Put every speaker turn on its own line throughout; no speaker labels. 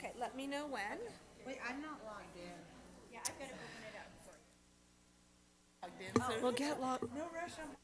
Okay, let me know when.
Wait, I'm not logged in.
Yeah, I've got to open it up for you.
Logged in, so
We'll get logged.
no rush on.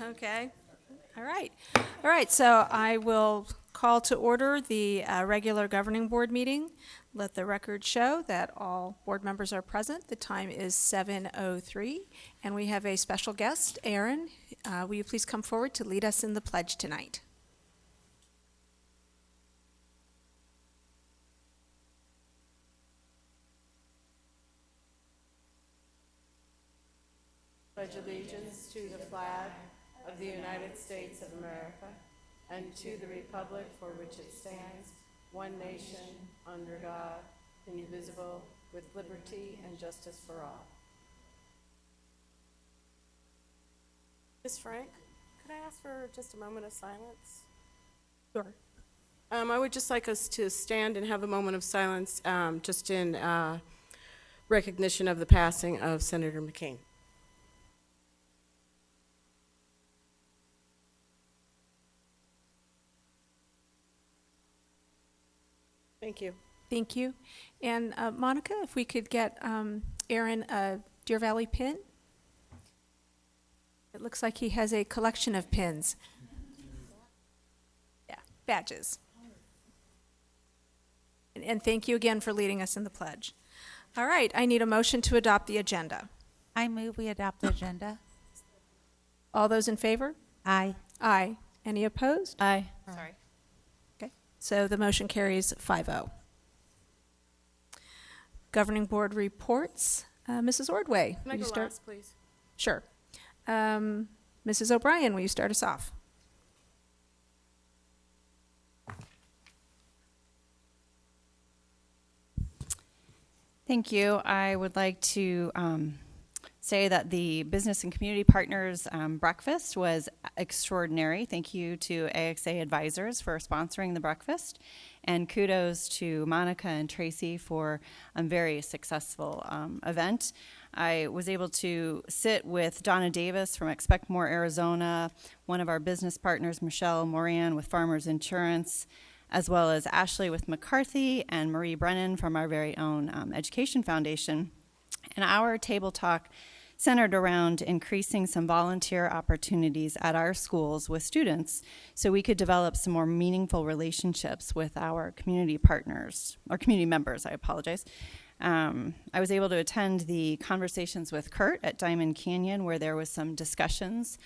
Okay. All right. All right, so I will call to order the regular governing board meeting. Let the record show that all board members are present. The time is 7:03, and we have a special guest, Aaron. Will you please come forward to lead us in the pledge tonight?
Pledge allegiance to the flag of the United States of America and to the republic for which it stands, one nation, under God, indivisible, with liberty and justice for all. Ms. Frank, could I ask for just a moment of silence?
Sure.
I would just like us to stand and have a moment of silence just in recognition of the passing of Senator McCain. Thank you.
Thank you. And Monica, if we could get Aaron a Deer Valley pin? It looks like he has a collection of pins. Yeah, badges. And thank you again for leading us in the pledge. All right, I need a motion to adopt the agenda.
I move we adopt the agenda.
All those in favor?
Aye.
Aye. Any opposed?
Aye.
Sorry. Okay, so the motion carries 5-0. Governing board reports. Mrs. Ordway,
Can I
will you
go
start?
last, please?
Sure. Mrs. O'Brien, will you start us off?
Thank you. I would like to say that the Business and Community Partners breakfast was extraordinary. Thank you to AXA Advisors for sponsoring the breakfast, and kudos to Monica and Tracy for a very successful event. I was able to sit with Donna Davis from Expect More Arizona, one of our business partners, Michelle Moran with Farmers Insurance, as well as Ashley with McCarthy and Marie Brennan from our very own Education Foundation. And our table talk centered around increasing some volunteer opportunities at our schools with students so we could develop some more meaningful relationships with our community partners, or community members, I apologize. I was able to attend the Conversations with Kurt at Diamond Canyon, where there was some discussions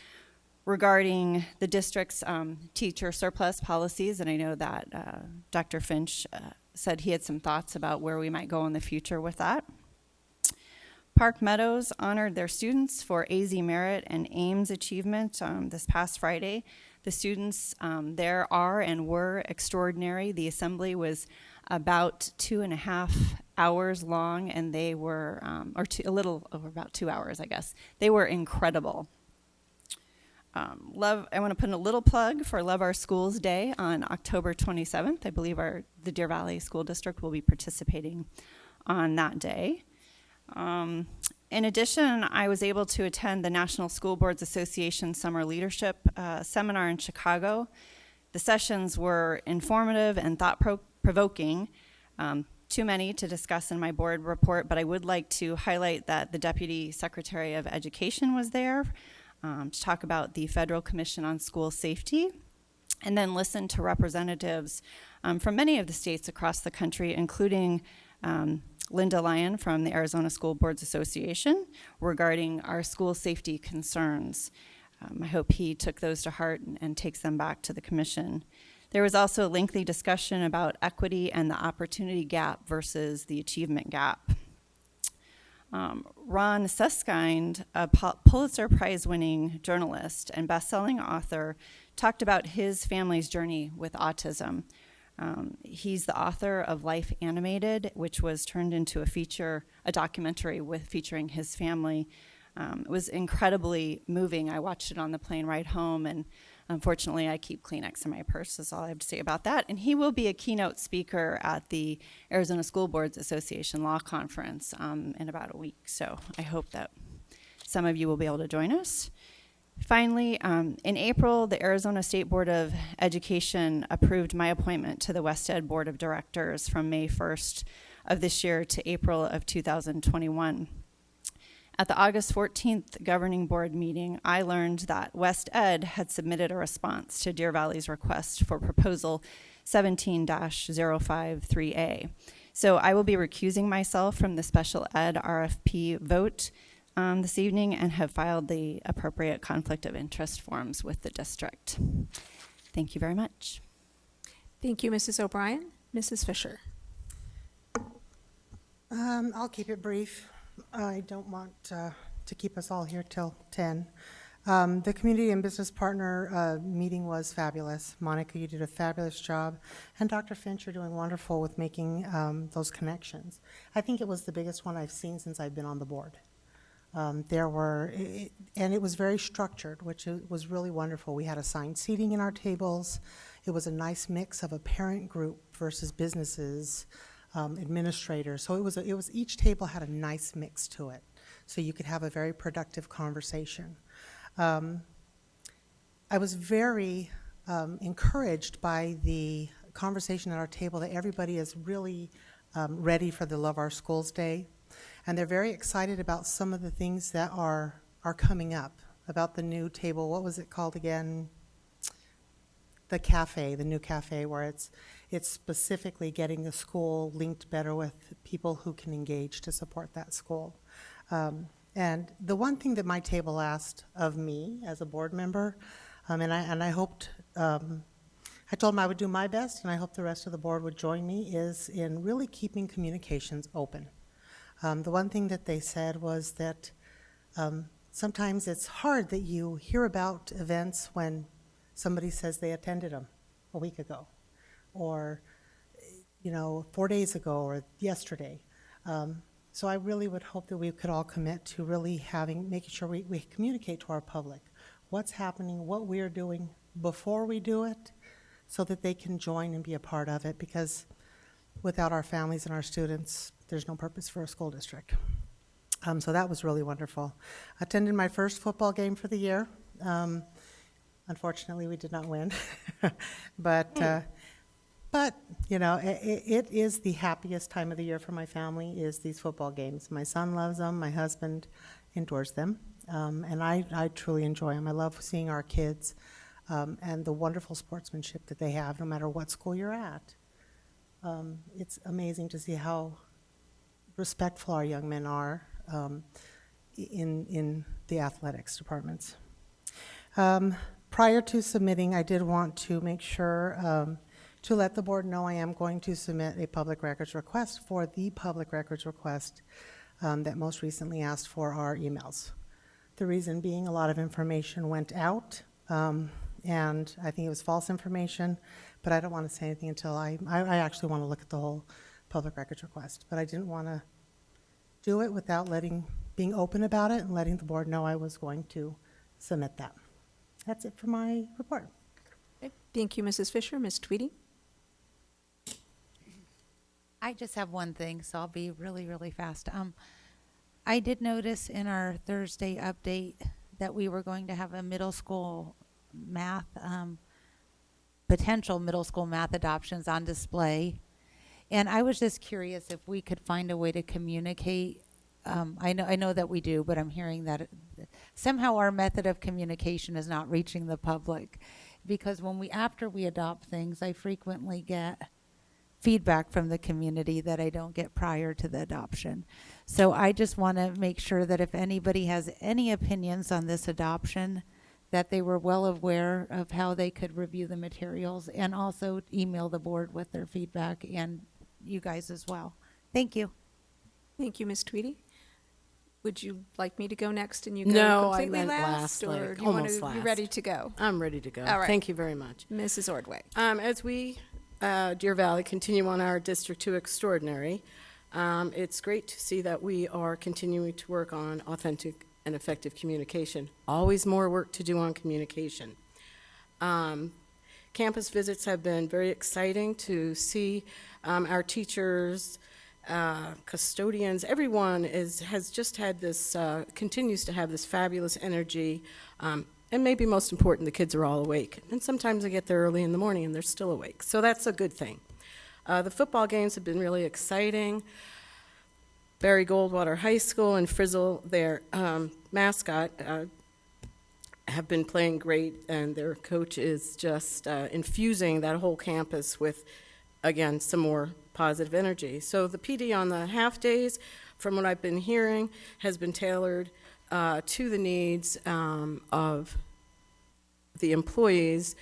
regarding the district's teacher surplus policies, and I know that Dr. Finch said he had some thoughts about where we might go in the future with that. Park Meadows honored their students for AZ Merit and Ames achievement this past Friday. The students there are and were extraordinary. The assembly was about 2.5 hours long, and they were, a little over about 2 hours, I guess. They were incredible. I want to put in a little plug for Love Our Schools Day on October 27th. I believe the Deer Valley School District will be participating on that day. In addition, I was able to attend the National School Boards Association Summer Leadership Seminar in Chicago. The sessions were informative and thought-provoking. Too many to discuss in my board report, but I would like to highlight that the Deputy Secretary of Education was there to talk about the Federal Commission on School Safety, and then listen to representatives from many of the states across the country, including Linda Lyon from the Arizona School Boards Association regarding our school safety concerns. I hope he took those to heart and takes them back to the commission. There was also a lengthy discussion about equity and the opportunity gap versus the achievement gap. Ron Suskind, a Pulitzer Prize-winning journalist and best-selling author, talked about his family's journey with autism. He's the author of Life Animated, which was turned into a documentary featuring his family. It was incredibly moving. I watched it on the plane ride home, and unfortunately, I keep Kleenex in my purse, is all I have to say about that. And he will be a keynote speaker at the Arizona School Boards Association Law Conference in about a week. So I hope that some of you will be able to join us. Finally, in April, the Arizona State Board of Education approved my appointment to the WestEd Board of Directors from May 1st of this year to April of 2021. At the August 14th governing board meeting, I learned that WestEd had submitted a response to Deer Valley's request for proposal 17-053A. So I will be recusing myself from the special ed RFP vote this evening and have filed the appropriate conflict of interest forms with the district. Thank you very much.
Thank you, Mrs. O'Brien. Mrs. Fisher.
I'll keep it brief. I don't want to keep us all here till 10. The community and business partner meeting was fabulous. Monica, you did a fabulous job. And Dr. Finch, you're doing wonderful with making those connections. I think it was the biggest one I've seen since I've been on the board. And it was very structured, which was really wonderful. We had assigned seating in our tables. It was a nice mix of a parent group versus businesses, administrators. So it was each table had a nice mix to it, so you could have a very productive conversation. I was very encouraged by the conversation at our table that everybody is really ready for the Love Our Schools Day, and they're very excited about some of the things that are coming up, about the new table. What was it called again? The cafe, the new cafe, where it's specifically getting the school linked better with people who can engage to support that school. And the one thing that my table asked of me as a board member, and I hoped, I told them I would do my best, and I hope the rest of the board would join me, is in really keeping communications open. The one thing that they said was that sometimes it's hard that you hear about events when somebody says they attended them a week ago, or 4 days ago, or yesterday. So I really would hope that we could all commit to really making sure we communicate to our public what's happening, what we're doing before we do it, so that they can join and be a part of it, because without our families and our students, there's no purpose for a school district. So that was really wonderful. Attended my first football game for the year. Unfortunately, we did not win, but it is the happiest time of the year for my family, is these football games. My son loves them, my husband endures them, and I truly enjoy them. I love seeing our kids and the wonderful sportsmanship that they have, no matter what school you're at. It's amazing to see how respectful our young men are in the athletics departments. Prior to submitting, I did want to make sure to let the board know I am going to submit a public records request for the public records request that most recently asked for our emails. The reason being, a lot of information went out, and I think it was false information, but I don't want to say anything until I actually want to look at the whole public records request. But I didn't want to do it without being open about it and letting the board know I was going to submit that. That's it for my report.
Okay. Thank you, Mrs. Fisher. Ms. Tweedy?
I just have one thing, so I'll be really, really fast. I did notice in our Thursday update that we were going to have a middle school math, potential middle school math adoptions on display. And I was just curious if we could find a way to communicate. I know that we do, but I'm hearing that somehow our method of communication is not reaching the public, because after we adopt things, I frequently get feedback from the community that I don't get prior to the adoption. So I just want to make sure that if anybody has any opinions on this adoption, that they were well aware of how they could review the materials, and also email the board with their feedback, and you guys as well. Thank you.
Thank you, Ms. Tweedy. Would you like me to go next and you
No,
go
I
completely
meant
last?
last,
Or
like
do you want
almost
to be
last.
ready to go?
I'm ready to go.
All right.
Thank you very much.
Mrs. Ordway.
As we, Deer Valley, continue on our District 2 Extraordinary, it's great to see that we are continuing to work on authentic and effective communication. Always more work to do on communication. Campus visits have been very exciting to see our teachers, custodians, everyone has just had this, continues to have this fabulous energy, and maybe most important, the kids are all awake. And sometimes they get there early in the morning and they're still awake, so that's a good thing. The football games have been really exciting. Barry Goldwater High School and Frizzle, their mascot, have been playing great, and their coach is just infusing that whole campus with, again, some more positive energy. So the PD on the half days, from what I've been hearing, has been tailored to the needs of the employees,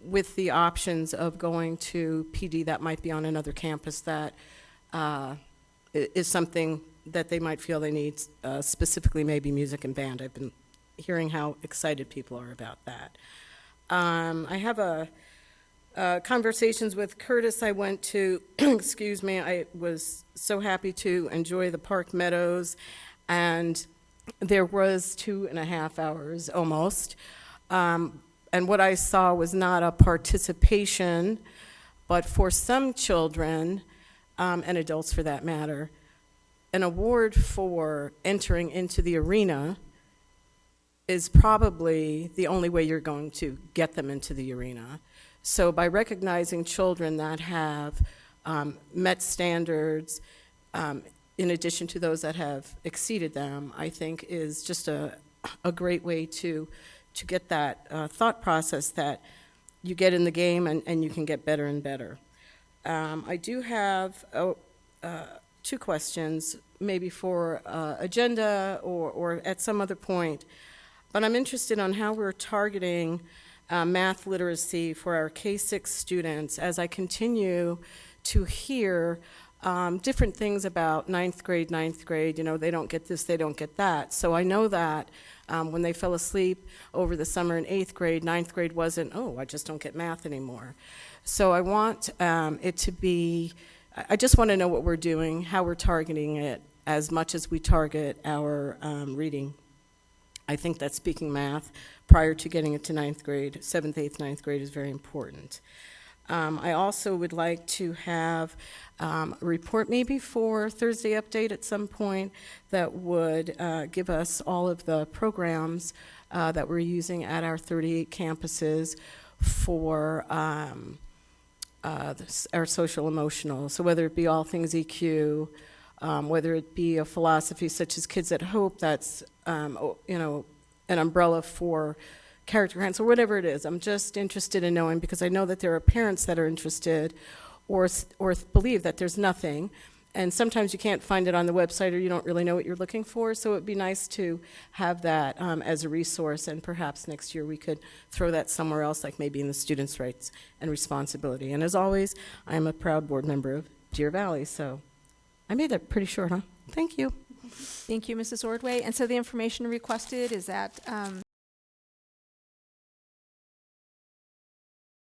with the options of going to PD that might be on another campus that is something that they might feel they need, specifically maybe music and band. I've been hearing how excited people are about that. I have conversations with Curtis I went to. Excuse me, I was so happy to enjoy the park meadows, and there was 2.5 hours almost. And what I saw was not a participation, but for some children, and adults for that matter, an award for entering into the arena is probably the only way you're going to get them into the arena. So by recognizing children that have met standards, in addition to those that have exceeded them, I think is just a great way to get that thought process that you get in the game and you can get better and better. I do have 2 questions, maybe for agenda or at some other point, but I'm interested on how we're targeting math literacy for our K-6 students as I continue to hear different things about ninth grade, you know, they don't get this, they don't get that. So I know that when they fell asleep over the summer in 8th grade, 9th grade wasn't, oh, I just don't get math anymore. So I want it to be, I just want to know what we're doing, how we're targeting it as much as we target our reading. I think that speaking math prior to getting it to 9th grade, 7th, 8th, 9th grade is very important. I also would like to have a report maybe for Thursday update at some point that would give us all of the programs that we're using at our 38 campuses for our social emotional. So whether it be all things EQ, whether it be a philosophy such as Kids at Hope, that's you know, an umbrella for character grants or whatever it is. I'm just interested in knowing, because I know that there are parents that are interested or believe that there's nothing, and sometimes you can't find it on the website or you don't really know what you're looking for, so it'd be nice to have that as a resource, and perhaps next year we could throw that somewhere else, like maybe in the Students' Rights and Responsibility. And as always, I'm a proud board member of Deer Valley, so I made that pretty short, huh? Thank you.
Thank you, Mrs. Ordway. And so the information requested is that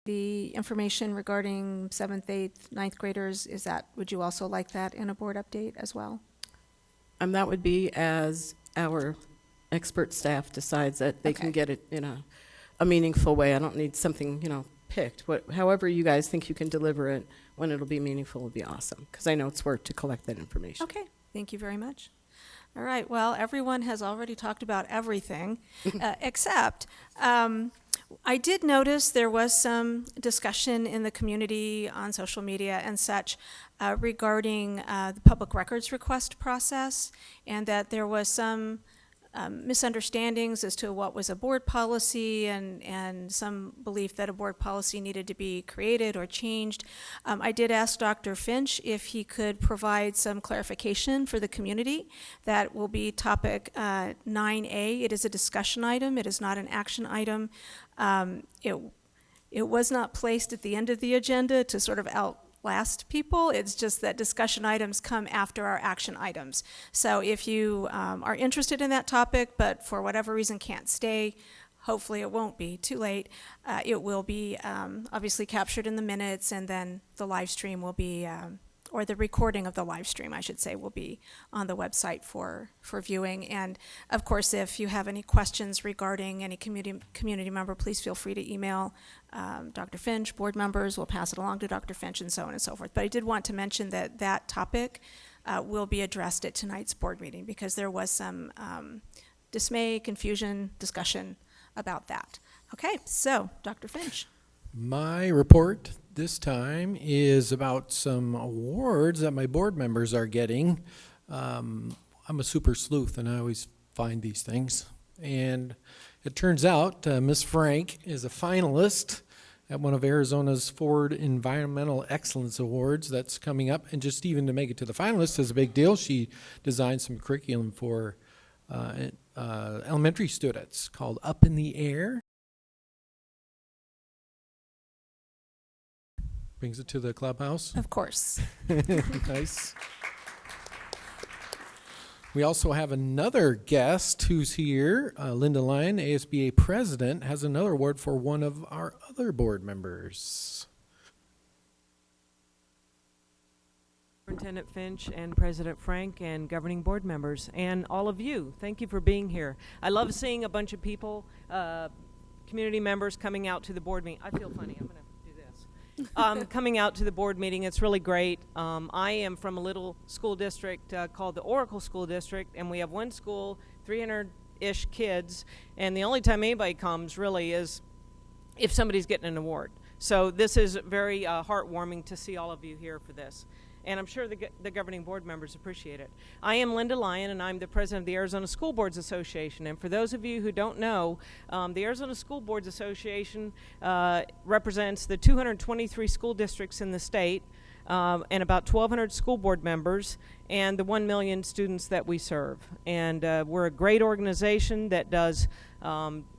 the information regarding 7th, 8th, 9th graders, would you also like that in a board update as well?
That would be as our expert staff decides that they can
Okay.
get it in a meaningful way. I don't need something, picked. However you guys think you can deliver it when it'll be meaningful would be awesome, because I know it's work to collect that information.
Okay, thank you very much. All right, well, everyone has already talked about everything, except I did notice there was some discussion in the community on social media and such regarding the public records request process, and that there was some misunderstandings as to what was a board policy and some belief that a board policy needed to be created or changed. I did ask Dr. Finch if he could provide some clarification for the community. That will be topic 9A. It is a discussion item. It is not an action item. It was not placed at the end of the agenda to sort of outlast people. It's just that discussion items come after our action items. So if you are interested in that topic, but for whatever reason can't stay, hopefully it won't be too late. It will be obviously captured in the minutes, and then the live stream will be, or the recording of the live stream, I should say, will be on the website for viewing. And of course, if you have any questions regarding any community member, please feel free to email Dr. Finch. Board members will pass it along to Dr. Finch, and so on and so forth. But I did want to mention that that topic will be addressed at tonight's board meeting, because there was some dismay, confusion, discussion about that. Okay, so Dr. Finch.
My report this time is about some awards that my board members are getting. I'm a super sleuth, and I always find these things. And it turns out Miss Frank is a finalist at one of Arizona's Ford Environmental Excellence Awards that's coming up. And just even to make it to the finalists is a big deal. She designed some curriculum for elementary students called Up in the Air. Brings it to the clubhouse.
Of course.
Nice. We also have another guest who's here. Linda Lyon, ASBA president, has another award for one of our other board members.
Superintendent Finch and President Frank and governing board members and all of you, thank you for being here. I love seeing a bunch of people, community members coming out to the board meeting. I feel funny, I'm gonna do this. Coming out to the board meeting, it's really great. I am from a little school district called the Oracle School District, and we have one school, 300-ish kids, and the only time anybody comes really is if somebody's getting an award. So this is very heartwarming to see all of you here for this. And I'm sure the governing board members appreciate it. I am Linda Lyon, and I'm the president of the Arizona School Boards Association. And for those of you who don't know, the Arizona School Boards Association represents the 223 school districts in the state and about 1,200 school board members and the 1 million students that we serve. And we're a great organization that does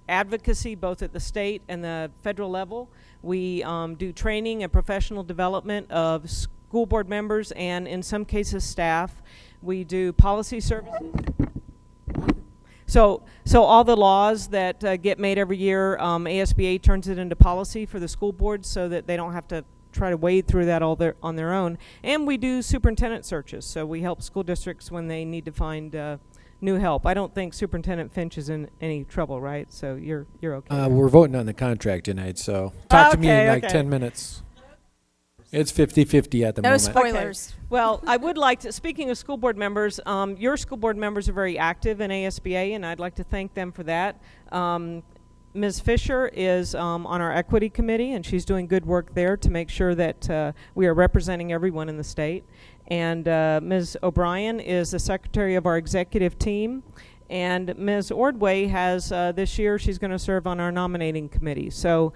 advocacy both at the state and the federal level. We do training and professional development of school board members and in some cases staff. We do policy services. So all the laws that get made every year, ASBA turns it into policy for the school boards so that they don't have to try to wade through that on their own. And we do superintendent searches, so we help school districts when they need to find new help. I don't think Superintendent Finch is in any trouble, right? So you're okay.
We're voting on the contract tonight, so talk to me in like 10 minutes. It's 50-50 at the
No
moment.
spoilers.
Okay. Well, I would like to, speaking of school board members, your school board members are very active in ASBA, and I'd like to thank them for that. Ms. Fisher is on our equity committee, and she's doing good work there to make sure that we are representing everyone in the state. And Ms. O'Brien is the secretary of our executive team. And Ms. Ordway has, this year, she's going to serve on our nominating committee. So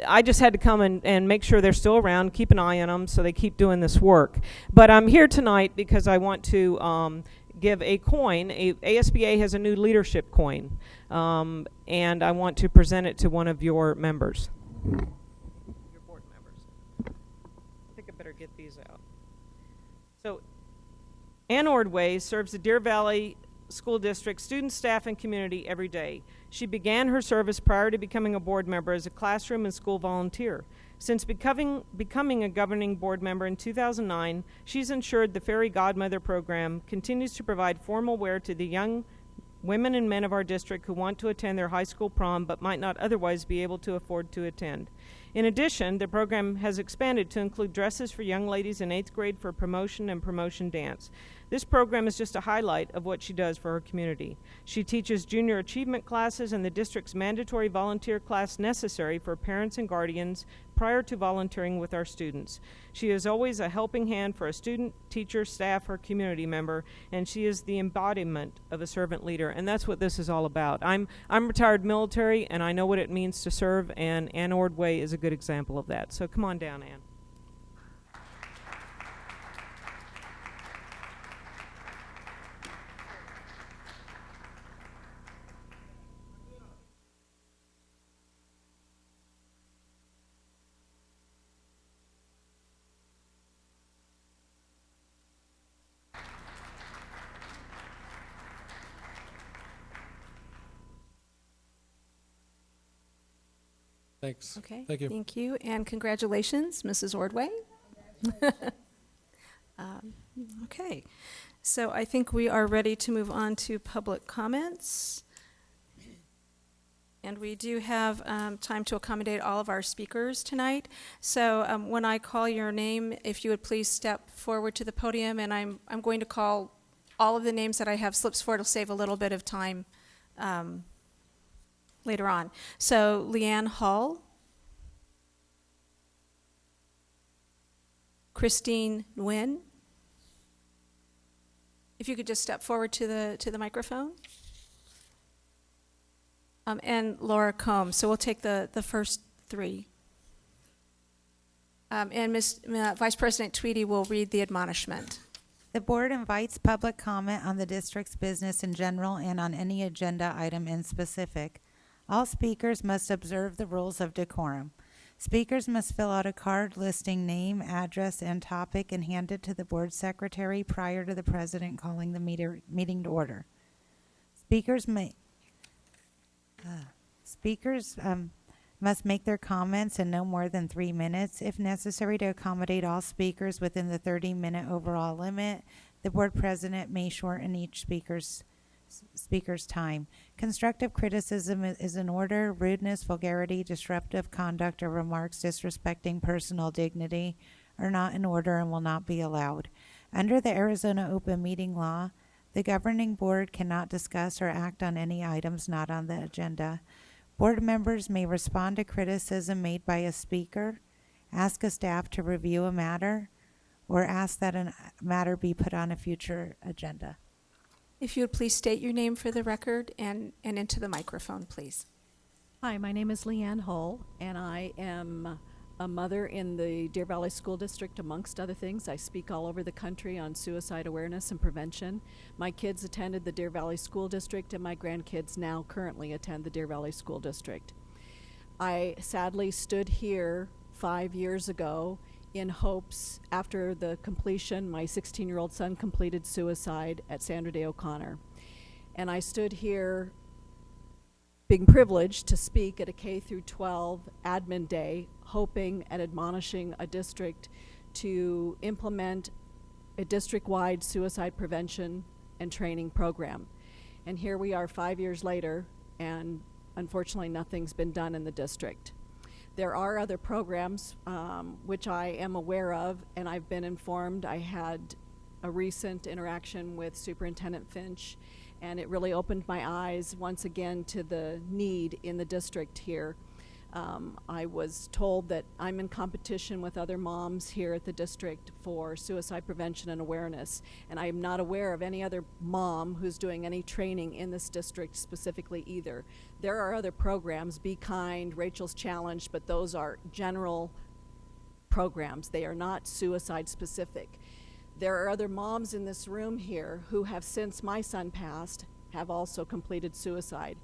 I just had to come and make sure they're still around, keep an eye on them so they keep doing this work. But I'm here tonight because I want to give a coin. ASBA has a new leadership coin, and I want to present it to one of your members. Your board members. I think I better get these out. So Ann Ordway serves the Deer Valley School District students, staff, and community every day. She began her service prior to becoming a board member as a classroom and school volunteer. Since becoming a governing board member in 2009, she's ensured the Fairy Godmother program continues to provide formal wear to the young women and men of our district who want to attend their high school prom but might not otherwise be able to afford to attend. In addition, the program has expanded to include dresses for young ladies in 8th grade for promotion and promotion dance. This program is just a highlight of what she does for her community. She teaches junior achievement classes and the district's mandatory volunteer class necessary for parents and guardians prior to volunteering with our students. She is always a helping hand for a student, teacher, staff, or community member, and she is the embodiment of a servant leader, and that's what this is all about. I'm retired military, and I know what it means to serve, and Ann Ordway is a good example of that. So come on down, Ann.
Thanks.
Okay.
Thank you.
Thank you, and congratulations, Mrs. Ordway. Okay, so I think we are ready to move on to public comments. And we do have time to accommodate all of our speakers tonight. So when I call your name, if you would please step forward to the podium, and I'm going to call all of the names that I have slips for. It'll save a little bit of time later on. So Leanne Hull, Christine Nguyen. If you could just step forward to the microphone. And Laura Combs. So we'll take the first three. And Vice President Tweedy will read the admonishment.
The board invites public comment on the district's business in general and on any agenda item in specific. All speakers must observe the rules of decorum. Speakers must fill out a card listing name, address, and topic and hand it to the board secretary prior to the president calling the meeting to order. Speakers must make their comments in no more than 3 minutes. If necessary to accommodate all speakers within the 30-minute overall limit, the board president may shorten each speaker's time. Constructive criticism is in order. Rudeness, vulgarity, disruptive conduct, or remarks disrespecting personal dignity are not in order and will not be allowed. Under the Arizona Open Meeting Law, the governing board cannot discuss or act on any items not on the agenda. Board members may respond to criticism made by a speaker, ask a staff to review a matter, or ask that a matter be put on a future agenda.
If you would please state your name for the record and into the microphone, please.
Hi, my name is Leanne Hull, and I am a mother in the Deer Valley School District, amongst other things. I speak all over the country on suicide awareness and prevention. My kids attended the Deer Valley School District, and my grandkids now currently attend the Deer Valley School District. I sadly stood here 5 years ago in hopes, after the completion, my 16-year-old son completed suicide at Sandra Day O'Connor. And I stood here being privileged to speak at a K through 12 admin day, hoping and admonishing a district to implement a district-wide suicide prevention and training program. And here we are 5 years later, and unfortunately nothing's been done in the district. There are other programs which I am aware of, and I've been informed. I had a recent interaction with Superintendent Finch, and it really opened my eyes once again to the need in the district here. I was told that I'm in competition with other moms here at the district for suicide prevention and awareness, and I am not aware of any other mom who's doing any training in this district specifically either. There are other programs, Be Kind, Rachel's Challenge, but those are general programs. They are not suicide specific. There are other moms in this room here who have, since my son passed, have also completed suicide.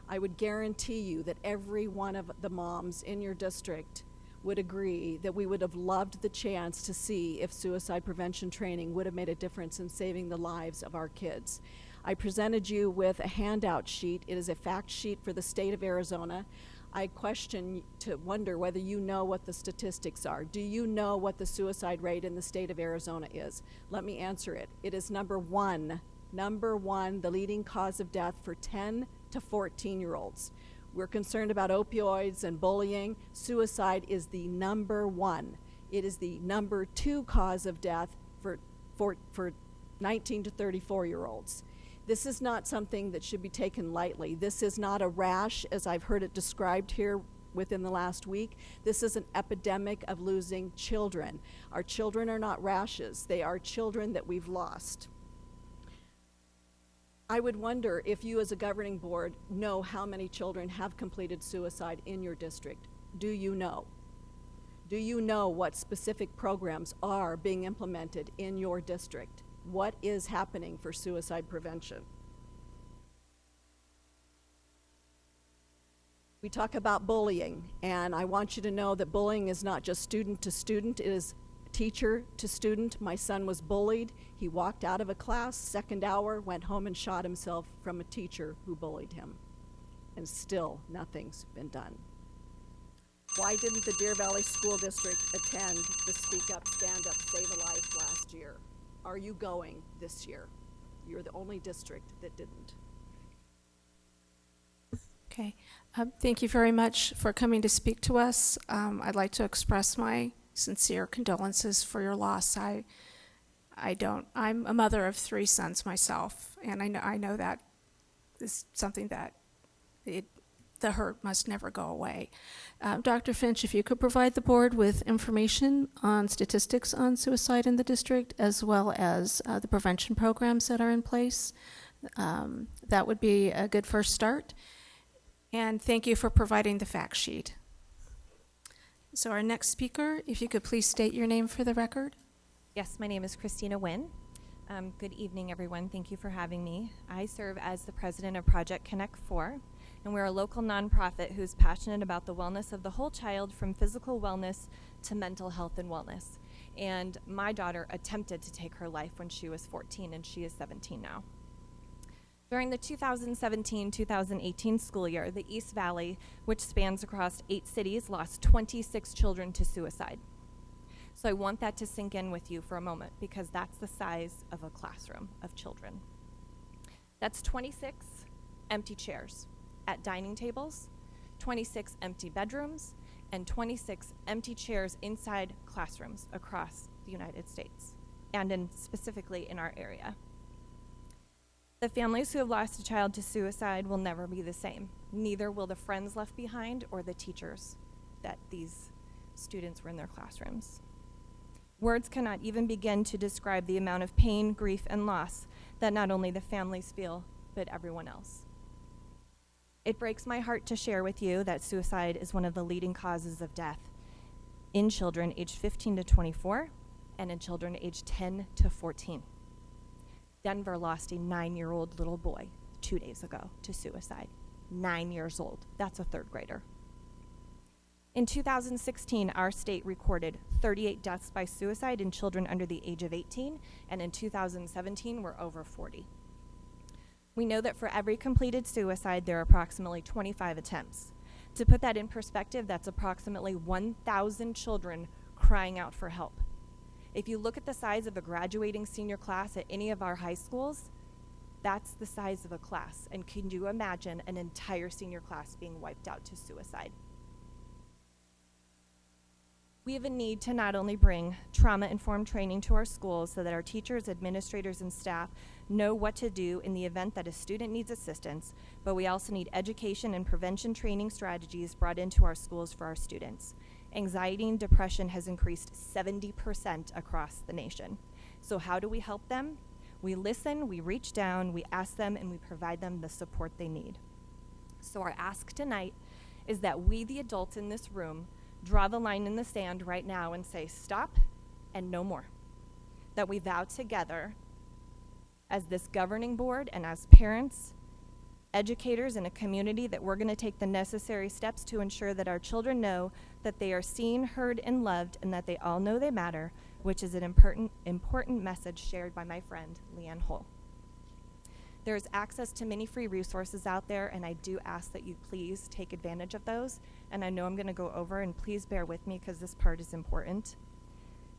I would guarantee you that every one of the moms in your district would agree that we would have loved the chance to see if suicide prevention training would have made a difference in saving the lives of our kids. I presented you with a handout sheet. It is a fact sheet for the state of Arizona. I question to wonder whether you know what the statistics are. Do you know what the suicide rate in the state of Arizona is? Let me answer it. It is number one, the leading cause of death for 10 to 14-year-olds. We're concerned about opioids and bullying. Suicide is the number one. It is the number two cause of death for 19 to 34-year-olds. This is not something that should be taken lightly. This is not a rash, as I've heard it described here within the last week. This is an epidemic of losing children. Our children are not rashes. They are children that we've lost. I would wonder if you as a governing board know how many children have completed suicide in your district. Do you know? Do you know what specific programs are being implemented in your district? What is happening for suicide prevention? We talk about bullying, and I want you to know that bullying is not just student to student, it is teacher to student. My son was bullied. He walked out of a class, second hour, went home and shot himself from a teacher who bullied him. And still, nothing's been done. Why didn't the Deer Valley School District attend the Speak Up, Stand Up, Save a Life last year? Are you going this year? You're the only district that didn't.
Okay. Thank you very much for coming to speak to us. I'd like to express my sincere condolences for your loss. I'm a mother of 3 sons myself, and I know that is something that the hurt must never go away. Dr. Finch, if you could provide the board with information on statistics on suicide in the district, as well as the prevention programs that are in place, that would be a good first start. And thank you for providing the fact sheet. So our next speaker, if you could please state your name for the record.
Yes, my name is Christina Nguyen. Good evening, everyone. Thank you for having me. I serve as the president of Project Connect 4, and we're a local nonprofit who's passionate about the wellness of the whole child, from physical wellness to mental health and wellness. And my daughter attempted to take her life when she was 14, and she is 17 now. During the 2017-2018 school year, the East Valley, which spans across 8 cities, lost 26 children to suicide. So I want that to sink in with you for a moment, because that's the size of a classroom of children. That's 26 empty chairs at dining tables, 26 empty bedrooms, and 26 empty chairs inside classrooms across the United States, and specifically in our area. The families who have lost a child to suicide will never be the same. Neither will the friends left behind or the teachers that these students were in their classrooms. Words cannot even begin to describe the amount of pain, grief, and loss that not only the families feel, but everyone else. It breaks my heart to share with you that suicide is one of the leading causes of death in children aged 15 to 24 and in children aged 10 to 14. Denver lost a 9-year-old little boy 2 days ago to suicide. 9 years old. That's a 3rd grader. In 2016, our state recorded 38 deaths by suicide in children under the age of 18, and in 2017, we're over 40. We know that for every completed suicide, there are approximately 25 attempts. To put that in perspective, that's approximately 1,000 children crying out for help. If you look at the size of a graduating senior class at any of our high schools, that's the size of a class. And can you imagine an entire senior class being wiped out to suicide? We have a need to not only bring trauma-informed training to our schools so that our teachers, administrators, and staff know what to do in the event that a student needs assistance, but we also need education and prevention training strategies brought into our schools for our students. Anxiety and depression has increased 70% across the nation. So how do we help them? We listen, we reach down, we ask them, and we provide them the support they need. So our ask tonight is that we, the adults in this room, draw the line in the sand right now and say stop and no more. That we vow together as this governing board and as parents, educators, and a community that we're going to take the necessary steps to ensure that our children know that they are seen, heard, and loved, and that they all know they matter, which is an important message shared by my friend, Leanne Hull. There's access to many free resources out there, and I do ask that you please take advantage of those. And I know I'm going to go over, and please bear with me because this part is important.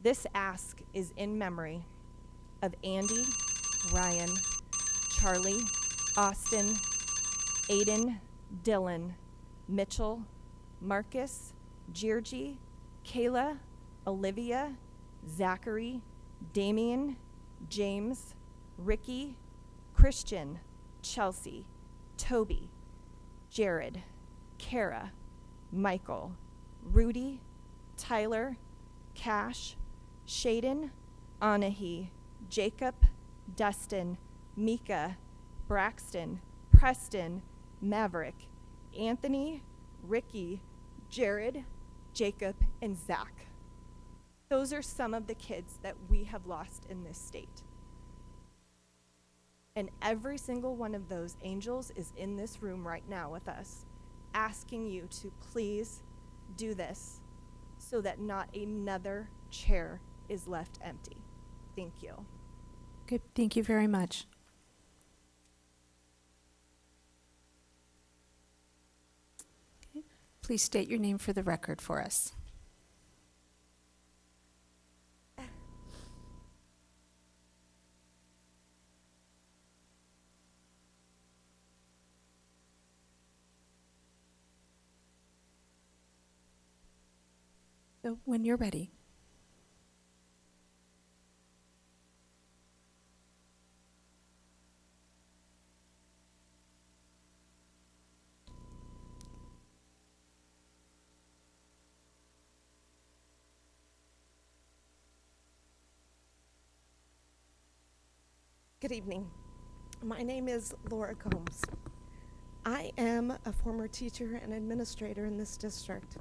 This ask is in memory of Andy, Ryan, Charlie, Austin, Aiden, Dylan, Mitchell, Marcus, Georgie, Kayla, Olivia, Zachary, Damien, James, Ricky, Christian, Chelsea, Toby, Jared, Kara, Michael, Rudy, Tyler, Cash, Shaden, Anahi, Jacob, Dustin, Mika, Braxton, Preston, Maverick, Anthony, Ricky, Jared, Jacob, and Zach. Those are some of the kids that we have lost in this state. And every single one of those angels is in this room right now with us, asking you to please do this so that not another chair is left empty. Thank you.
Good, thank you very much. Okay. Please state your name for the record for us. So when you're ready.
Good evening. My name is Laura Combs. I am a former teacher and administrator in this district.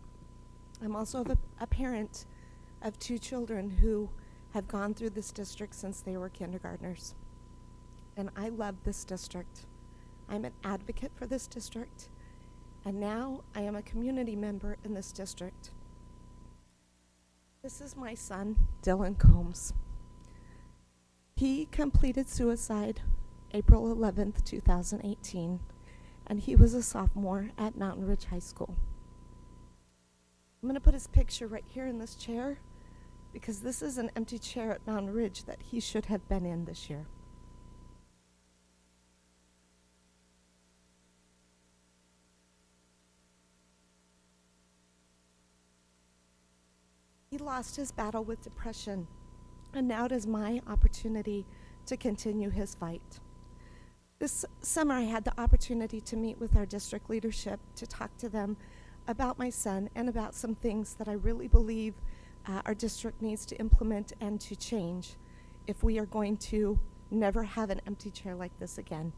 I'm also a parent of 2 children who have gone through this district since they were kindergartners. And I love this district. I'm an advocate for this district, and now I am a community member in this district. This is my son, Dylan Combs. He completed suicide April 11th, 2018, and he was a sophomore at Mountain Ridge High School. I'm going to put his picture right here in this chair because this is an empty chair at Mountain Ridge that he should have been in this year. He lost his battle with depression, and now it is my opportunity to continue his fight. This summer I had the opportunity to meet with our district leadership to talk to them about my son and about some things that I really believe our district needs to implement and to change if we are going to never have an empty chair like this again.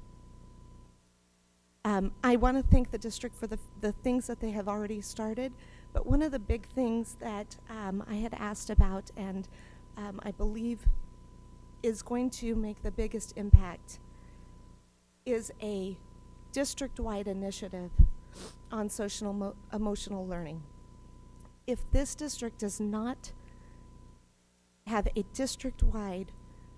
I want to thank the district for the things that they have already started, but one of the big things that I had asked about and I believe is going to make the biggest impact is a district-wide initiative on social emotional learning. If this district does not have a district-wide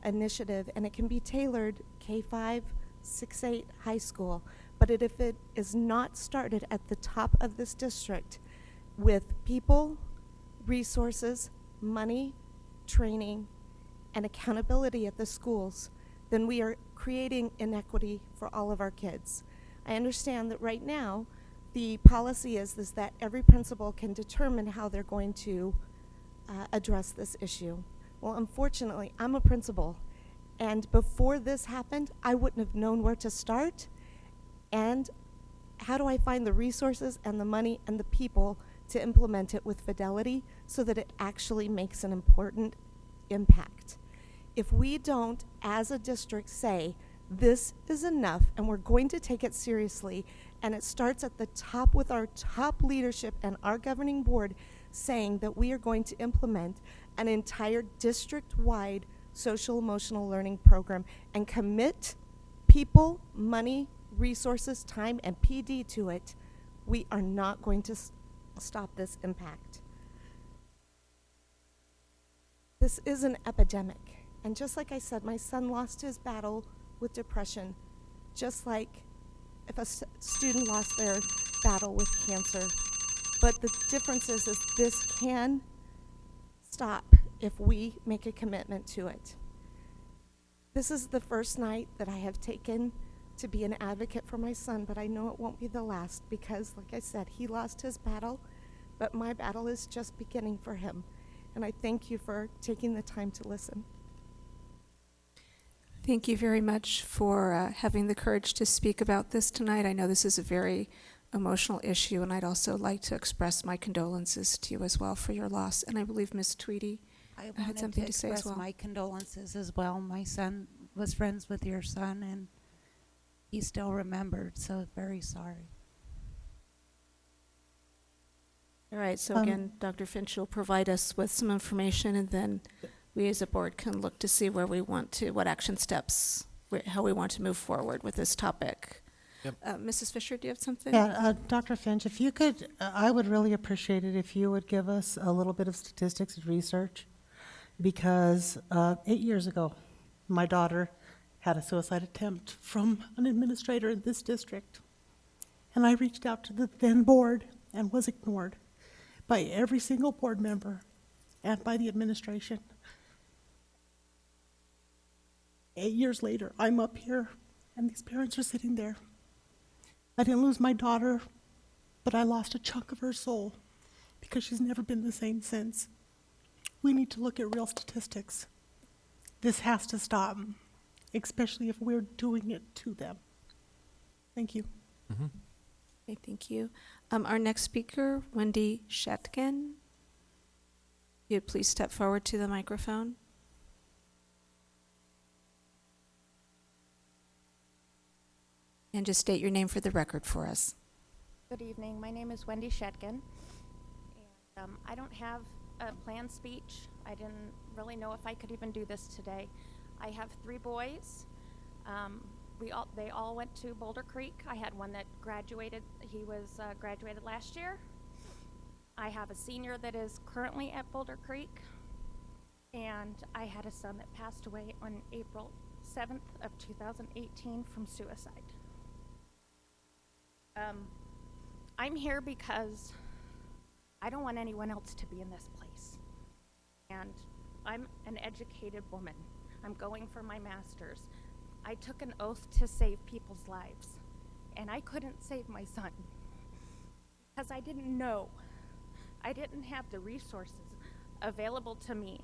initiative, and it can be tailored K-5, 6-8, high school, but if it is not started at the top of this district with people, resources, money, training, and accountability at the schools, then we are creating inequity for all of our kids. I understand that right now, the policy is that every principal can determine how they're going to address this issue. Well, unfortunately, I'm a principal, and before this happened, I wouldn't have known where to start, and how do I find the resources and the money and the people to implement it with fidelity so that it actually makes an important impact. If we don't, as a district, say, this is enough and we're going to take it seriously, and it starts at the top with our top leadership and our governing board saying that we are going to implement an entire district-wide social emotional learning program and commit people, money, resources, time, and PD to it, we are not going to stop this impact. This is an epidemic, and just like I said, my son lost his battle with depression just like if a student lost their battle with cancer. But the difference is this can stop if we make a commitment to it. This is the first night that I have taken to be an advocate for my son, but I know it won't be the last because, like I said, he lost his battle, but my battle is just beginning for him. And I thank you for taking the time to listen.
Thank you very much for having the courage to speak about this tonight. I know this is a very emotional issue, and I'd also like to express my condolences to you as well for your loss. And I believe Ms. Tweedy
I
had
wanted
something
to
to say as
express
well.
my condolences as well. My son was friends with your son, and he still remembered, so very sorry.
All right, so again, Dr. Finch will provide us with some information, and then we as a board can look to see where we want to, what action steps, how we want to move forward with this topic.
Yep.
Mrs. Fisher, do you have something?
Yeah, Dr. Finch, if you could, I would really appreciate it if you would give us a little bit of statistics and research, because 8 years ago, my daughter had a suicide attempt from an administrator in this district. And I reached out to the then board and was ignored by every single board member and by the administration. 8 years later, I'm up here, and these parents are sitting there. I didn't lose my daughter, but I lost a chunk of her soul because she's never been the same since. We need to look at real statistics. This has to stop, especially if we're doing it to them. Thank you.
Mm-hmm.
Okay, thank you. Our next speaker, Wendy Shetkin. You'd please step forward to the microphone. And just state your name for the record for us.
Good evening. My name is Wendy Shetkin. And I don't have a planned speech. I didn't really know if I could even do this today. I have 3 boys. They all went to Boulder Creek. I had one that graduated. He was graduated last year. I have a senior that is currently at Boulder Creek. And I had a son that passed away on April 7th of 2018 from suicide. I'm here because I don't want anyone else to be in this place. And I'm an educated woman. I'm going for my master's. I took an oath to save people's lives, and I couldn't save my son because I didn't know. I didn't have the resources available to me.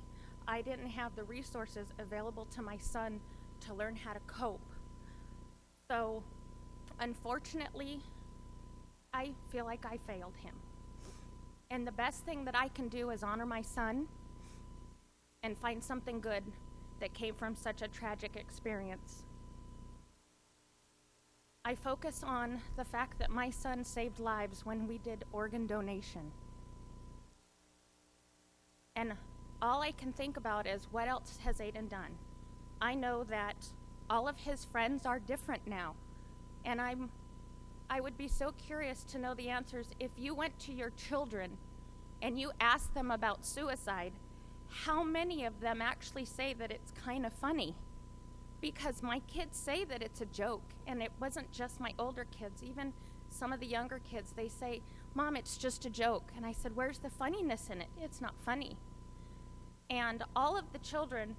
I didn't have the resources available to my son to learn how to cope. So, unfortunately, I feel like I failed him. And the best thing that I can do is honor my son and find something good that came from such a tragic experience. I focus on the fact that my son saved lives when we did organ donation. And all I can think about is what else has Aiden done? I know that all of his friends are different now. And I would be so curious to know the answers. If you went to your children and you asked them about suicide, how many of them actually say that it's kind of funny? Because my kids say that it's a joke, and it wasn't just my older kids, even some of the younger kids, they say, "Mom, it's just a joke." And I said, "Where's the funniness in it? It's not funny." And all of the children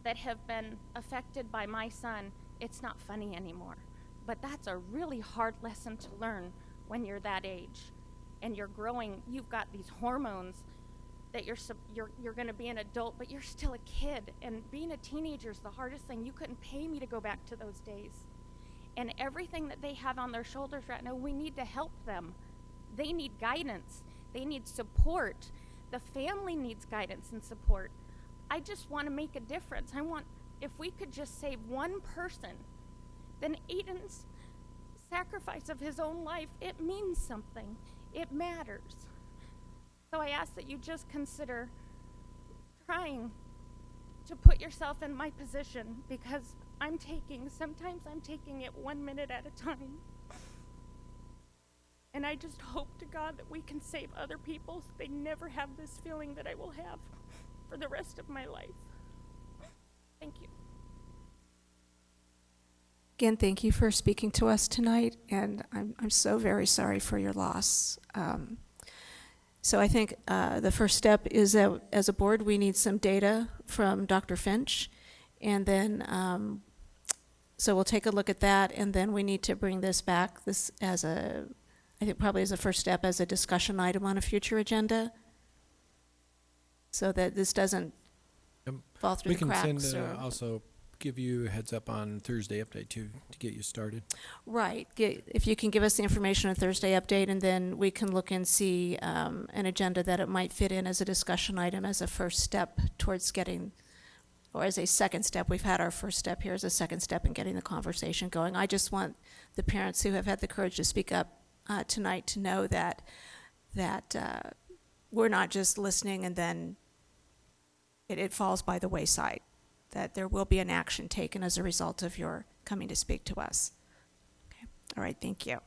that have been affected by my son, it's not funny anymore. But that's a really hard lesson to learn when you're that age and you're growing. You've got these hormones that you're going to be an adult, but you're still a kid. And being a teenager is the hardest thing. You couldn't pay me to go back to those days. And everything that they have on their shoulders right now, we need to help them. They need guidance. They need support. The family needs guidance and support. I just want to make a difference. If we could just save one person, then Aiden's sacrifice of his own life, it means something. It matters. So I ask that you just consider trying to put yourself in my position, because sometimes I'm taking it 1 minute at a time. And I just hope to God that we can save other people so they never have this feeling that I will have for the rest of my life. Thank you.
Again, thank you for speaking to us tonight, and I'm so very sorry for your loss. So I think the first step is that as a board, we need some data from Dr. Finch, and then so we'll take a look at that, and then we need to bring this back this as a, I think probably as a first step, as a discussion item on a future agenda, so that this doesn't fall through
We
the
can
cracks.
send, also give you a heads up on Thursday update too, to get you started.
Right. If you can give us the information on Thursday update, and then we can look and see an agenda that it might fit in as a discussion item as a first step towards getting, or as a second step. We've had our first step here as a second step in getting the conversation going. I just want the parents who have had the courage to speak up tonight to know that we're not just listening and then it falls by the wayside, that there will be an action taken as a result of your coming to speak to us. Okay. All right, thank you.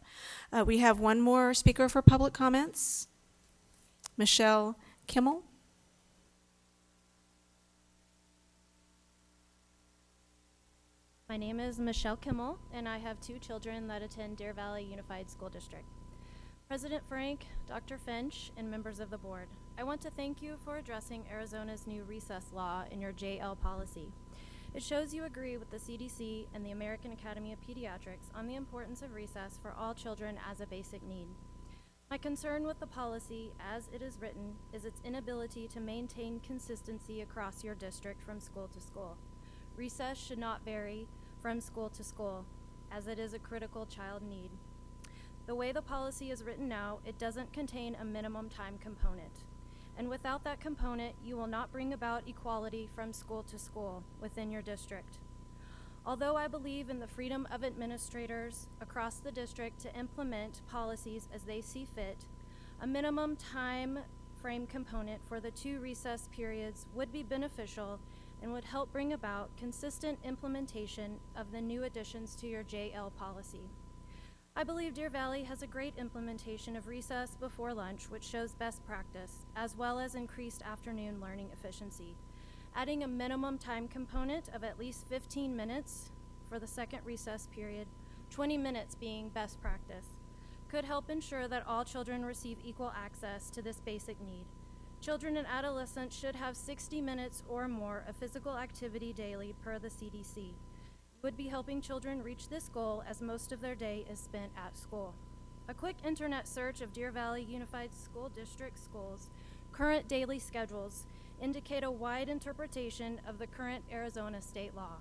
We have one more speaker for public comments. Michelle Kimmel.
My name is Michelle Kimmel, and I have 2 children that attend Deer Valley Unified School District. President Frank, Dr. Finch, and members of the board, I want to thank you for addressing Arizona's new recess law in your JL policy. It shows you agree with the CDC and the American Academy of Pediatrics on the importance of recess for all children as a basic need. My concern with the policy, as it is written, is its inability to maintain consistency across your district from school to school. Recess should not vary from school to school, as it is a critical child need. The way the policy is written now, it doesn't contain a minimum time component. And without that component, you will not bring about equality from school to school within your district. Although I believe in the freedom of administrators across the district to implement policies as they see fit, a minimum time frame component for the 2 recess periods would be beneficial and would help bring about consistent implementation of the new additions to your JL policy. I believe Deer Valley has a great implementation of recess before lunch, which shows best practice, as well as increased afternoon learning efficiency. Adding a minimum time component of at least 15 minutes for the second recess period, 20 minutes being best practice, could help ensure that all children receive equal access to this basic need. Children and adolescents should have 60 minutes or more of physical activity daily per the CDC. Would be helping children reach this goal as most of their day is spent at school. A quick internet search of Deer Valley Unified School District schools' current daily schedules indicate a wide interpretation of the current Arizona state law.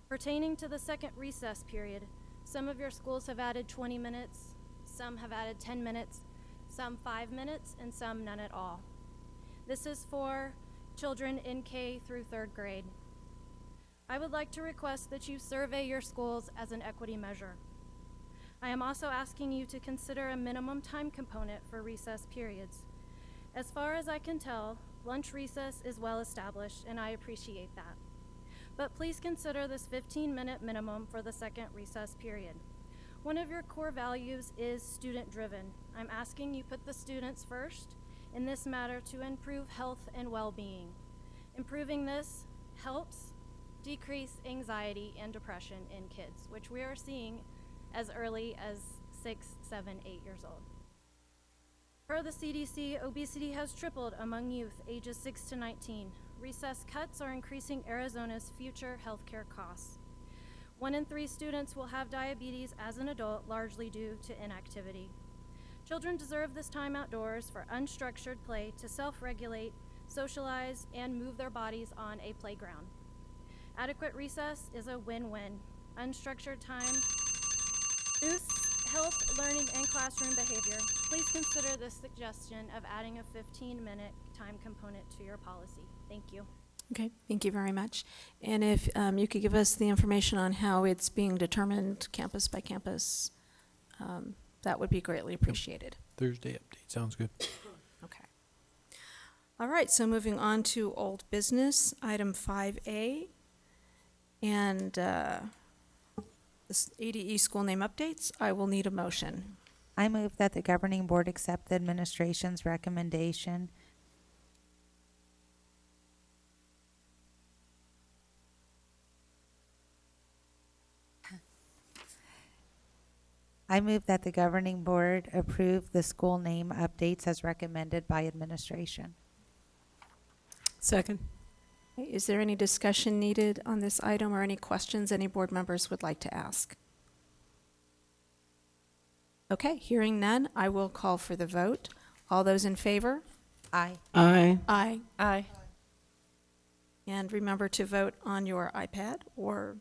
Pertaining to the second recess period, some of your schools have added 20 minutes, some have added 10 minutes, some 5 minutes, and some none at all. This is for children in K through 3rd grade. I would like to request that you survey your schools as an equity measure. I am also asking you to consider a minimum time component for recess periods. As far as I can tell, lunch recess is well established, and I appreciate that. But please consider this 15-minute minimum for the second recess period. One of your core values is student-driven. I'm asking you put the students first in this matter to improve health and well-being. Improving this helps decrease anxiety and depression in kids, which we are seeing as early as 6, 7, 8 years old. Per the CDC, obesity has tripled among youth ages 6 to 19. Recess cuts are increasing Arizona's future healthcare costs. 1 in 3 students will have diabetes as an adult, largely due to inactivity. Children deserve this time outdoors for unstructured play to self-regulate, socialize, and move their bodies on a playground. Adequate recess is a win-win. Unstructured time boosts health, learning, and classroom behavior. Please consider this suggestion of adding a 15-minute time component to your policy. Thank you.
Okay, thank you very much. And if you could give us the information on how it's being determined campus by campus, that would be greatly appreciated.
Thursday update, sounds good.
Okay. All right, so moving on to old business, item 5A. And this ADE school name updates, I will need a motion.
I move that the governing board accept the administration's recommendation I move that the governing board approve the school name updates as recommended by administration.
Second.
Okay, is there any discussion needed on this item or any questions any board members would like to ask? Okay, hearing none, I will call for the vote. All those in favor?
Aye.
Aye.
Aye.
Aye.
And remember to vote on your iPad or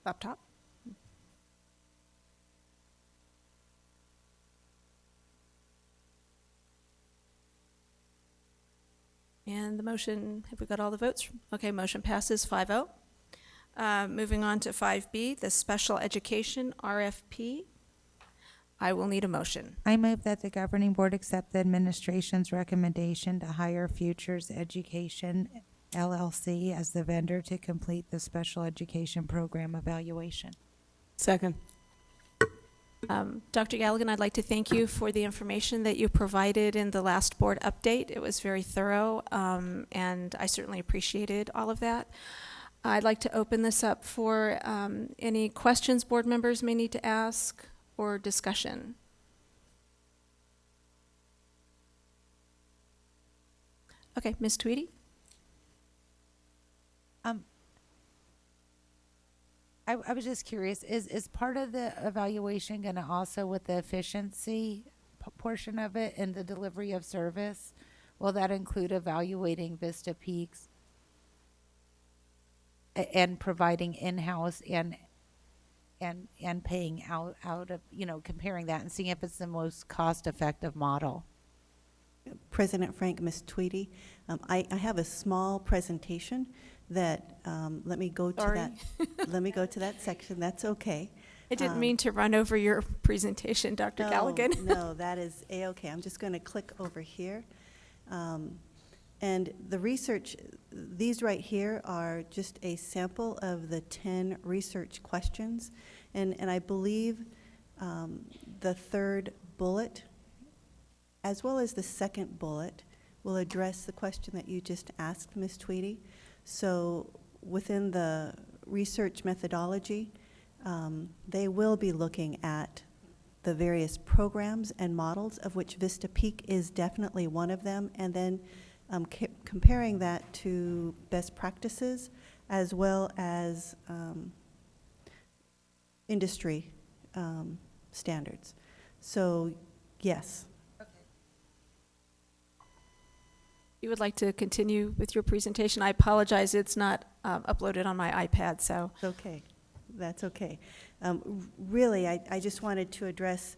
laptop. And the motion, have we got all the votes? Okay, motion passes 5-0. Moving on to 5B, the special education RFP. I will need a motion.
I move that the governing board accept the administration's recommendation to hire Futures Education LLC as the vendor to complete the special education program evaluation.
Second.
Dr. Galligan, I'd like to thank you for the information that you provided in the last board update. It was very thorough, and I certainly appreciated all of that. I'd like to open this up for any questions board members may need to ask or discussion. Okay, Ms. Tweedy?
I was just curious, is part of the evaluation going to also with the efficiency portion of it and the delivery of service? Will that include evaluating Vista Peaks and providing in-house and paying out of, comparing that and seeing if it's the most cost-effective model?
President Frank, Ms. Tweedy, I have a small presentation that let me go to
Sorry.
that. Let me go to that section. That's okay.
I didn't mean to run over your presentation, Dr. Galligan.
No, that is A-okay. I'm just going to click over here. And the research, these right here are just a sample of the 10 research questions. And I believe the third bullet, as well as the second bullet, will address the question that you just asked, Ms. Tweedy. So within the research methodology, they will be looking at the various programs and models, of which Vista Peak is definitely one of them, and then comparing that to best practices as well as industry standards. So, yes.
You would like to continue with your presentation? I apologize, it's not uploaded on my iPad, so.
It's okay. That's okay. Really, I just wanted to address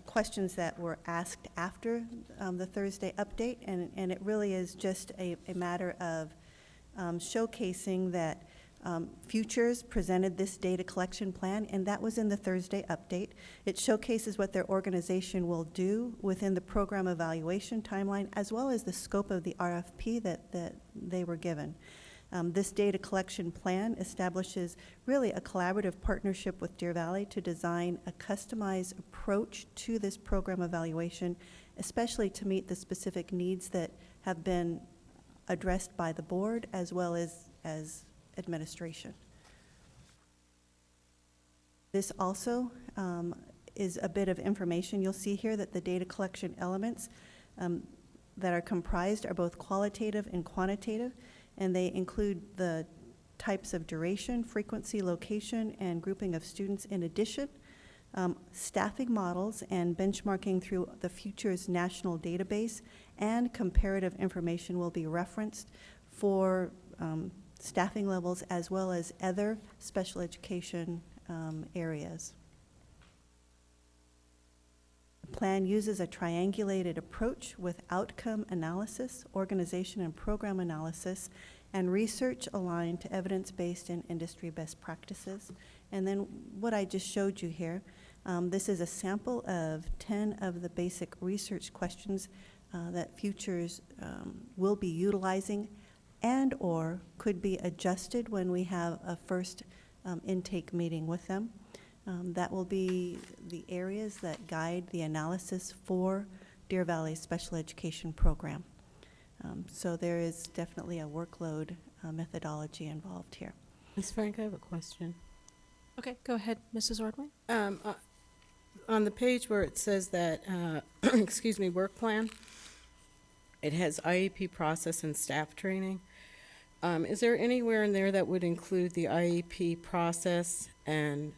questions that were asked after the Thursday update, and it really is just a matter of showcasing that Futures presented this data collection plan, and that was in the Thursday update. It showcases what their organization will do within the program evaluation timeline, as well as the scope of the RFP that they were given. This data collection plan establishes really a collaborative partnership with Deer Valley to design a customized approach to this program evaluation, especially to meet the specific needs that have been addressed by the board as well as administration. This also is a bit of information. You'll see here that the data collection elements that are comprised are both qualitative and quantitative, and they include the types of duration, frequency, location, and grouping of students. In addition, staffing models and benchmarking through the Futures National Database and comparative information will be referenced for staffing levels as well as other special education areas. The plan uses a triangulated approach with outcome analysis, organization and program analysis, and research aligned to evidence-based and industry best practices. And then what I just showed you here, this is a sample of 10 of the basic research questions that Futures will be utilizing and or could be adjusted when we have a first intake meeting with them. That will be the areas that guide the analysis for Deer Valley's special education program. So there is definitely a workload methodology involved here.
Ms. Frank, I have a question.
Okay, go ahead, Mrs. Ordway.
on the page where it says that, excuse me, work plan, it has IEP process and staff training. Is there anywhere in there that would include the IEP process and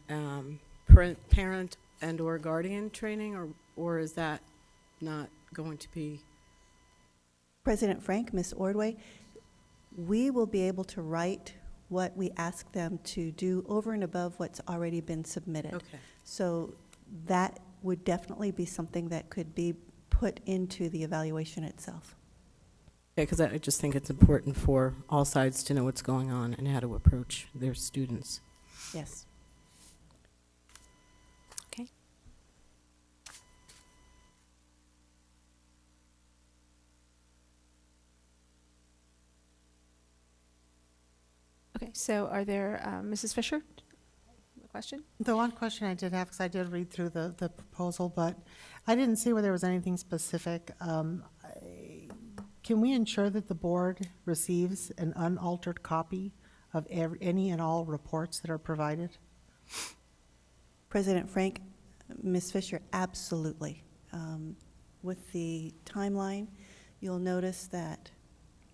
parent and/or guardian training, or is that not going to be?
President Frank, Ms. Ordway, we will be able to write what we ask them to do over and above what's already been submitted.
Okay.
So that would definitely be something that could be put into the evaluation itself.
Yeah, because I just think it's important for all sides to know what's going on and how to approach their students.
Yes.
Okay. Okay, so are there, Mrs. Fisher, a question?
The one question I did have, because I did read through the proposal, but I didn't see where there was anything specific. Can we ensure that the board receives an unaltered copy of any and all reports that are provided?
President Frank, Ms. Fisher, absolutely. With the timeline, you'll notice that.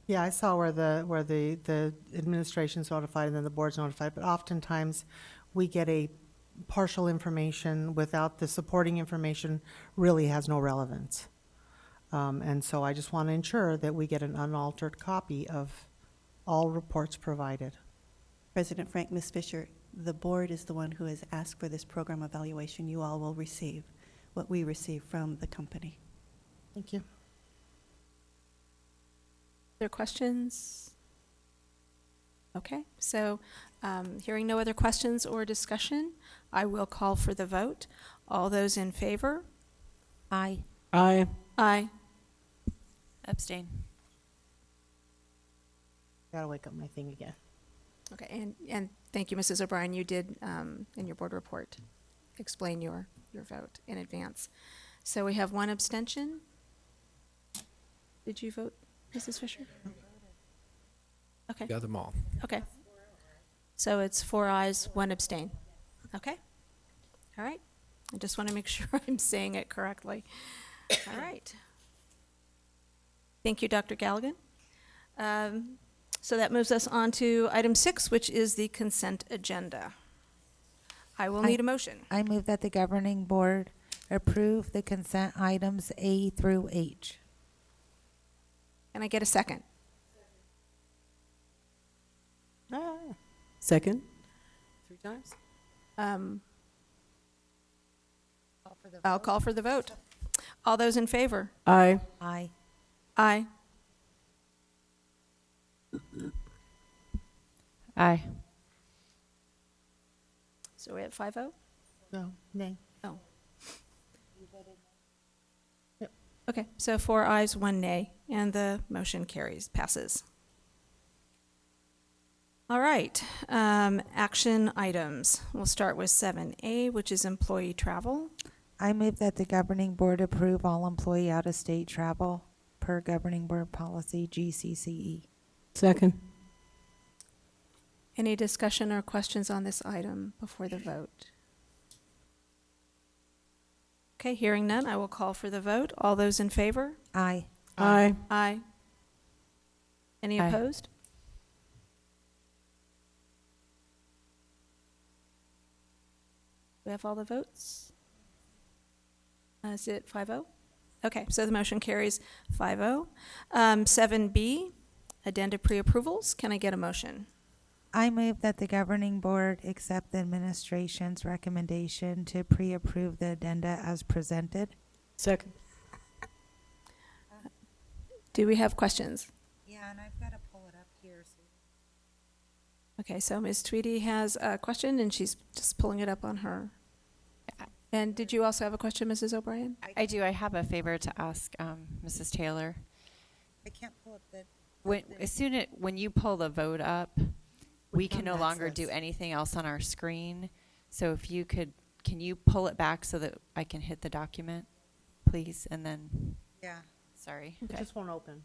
Yeah, I saw where the administration's notified and then the board's notified, but oftentimes we get a partial information without the supporting information really has no relevance. And so I just want to ensure that we get an unaltered copy of all reports provided.
President Frank, Ms. Fisher, the board is the one who has asked for this program evaluation. You all will receive what we receive from the company.
Thank you.
Other questions? Okay, so hearing no other questions or discussion, I will call for the vote. All those in favor?
Aye.
Aye.
Aye.
Abstain.
Gotta wake up my thing again.
Okay, and thank you, Mrs. O'Brien. You did, in your board report, explain your vote in advance. So we have one abstention. Did you vote, Mrs. Fisher? Okay.
Got them all.
Okay. So it's 4 ayes, 1 abstain. Okay. All right. I just want to make sure I'm saying it correctly. All right. Thank you, Dr. Galligan. So that moves us on to item 6, which is the consent agenda. I will need a motion.
I move that the governing board approve the consent items A through H.
Can I get a second?
Second? 3 times?
I'll call for the vote. All those in favor?
Aye.
Aye.
Aye.
Aye.
So we're at 5-0?
No, nay.
Oh. Okay, so 4 ayes, 1 nay, and the motion passes. All right, action items. We'll start with 7A, which is employee travel.
I move that the governing board approve all employee out-of-state travel per governing board policy GCCE.
Second.
Any discussion or questions on this item before the vote? Okay, hearing none, I will call for the vote. All those in favor?
Aye.
Aye.
Aye. Any
Aye.
opposed? We have all the votes? Is it 5-0? Okay, so the motion carries 5-0. 7B, addenda pre-approvals. Can I get a motion?
I move that the governing board accept the administration's recommendation to pre-approve the addenda as presented.
Second.
Do we have questions?
Yeah, and I've got to pull it up here.
Okay, so Ms. Tweedy has a question, and she's just pulling it up on her. And did you also have a question, Mrs. O'Brien?
I do. I have a favor to ask Mrs. Taylor.
I can't pull up the...
When you pull the vote up, we can no
one
longer
access?
do anything else on our screen. So if you could, can you pull it back so that I can hit the document, please? And then,
Yeah.
sorry.
It just won't open.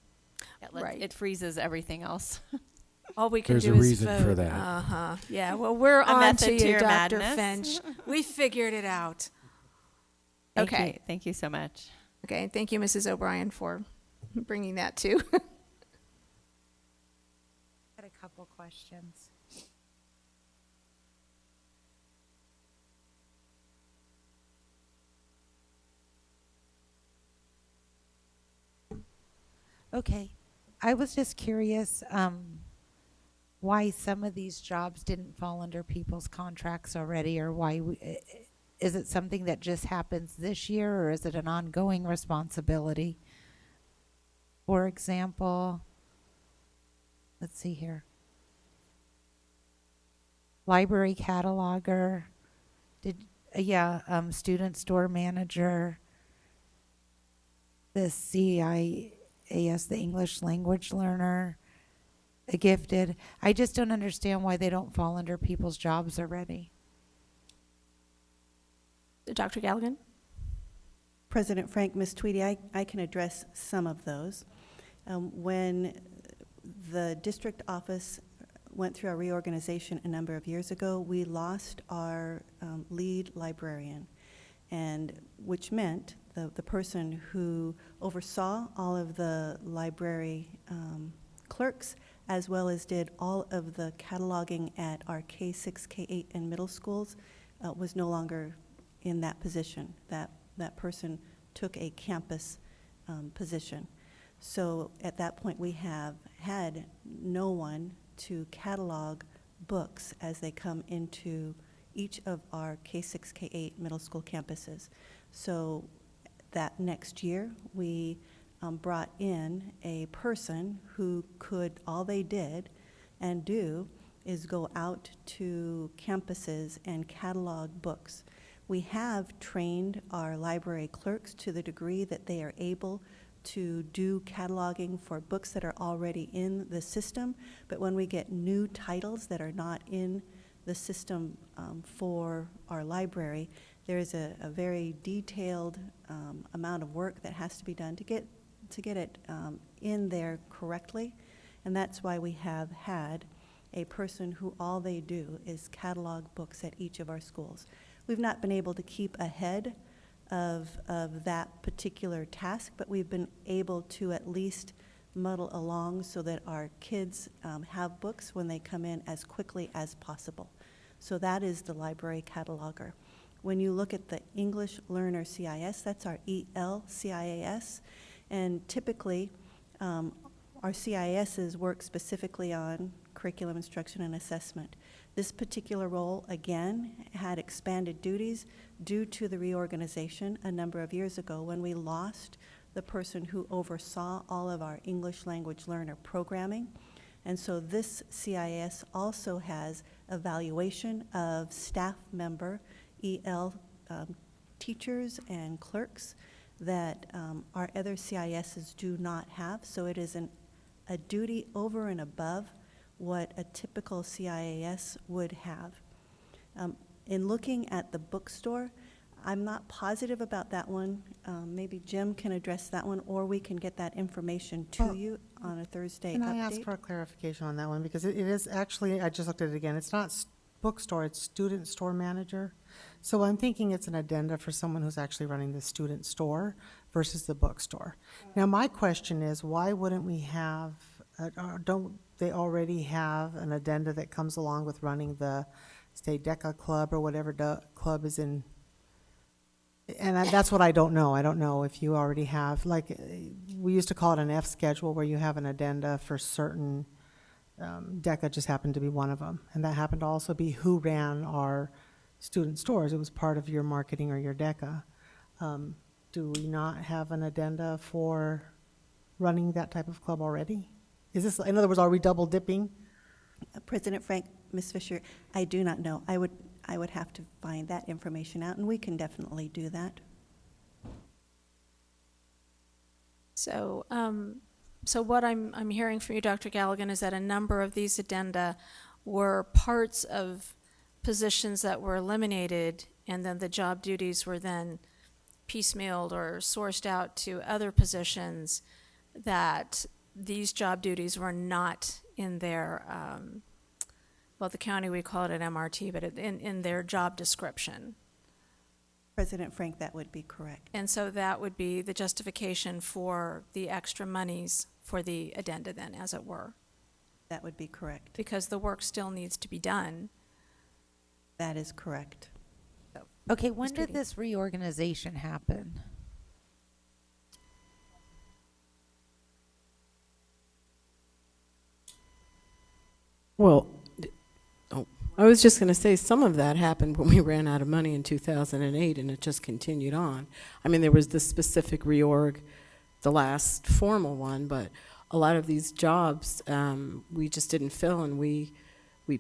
Yeah,
Right.
It freezes everything else.
All we can
There's
do
a
is
reason
vote.
for that.
Uh-huh. Yeah, well, we're
A
on
method
to
to
you,
your
Dr.
madness.
Finch. We figured it out. Okay.
Thank you so much.
Okay, and thank you, Mrs. O'Brien, for bringing that too.
Got a couple questions. Okay, I was just curious why some of these jobs didn't fall under people's contracts already, or why is it something that just happens this year, or is it an ongoing responsibility? For example, let's see here. Library cataloger, student store manager, the CIAS, the English language learner, a gifted. I just don't understand why they don't fall under people's jobs already.
Dr. Galligan?
President Frank, Ms. Tweedy, I can address some of those. When the district office went through our reorganization a number of years ago, we lost our lead librarian, and which meant the person who oversaw all of the library clerks, as well as did all of the cataloging at our K-6, K-8, and middle schools, was no longer in that position. That person took a campus position. So at that point, we have had no one to catalog books as they come into each of our K-6, K-8 middle school campuses. So that next year, we brought in a person who could, all they did and do is go out to campuses and catalog books. We have trained our library clerks to the degree that they are able to do cataloging for books that are already in the system, but when we get new titles that are not in the system for our library, there's a very detailed amount of work that has to be done to get it in there correctly, and that's why we have had a person who all they do is catalog books at each of our schools. We've not been able to keep ahead of that particular task, but we've been able to at least muddle along so that our kids have books when they come in as quickly as possible. So that is the library cataloger. When you look at the English Learner CIS, that's our EL-CIAS, and typically our CISs work specifically on curriculum instruction and assessment. This particular role, again, had expanded duties due to the reorganization a number of years ago when we lost the person who oversaw all of our English language learner programming. And so this CIS also has evaluation of staff member EL teachers and clerks that our other CISs do not have. So it is a duty over and above what a typical CIAS would have. In looking at the bookstore, I'm not positive about that one. Maybe Jim can address that one, or we can get that information to you on a Thursday
Can
update.
I ask for a clarification on that one? Because it is actually, I just looked at it again, it's not bookstore, it's student store manager. So I'm thinking it's an addenda for someone who's actually running the student store versus the bookstore. Now my question is, why wouldn't we have, don't they already have an addenda that comes along with running the, say, DECA club or whatever the club is in? And that's what I don't know. I don't know if you already have, like, we used to call it an F schedule where you have an addenda for certain, DECA just happened to be one of them. And that happened to also be who ran our student stores. It was part of your marketing or your DECA. Do we not have an addenda for running that type of club already? Is this, in other words, are we double dipping?
President Frank, Ms. Fisher, I do not know. I would have to find that information out, and we can definitely do that.
So, so what I'm hearing from you, Dr. Galligan, is that a number of these addenda were parts of positions that were eliminated, and then the job duties were then piecemealed or sourced out to other positions, that these job duties were not in their, well, the county, we call it an MRT, but in their job description.
President Frank, that would be correct.
And so that would be the justification for the extra monies for the addenda then, as it were,
That would be correct.
because the work still needs to be done.
That is correct.
Okay, when
Ms.
did
Tweedy.
this reorganization happen?
Well, I was just going to say some of that happened when we ran out of money in 2008, and it just continued on. I mean, there was the specific reorg, the last formal one, but a lot of these jobs we just didn't fill, and we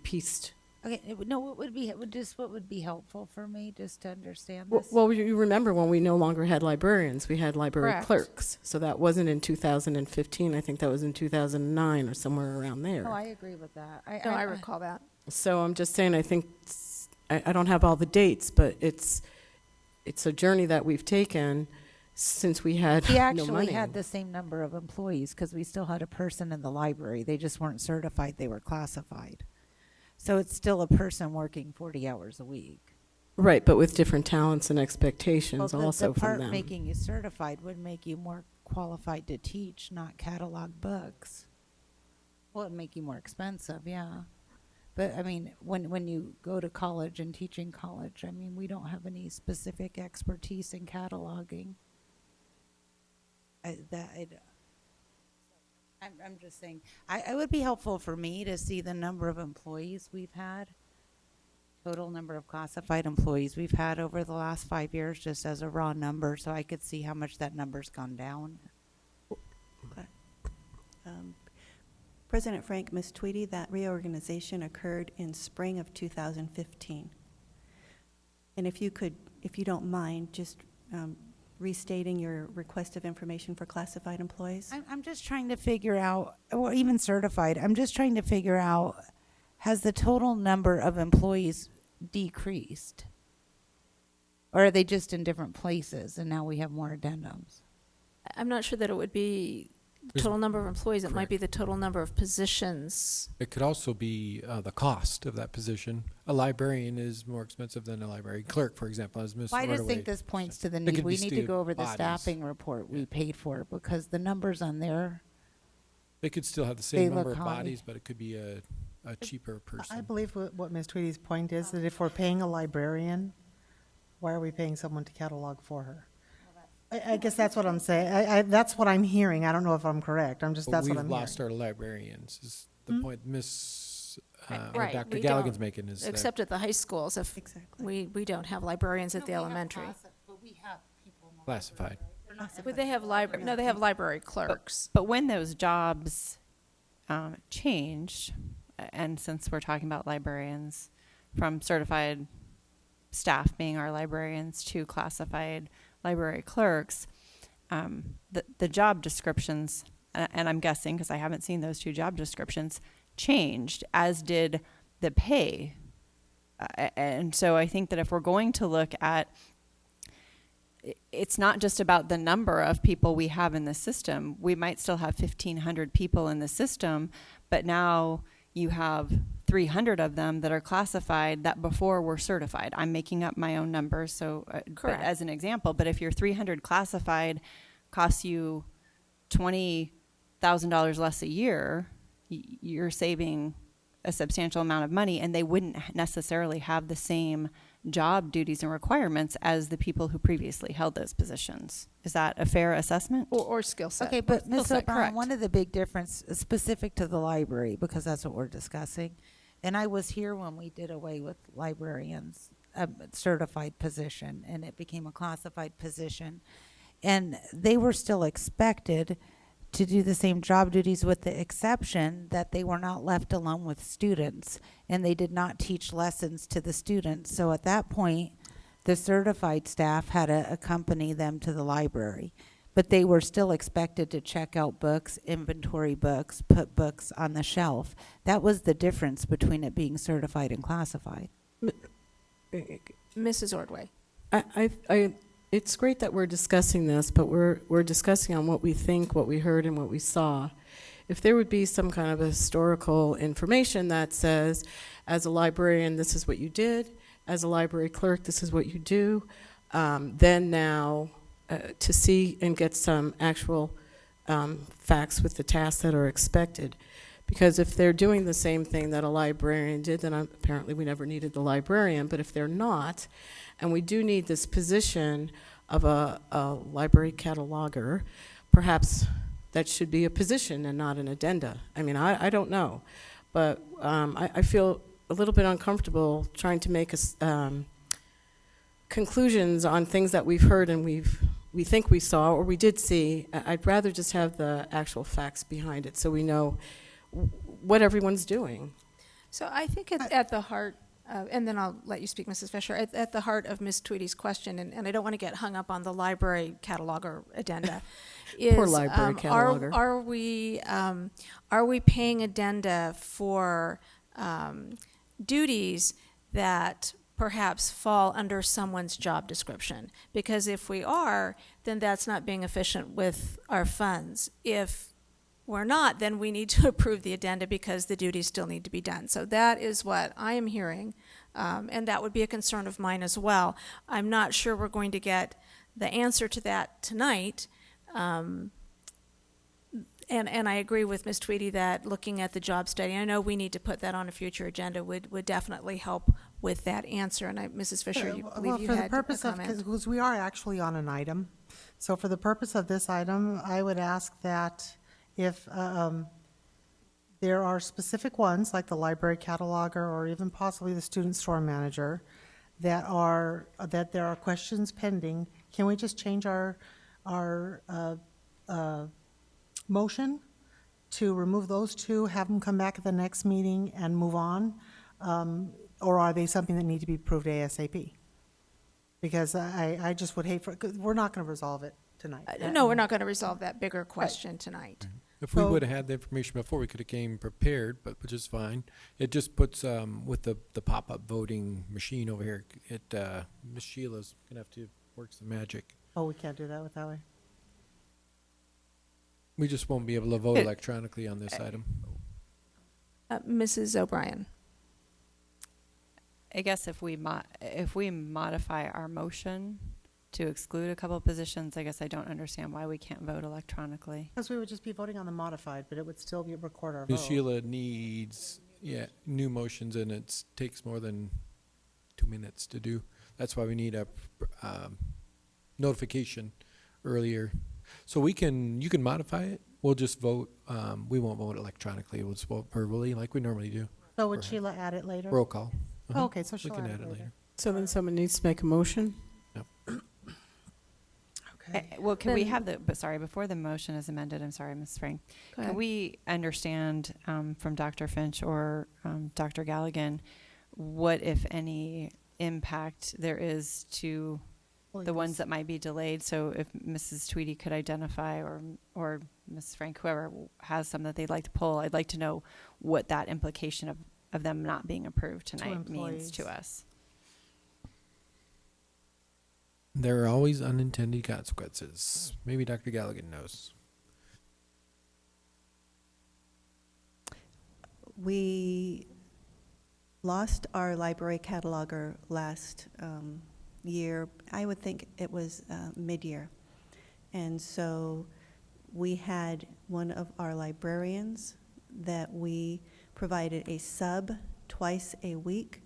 pieced.
Okay, no, what would be helpful for me just to understand this?
Well, you remember when we no longer had librarians, we had library
Correct.
clerks. So that wasn't in 2015. I think that was in 2009 or somewhere around there.
Oh, I agree with that.
No, I recall that.
So I'm just saying, I think, I don't have all the dates, but it's a journey that we've taken since we had
We
no
actually
money.
had the same number of employees because we still had a person in the library. They just weren't certified, they were classified. So it's still a person working 40 hours a week.
Right, but with different talents and expectations
Well,
also
the
from
part
them.
making you certified would make you more qualified to teach, not catalog books. Well, it'd make you more expensive, yeah. But I mean, when you go to college and teach in college, I mean, we don't have any specific expertise in cataloging. I'm just saying, it would be helpful for me to see the number of employees we've had, total number of classified employees we've had over the last 5 years, just as a raw number, so I could see how much that number's gone down.
President Frank, Ms. Tweedy, that reorganization occurred in spring of 2015. And if you don't mind, just restating your request of information for classified employees.
I'm just trying to figure out, or even certified, I'm just trying to figure out, has the total number of employees decreased? Or are they just in different places and now we have more addendums?
I'm not sure that it would be total number of employees. It might be the total number of positions.
It could also be the cost of that position. A librarian is more expensive than a library clerk, for example, as Ms.
Well, I just
Ordway
think this points to the
It
need.
could
We
be
need to
student
go over the
bodies.
staffing report we paid for, because the numbers on there,
They could still have the
They
same number
look
of
high.
bodies, but it could be a cheaper person.
I believe what Ms. Tweedy's point is that if we're paying a librarian, why are we paying someone to catalog for her? I guess that's what I'm saying. That's what I'm hearing. I don't know if I'm correct.
But
that's what I'm
we've
hearing.
lost our librarians, is the point Ms. or
Right,
Dr.
we
Galligan's
don't.
making is that
Except at the high schools, if
Exactly.
we don't have librarians at the elementary.
but we have people.
classified.
But they have they have library clerks.
But when those jobs changed, and since we're talking about librarians, from certified staff being our librarians to classified library clerks, the job descriptions, and I'm guessing because I haven't seen those two job descriptions, changed, as did the pay. And so I think that if we're going to look at, it's not just about the number of people we have in the system. We might still have 1,500 people in the system, but now you have 300 of them that are classified that before were certified. I'm making up my own numbers, so but
Correct.
as an example. But if your 300 classified costs you $20,000 less a year, you're saving a substantial amount of money, and they wouldn't necessarily have the same job duties and requirements as the people who previously held those positions. Is that a fair assessment?
Or skill set.
Okay, but
Skill
Ms.
set,
O'Brien,
correct.
one of the big difference specific to the library, because that's what we're discussing, and I was here when we did away with librarians, a certified position, and it became a classified position, and they were still expected to do the same job duties, with the exception that they were not left alone with students, and they did not teach lessons to the students. So at that point, the certified staff had to accompany them to the library, but they were still expected to check out books, inventory books, put books on the shelf. That was the difference between it being certified and classified.
Mrs. Ordway.
It's great that we're discussing this, but we're discussing on what we think, what we heard, and what we saw. If there would be some kind of historical information that says, as a librarian, this is what you did, as a library clerk, this is what you do, then now to see and get some actual facts with the tasks that are expected. Because if they're doing the same thing that a librarian did, then apparently we never needed the librarian. But if they're not, and we do need this position of a library cataloger, perhaps that should be a position and not an addenda. I mean, I don't know. But I feel a little bit uncomfortable trying to make conclusions on things that we've heard and we think we saw or we did see. I'd rather just have the actual facts behind it so we know what everyone's doing.
So I think it's at the heart, and then I'll let you speak, Mrs. Fisher, at the heart of Ms. Tweedy's question, and I don't want to get hung up on the library cataloger addenda.
Poor library cataloger.
Are we paying addenda for duties that perhaps fall under someone's job description? Because if we are, then that's not being efficient with our funds. If we're not, then we need to approve the addenda because the duties still need to be done. So that is what I am hearing, and that would be a concern of mine as well. I'm not sure we're going to get the answer to that tonight, and I agree with Ms. Tweedy that looking at the job study, I know we need to put that on a future agenda, would definitely help with that answer. And Mrs. Fisher, you believe you had a comment.
Because we are actually on an item, so for the purpose of this item, I would ask that if there are specific ones, like the library cataloger or even possibly the student store manager, that there are questions pending, can we just change our motion to remove those two, have them come back at the next meeting and move on? Or are they something that need to be approved ASAP? Because I just would hate 'cause we're not going to resolve it tonight.
No, we're not going to resolve that bigger question tonight.
If we would have had the information before, we could have came prepared, but which is fine. It just puts, with the pop-up voting machine over here, Miss Sheila's gonna have to work some magic.
Oh, we can't do that with that way?
We just won't be able to vote electronically on this item.
Mrs. O'Brien.
I guess if we modify our motion to exclude a couple of positions, I guess I don't understand why we can't vote electronically.
Because we would just be voting on the modified, but it would still be record our
Ms.
vote.
Sheila needs, new motions, and it takes more than 2 minutes to do. That's why we need a notification earlier. So you can modify it. We'll just vote. We won't vote electronically. We'll just vote verbally like we normally do.
So would Sheila add it later?
Roll call.
Oh, okay, so
We
she'll
can
add
add
it
it
later.
later.
So then someone needs to make a motion?
Okay.
Well, can we have before the motion is amended, I'm sorry, Ms. Frank.
Go ahead.
Can we understand from Dr. Finch or Dr. Galligan what, if any, impact there is to the ones that might be delayed? So if Mrs. Tweedy could identify, or Ms. Frank, whoever has some that they'd like to pull, I'd like to know what that implication of them not being approved tonight means to us.
There are always unintended consequences. Maybe Dr. Galligan knows.
We lost our library cataloger last year. I would think it was mid-year. And so we had one of our librarians that we provided a sub twice a week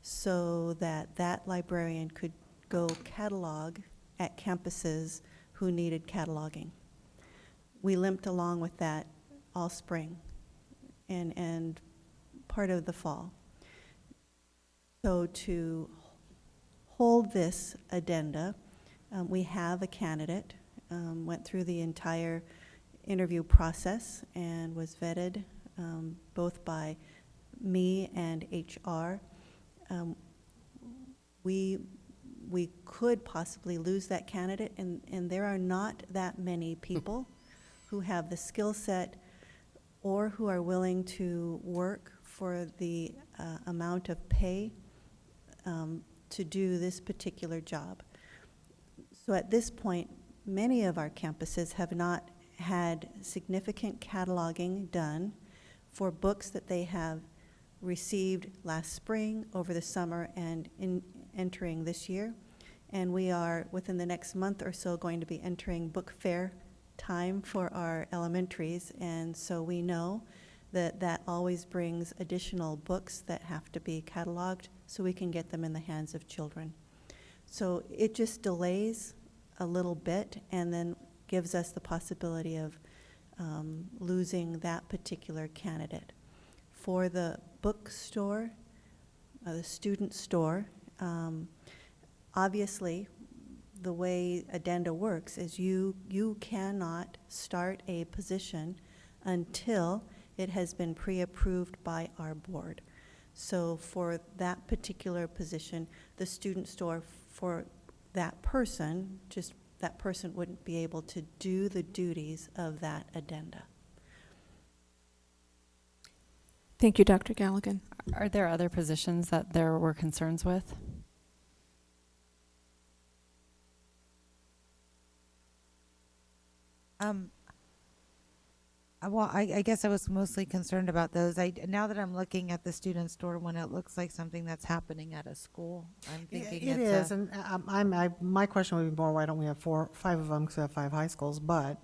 so that librarian could go catalog at campuses who needed cataloging. We limped along with that all spring and part of the fall. So to hold this addenda, we have a candidate, went through the entire interview process and was vetted both by me and HR. We could possibly lose that candidate, and there are not that many people who have the skill set or who are willing to work for the amount of pay to do this particular job. So at this point, many of our campuses have not had significant cataloging done for books that they have received last spring, over the summer, and entering this year. And we are, within the next month or so, going to be entering book fair time for our elementaries. And so we know that that always brings additional books that have to be cataloged so we can get them in the hands of children. So it just delays a little bit and then gives us the possibility of losing that particular candidate. For the bookstore, the student store, obviously the way addenda works is you cannot start a position until it has been pre-approved by our board. So for that particular position, the student store for that person, just that person wouldn't be able to do the duties of that addenda.
Thank you, Dr. Galligan.
Are there other positions that there were concerns with?
Well, I guess I was mostly concerned about those. Now that I'm looking at the student store, when it looks like something that's happening at a school, I'm thinking
It is, and my question would be more, why don't we have 5 of them, because we have 5 high schools, but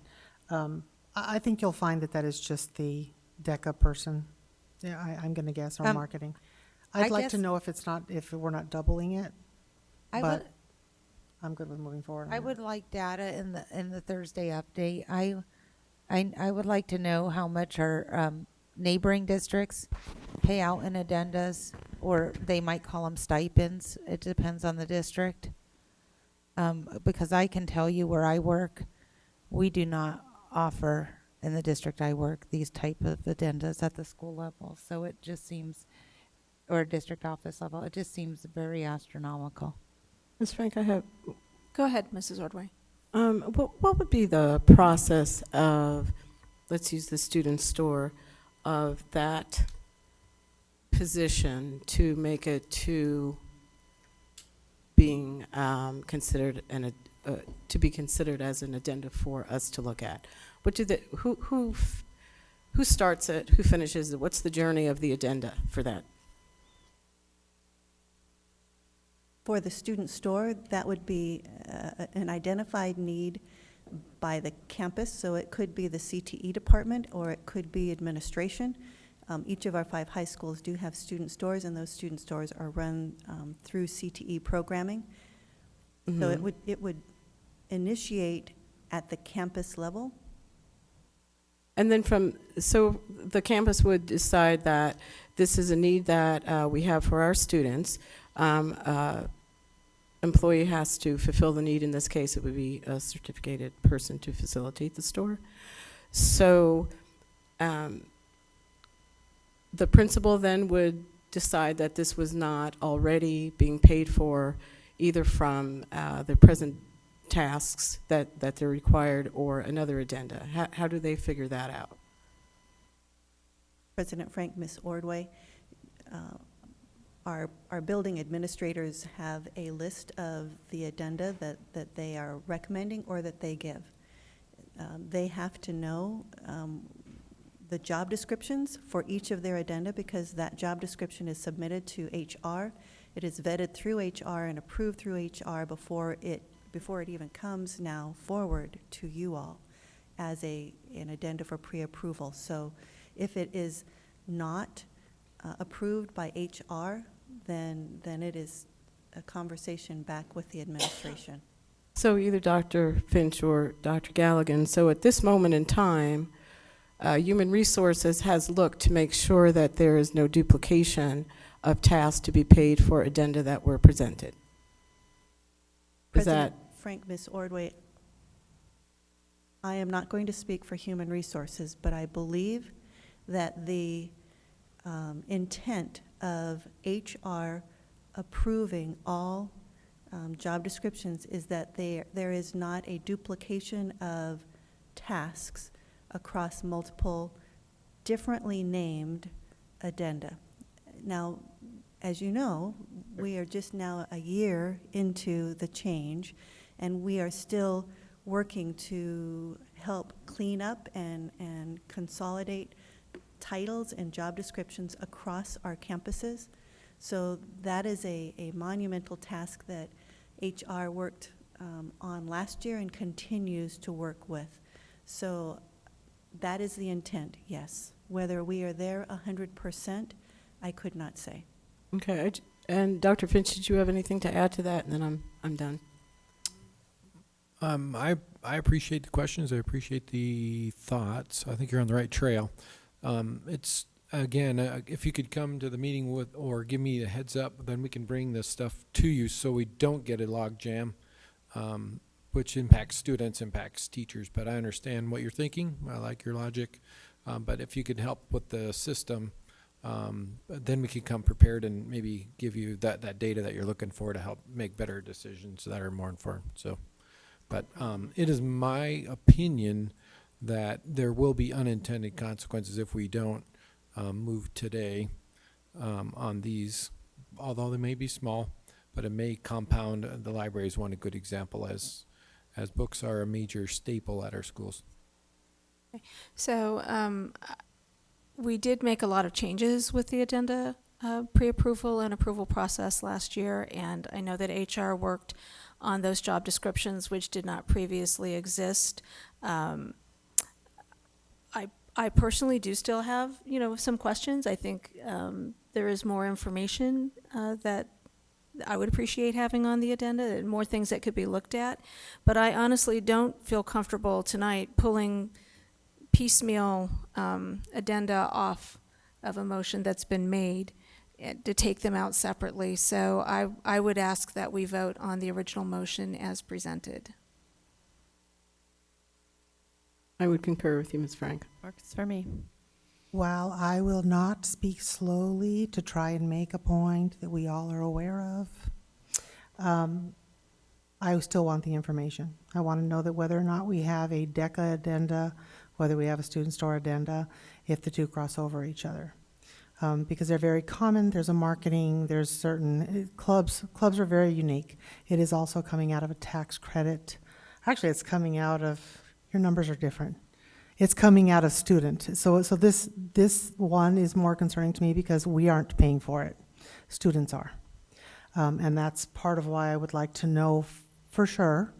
I think you'll find that that is just the DECA person. Yeah, I'm going to guess, or marketing. I'd like to know if we're not doubling it, but I'm good with moving forward.
I would like data in the Thursday update. I would like to know how much our neighboring districts pay out in addendas, or they might call them stipends. It depends on the district. Because I can tell you where I work, we do not offer, in the district I work, these type of addendas at the school level. So it just seems, or district office level, it just seems very astronomical.
Ms. Frank, I have.
Go ahead, Mrs. Ordway.
What would be the process of, let's use the student store, of that position to make it to being considered to be considered as an addenda for us to look at? What do who starts it? Who finishes it? What's the journey of the addenda for that?
For the student store, that would be an identified need by the campus. So it could be the CTE department, or it could be administration. Each of our 5 high schools do have student stores, and those student stores are run through CTE programming. Mm-hmm. So it would initiate at the campus level.
And then so the campus would decide that this is a need that we have for our students. Employee has to fulfill the need. In this case, it would be a certificated person to facilitate the store. So the principal then would decide that this was not already being paid for, either from the present tasks that they're required or another addenda. How do they figure that out?
President Frank, Ms. Ordway, our building administrators have a list of the addenda that they are recommending or that they give. They have to know the job descriptions for each of their addenda, because that job description is submitted to HR. It is vetted through HR and approved through HR before it even comes now forward to you all as an addenda for pre-approval. So if it is not approved by HR, then it is a conversation back with the administration.
So either Dr. Finch or Dr. Galligan, so at this moment in time, Human Resources has looked to make sure that there is no duplication of tasks to be paid for addenda that were presented.
President Frank, Ms. Ordway, I am not going to speak for Human Resources, but I believe that the intent of HR approving all job descriptions is that there is not a duplication of tasks across multiple differently named addenda. Now, as you know, we are just now a year into the change, and we are still working to help clean up and consolidate titles and job descriptions across our campuses. So that is a monumental task that HR worked on last year and continues to work with. So that is the intent, yes. Whether we are there 100%, I could not say.
Okay, and Dr. Finch, did you have anything to add to that? And then I'm done.
I appreciate the questions. I appreciate the thoughts. I think you're on the right trail. It's again, if you could come to the meeting with or give me a heads up, then we can bring this stuff to you so we don't get a log jam, which impacts students, impacts teachers. But I understand what you're thinking. I like your logic. But if you could help with the system, then we could come prepared and maybe give you that data that you're looking for to help make better decisions that are more informed. So. But it is my opinion that there will be unintended consequences if we don't move today on these, although they may be small, but it may compound. The library is one good example, as books are a major staple at our schools.
So we did make a lot of changes with the addenda pre-approval and approval process last year, and I know that HR worked on those job descriptions which did not previously exist. I personally do still have, some questions. I think there is more information that I would appreciate having on the addenda and more things that could be looked at. But I honestly don't feel comfortable tonight pulling piecemeal addenda off of a motion that's been made to take them out separately. So I would ask that we vote on the original motion as presented.
I would concur with you, Ms. Frank.
Works for me.
While I will not speak slowly to try and make a point that we all are aware of, I still want the information. I want to know that whether or not we have a DECA addenda, whether we have a student store addenda, if the two cross over each other. Because they're very common. There's a marketing, there's certain clubs are very unique. It is also coming out of a tax credit. Actually, it's coming out of, your numbers are different. It's coming out of student. So this one is more concerning to me because we aren't paying for it. Students are. And that's part of why I would like to know for sure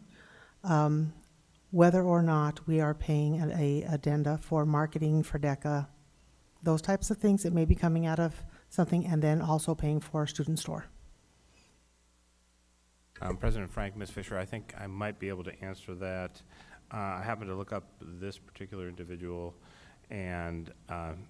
whether or not we are paying a addenda for marketing for DECA, those types of things that may be coming out of something, and then also paying for a student store.
President Frank, Ms. Fisher, I think I might be able to answer that. I happened to look up this particular individual, and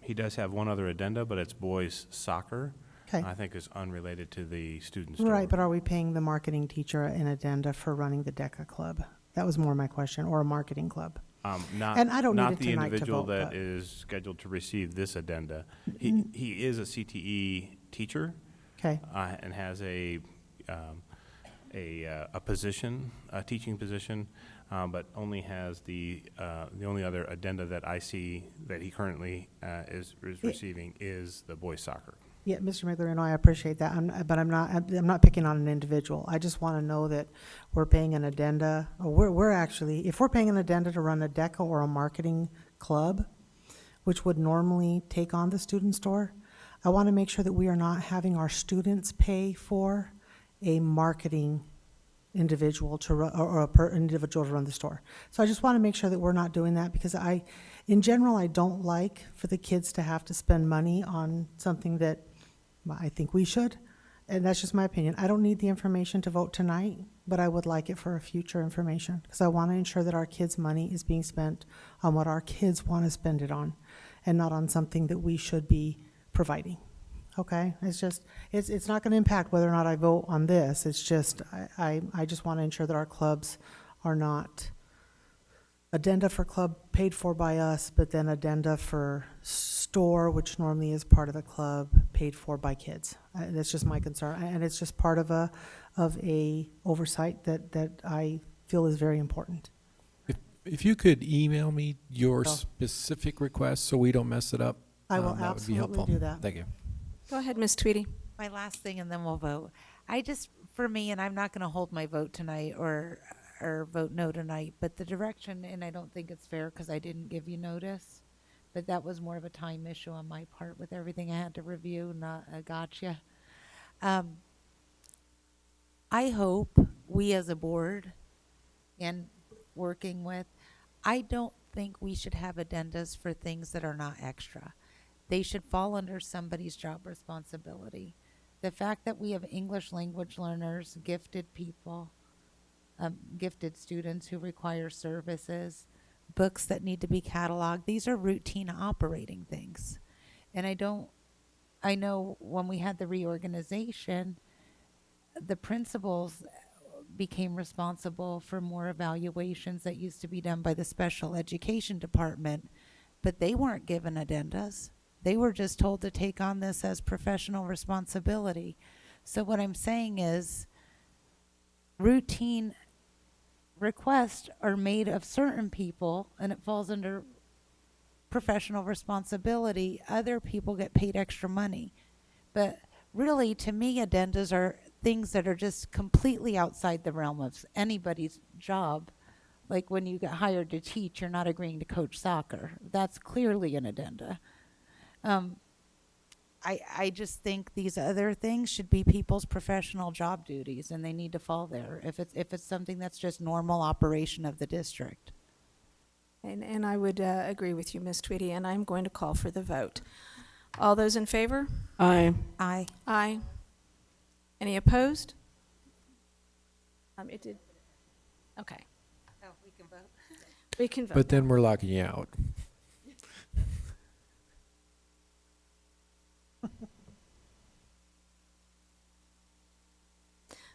he does have one other addenda, but it's boys soccer.
Okay.
I think is unrelated to the student store.
Right, but are we paying the marketing teacher an addenda for running the DECA club? That was more my question, or a marketing club. And I don't need it tonight to vote. Not the
individual that is scheduled to receive this addenda. He is a CTE teacher.
Okay.
And has a position, a teaching position, but only has the only other addenda that I see that he currently is receiving is the boys soccer.
Yeah, Mr. Migliorio, I appreciate that, but I'm not picking on an individual. I just want to know that we're paying an addenda, or we're actually, if we're paying an addenda to run a DECA or a marketing club, which would normally take on the student store, I want to make sure that we are not having our students pay for a marketing individual to run, or individual to run the store. So I just want to make sure that we're not doing that, because in general, I don't like for the kids to have to spend money on something that I think we should, and that's just my opinion. I don't need the information to vote tonight, but I would like it for a future information, because I want to ensure that our kids' money is being spent on what our kids want to spend it on, and not on something that we should be providing. Okay, it's not going to impact whether or not I vote on this. It's just, I just want to ensure that our clubs are not addenda for club paid for by us, but then addenda for store, which normally is part of the club, paid for by kids. That's just my concern, and it's just part of a oversight that I feel is very important.
If you could email me your specific request so we don't mess it up,
I will
that would be helpful.
absolutely do that.
Thank you.
Go ahead, Ms. Tweedy.
My last thing, and then we'll vote. For me, and I'm not going to hold my vote tonight or vote no tonight, but the direction, and I don't think it's fair because I didn't give you notice, but that was more of a time issue on my part with everything I had to review, not a gotcha. I hope we as a board and working with, I don't think we should have addendas for things that are not extra. They should fall under somebody's job responsibility. The fact that we have English language learners, gifted people, gifted students who require services, books that need to be cataloged, these are routine operating things. And I know when we had the reorganization, the principals became responsible for more evaluations that used to be done by the special education department, but they weren't given addendas. They were just told to take on this as professional responsibility. So what I'm saying is routine requests are made of certain people and it falls under professional responsibility. Other people get paid extra money. But really, to me, addendas are things that are just completely outside the realm of anybody's job. Like when you get hired to teach, you're not agreeing to coach soccer. That's clearly an addenda. I just think these other things should be people's professional job duties, and they need to fall there if it's something that's just normal operation of the district.
And I would agree with you, Ms. Tweedy, and I'm going to call for the vote. All those in favor?
Aye.
Aye.
Aye. Any opposed? It did. Okay.
Oh, we can vote.
We can vote.
But then we're locking you out.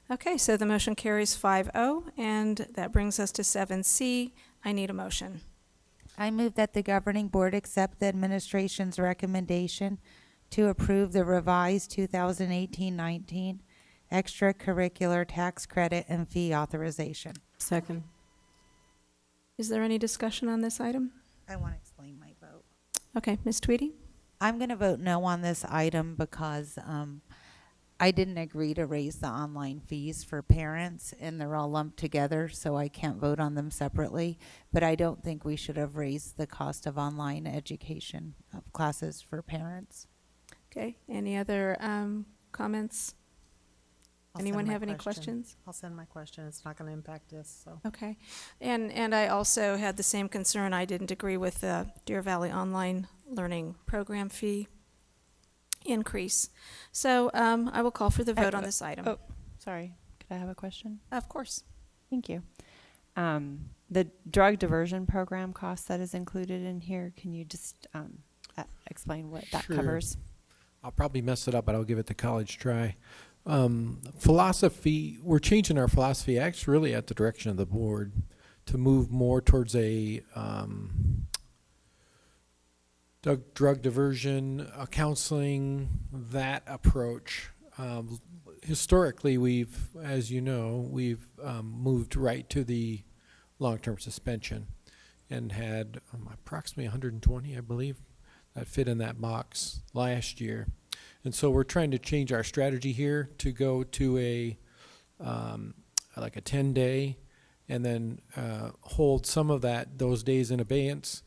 Okay, so the motion carries 5-0, and that brings us to 7C. I need a motion.
I move that the governing board accept the administration's recommendation to approve the revised 2018-19 extracurricular tax credit and fee authorization.
Second.
Is there any discussion on this item?
I want to explain my vote.
Okay, Ms. Tweedy?
I'm going to vote no on this item because I didn't agree to raise the online fees for parents, and they're all lumped together, so I can't vote on them separately. But I don't think we should have raised the cost of online education of classes for parents.
Okay, any other comments?
I'll
Anyone
send my
have any
question.
questions?
I'll send my question. It's not going to impact us, so.
Okay, and I also had the same concern. I didn't agree with the Deer Valley Online Learning Program fee increase. So I will call for the vote on this item.
Oh, sorry. Could I have a question?
Of course.
Thank you. The drug diversion program cost that is included in here, can you just explain what that
Sure.
covers?
I'll probably mess it up, but I'll give it the college try. Philosophy, we're changing our philosophy actually really at the direction of the board to move more towards a drug diversion, counseling, that approach. Historically, we've, as you know, we've moved right to the long-term suspension and had approximately 120, I believe, that fit in that box last year. And so we're trying to change our strategy here to go to a like a 10-day and then hold some of those days in abeyance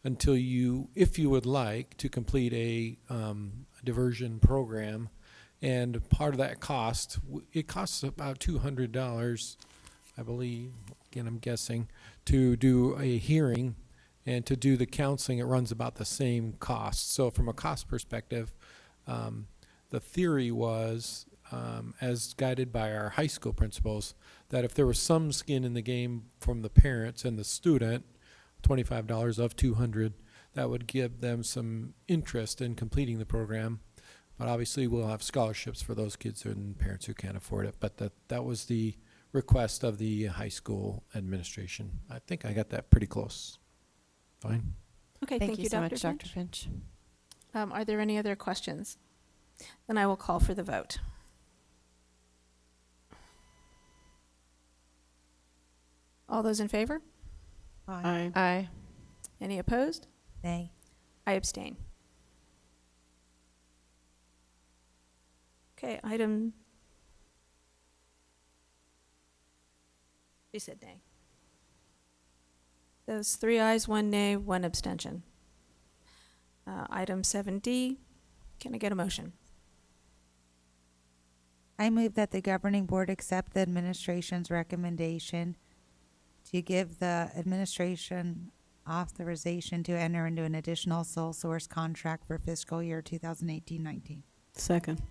until you, if you would like, to complete a diversion program. And part of that cost, it costs about $200, I believe, again I'm guessing, to do a hearing, and to do the counseling it runs about the same cost. So from a cost perspective, the theory was, as guided by our high school principals, that if there was some skin in the game from the parents and the student, $25 of $200, that would give them some interest in completing the program. But obviously we'll have scholarships for those kids and parents who can't afford it. But that was the request of the high school administration. I think I got that pretty close. Fine.
Okay,
Thank you so
Dr.
much,
Finch.
Dr. Finch.
Are there any other questions? Then I will call for the vote. All those in favor?
Aye.
Aye.
Any opposed?
Nay.
I abstain. Okay, item. She said nay. Those 3 ayes, 1 nay, 1 abstention. Item 7D, can I get a motion?
I move that the governing board accept the administration's recommendation to give the administration authorization to enter into an additional sole source contract for fiscal year 2018-19.
Second.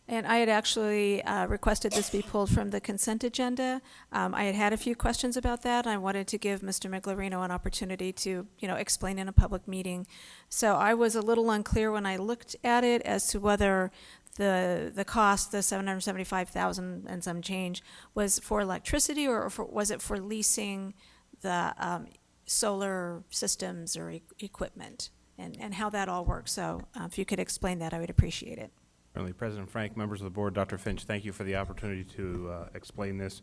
And I had actually requested this be pulled from the consent agenda. I had a few questions about that. I wanted to give Mr. Miglerino an opportunity to, explain in a public meeting. So I was a little unclear when I looked at it as to whether the cost, the $775,000 and some change, was for electricity or was it for leasing the solar systems or equipment, and how that all works. So if you could explain that, I would appreciate it.
Certainly, President Frank, members of the board, Dr. Finch, thank you for the opportunity to explain this.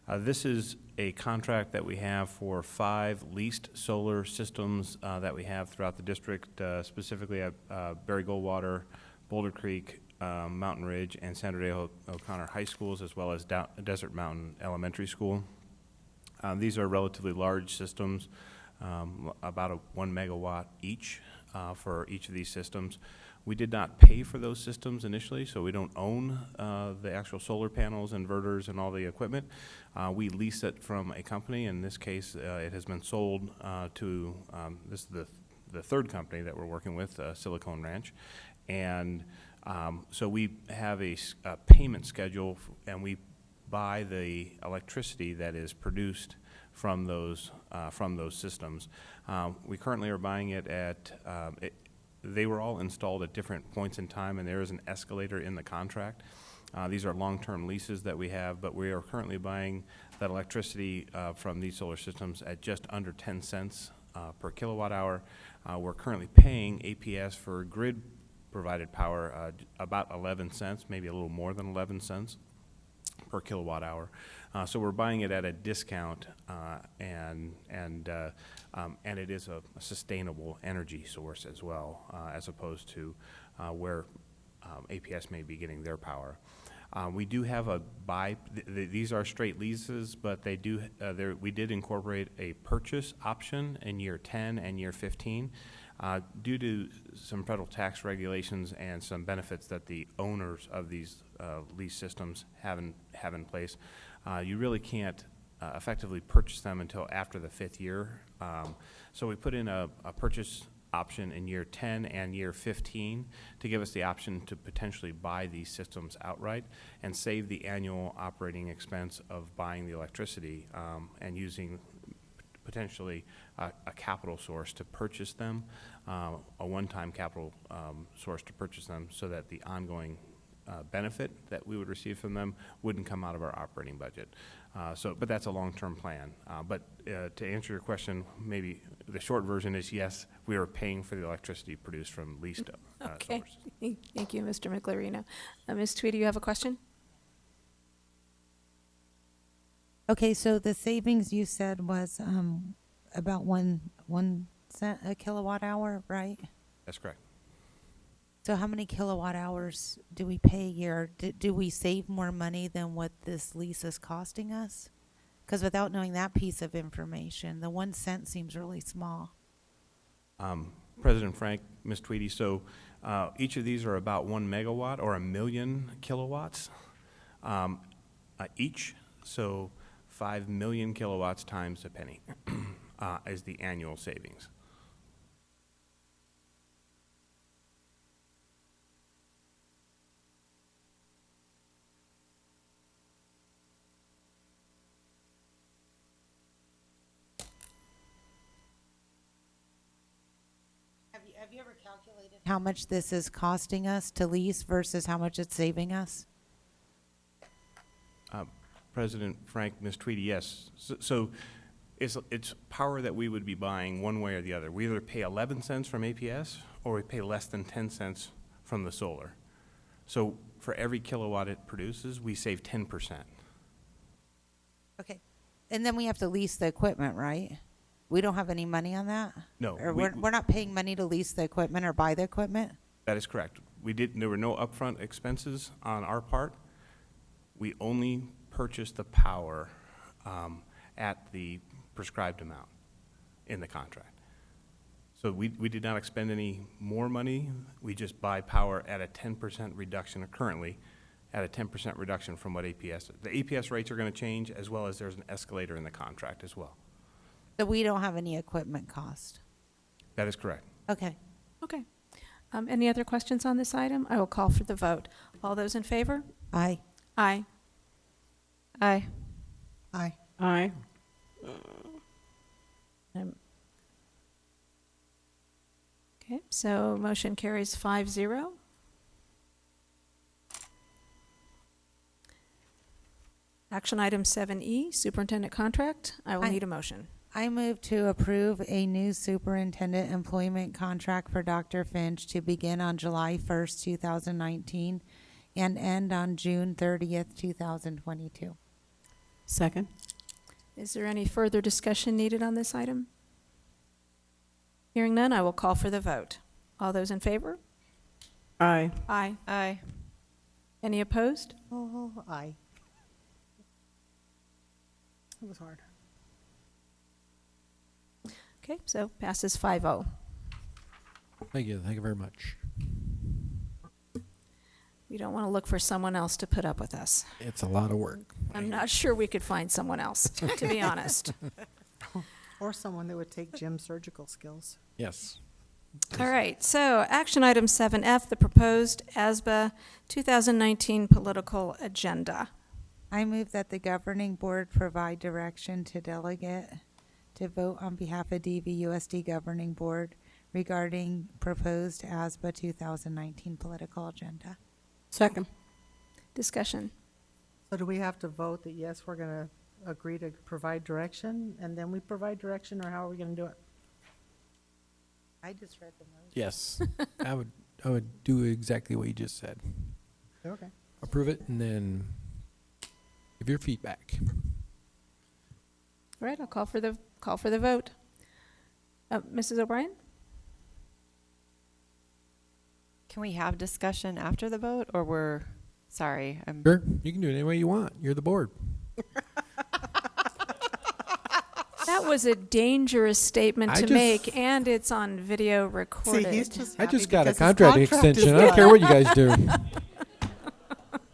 This is a contract that we have for 5 leased solar systems that we have throughout the district, specifically at Barry Goldwater, Boulder Creek, Mountain Ridge, and Sandra Day O'Connor High Schools, as well as Desert Mountain Elementary School. These are relatively large systems, about a 1 megawatt each for each of these systems. We did not pay for those systems initially, so we don't own the actual solar panels, inverters, and all the equipment. We lease it from a company. In this case, it has been sold to, this is the third company that we're working with, Silicon Ranch. And so we have a payment schedule, and we buy the electricity that is produced from those systems. We currently are buying it at, they were all installed at different points in time, and there is an escalator in the contract. These are long-term leases that we have, but we are currently buying that electricity from these solar systems at just under 10 cents per kilowatt hour. We're currently paying APS for grid-provided power about 11 cents, maybe a little more than 11 cents per kilowatt hour. So we're buying it at a discount, and it is a sustainable energy source as well, as opposed to where APS may be getting their power. We do have a these are straight leases, but they do we did incorporate a purchase option in year 10 and year 15. Due to some federal tax regulations and some benefits that the owners of these lease systems have in place, you really can't effectively purchase them until after the 5th year. So we put in a purchase option in year 10 and year 15 to give us the option to potentially buy these systems outright and save the annual operating expense of buying the electricity and using potentially a capital source to purchase them, a one-time capital source to purchase them, so that the ongoing benefit that we would receive from them wouldn't come out of our operating budget. But that's a long-term plan. But to answer your question, maybe the short version is yes, we are paying for the electricity produced from leased
Okay.
sources.
Thank you, Mr. Miglerino. Ms. Tweedy, you have a question?
Okay, so the savings you said was about 1 cent a kilowatt hour, right?
That's correct.
So how many kilowatt hours do we pay a year? Do we save more money than what this lease is costing us? Because without knowing that piece of information, the 1 cent seems really small.
President Frank, Ms. Tweedy, so each of these are about 1 megawatt or 1 million kilowatts each. So 5 million kilowatts times a penny is the annual savings.
Have you ever calculated how much this is costing us to lease versus how much it's saving us?
President Frank, Ms. Tweedy, yes. So it's power that we would be buying one way or the other. We either pay 11 cents from APS or we pay less than 10 cents from the solar. So for every kilowatt it produces, we save 10%.
Okay. And then we have to lease the equipment, right? We don't have any money on that?
No.
Or we're not paying money to lease the equipment or buy the equipment?
That is correct. There were no upfront expenses on our part. We only purchased the power at the prescribed amount in the contract. So we did not expend any more money. We just buy power at a 10% reduction, or currently at a 10% reduction from what APS. The APS rates are going to change, as well as there's an escalator in the contract as well.
So we don't have any equipment cost.
That is correct.
Okay.
Okay. Any other questions on this item? I will call for the vote. All those in favor?
Aye.
Aye.
Aye.
Aye.
Aye.
Okay, so motion carries 5-0. Action item 7E, superintendent contract. I will need a motion.
I move to approve a new superintendent employment contract for Dr. Finch to begin on July 1st, 2019 and end on June 30th, 2022.
Second.
Is there any further discussion needed on this item? Hearing none, I will call for the vote. All those in favor?
Aye.
Aye.
Aye.
Any opposed?
Oh, aye. It was hard.
Okay, so passes 5-0.
Thank you very much.
We don't want to look for someone else to put up with us.
It's a lot of work.
I'm not sure we could find someone else, to be honest.
Or someone that would take Jim's surgical skills.
Yes.
All right, so action item 7F, the proposed ASBA 2019 political agenda.
I move that the governing board provide direction to delegate to vote on behalf of DVUSD governing board regarding proposed ASBA 2019 political agenda.
Second.
Discussion.
So do we have to vote that, yes, we're going to agree to provide direction, and then we provide direction, or how are we going to do it?
I just read the motion.
Yes. I would do exactly what you just said.
Okay.
Approve it and then give your feedback.
All right, I'll call for the vote. Mrs. O'Brien?
Can we have discussion after the vote, or we're, sorry, I'm.
Sure, you can do it any way you want. You're the board.
That was a dangerous statement
I
to
just-
make, and it's on video recorded.
See, he's just
I
happy
just got a
because his
contract
contract is
extension. I don't
done.
care what you guys do.